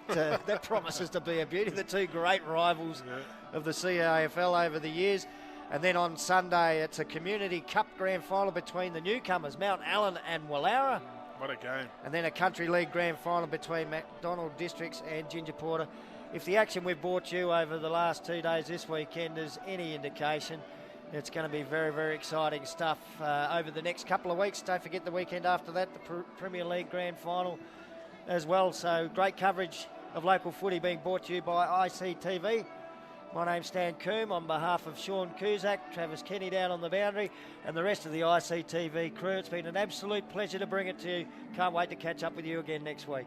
That promises to be a beauty. The 2 great rivals of the CAFL over the years. And then on Sunday, it's a Community Cup Grand Final between the newcomers, Mount Allen and Wallara. What a game. And then a Country League Grand Final between McDonald Districts and Ginger Porter. If the action we've brought you over the last 2 days this weekend is any indication, it's going to be very, very exciting stuff over the next couple of weeks. Don't forget the weekend after that, the Premier League Grand Final as well. So great coverage of local footy being brought to you by ICTV. My name's Stan Coombe on behalf of Sean Cusack, Travis Kenny down on the boundary and the rest of the ICTV crew. It's been an absolute pleasure to bring it to you. Can't wait to catch up with you again next week.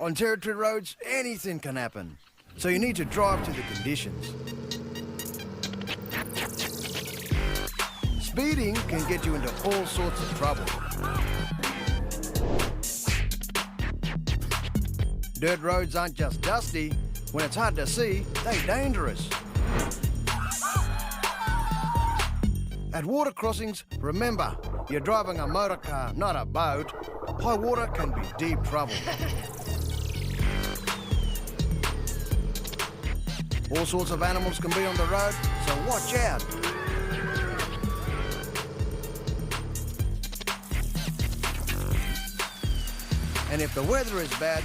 On territory roads, anything can happen. So you need to drive to the conditions. Speeding can get you into all sorts of trouble. Dirt roads aren't just dusty. When it's hard to see, they're dangerous. At water crossings, remember, you're driving a motor car, not a boat. High water can be deep trouble. All sorts of animals can be on the road, so watch out. And if the weather is bad,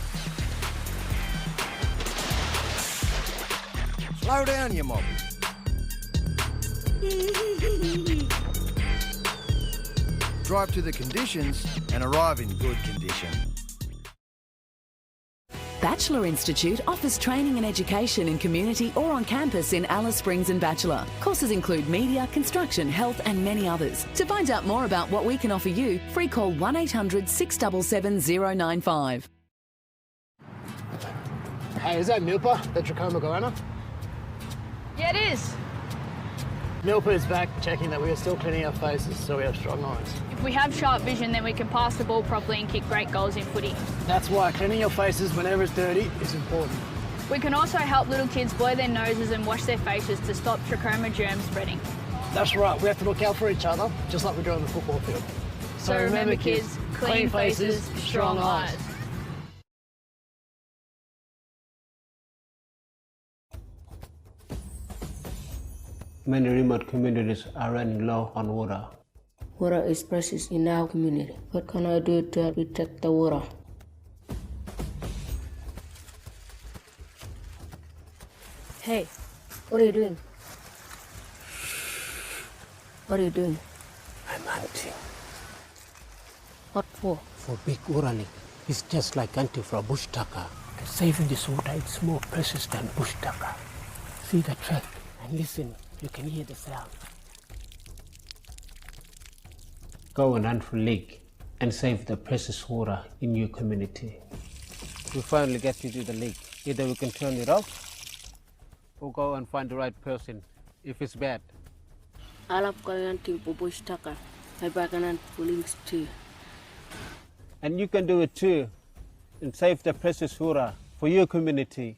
slow down, you mob. Drive to the conditions and arrive in good condition. Bachelor Institute offers training and education in community or on campus in Alice Springs and Bachelor. Courses include media, construction, health and many others. To find out more about what we can offer you, free call 1800 677 095. Hey, is that Milpa, the trachoma goanna? Yeah, it is. Milpa is back checking that we are still cleaning our faces so we have strong eyes. If we have sharp vision, then we can pass the ball properly and kick great goals in footy. That's why cleaning your faces whenever it's dirty is important. We can also help little kids blow their noses and wash their faces to stop trachoma germs spreading. That's right, we have to look out for each other, just like we do on the football field. So remember kids, clean faces, strong eyes. Many remote communities are running low on water. Water is precious in our community. What can I do to help protect the water? Hey, what are you doing? What are you doing? I'm hunting. What for? For big water leak. It's just like hunting for a bush tucker. Saving this water is more precious than bush tucker. See the track and listen. You can hear the sound. Go and hunt for leak and save the precious water in your community. We finally get to do the leak. Either we can turn it off or go and find the right person if it's bad. Alap kayanting bush tucker. I baganan links too. And you can do it too and save the precious water for your community.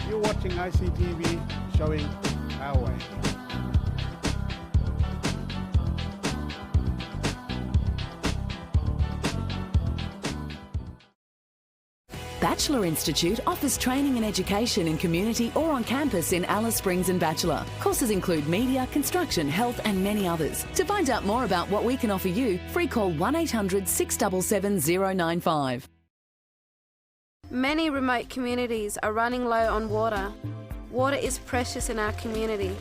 You're watching ICTV showing our way. Bachelor Institute offers training and education in community or on campus in Alice Springs and Bachelor. Courses include media, construction, health and many others. To find out more about what we can offer you, free call 1800 677 095. Many remote communities are running low on water. Water is precious in our community.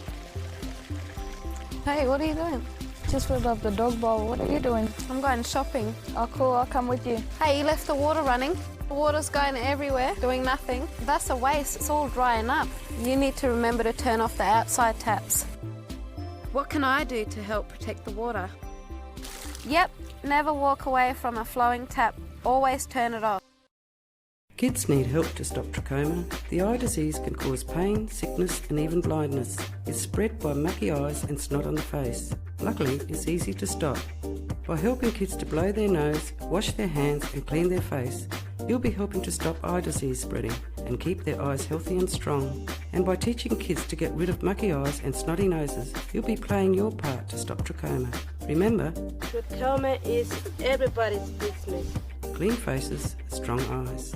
Hey, what are you doing? Just filled up the dog bowl. What are you doing? I'm going shopping. Oh, cool. I'll come with you. Hey, you left the water running. The water's going everywhere, doing nothing. That's a waste. It's all drying up. You need to remember to turn off the outside taps. What can I do to help protect the water? Yep, never walk away from a flowing tap. Always turn it off. Kids need help to stop trachoma. The eye disease can cause pain, sickness and even blindness. It's spread by mucky eyes and snot on the face. Luckily, it's easy to stop. By helping kids to blow their nose, wash their hands and clean their face, you'll be helping to stop eye disease spreading and keep their eyes healthy and strong. And by teaching kids to get rid of mucky eyes and snotty noses, you'll be playing your part to stop trachoma. Remember, Trachoma is everybody's business. clean faces, strong eyes.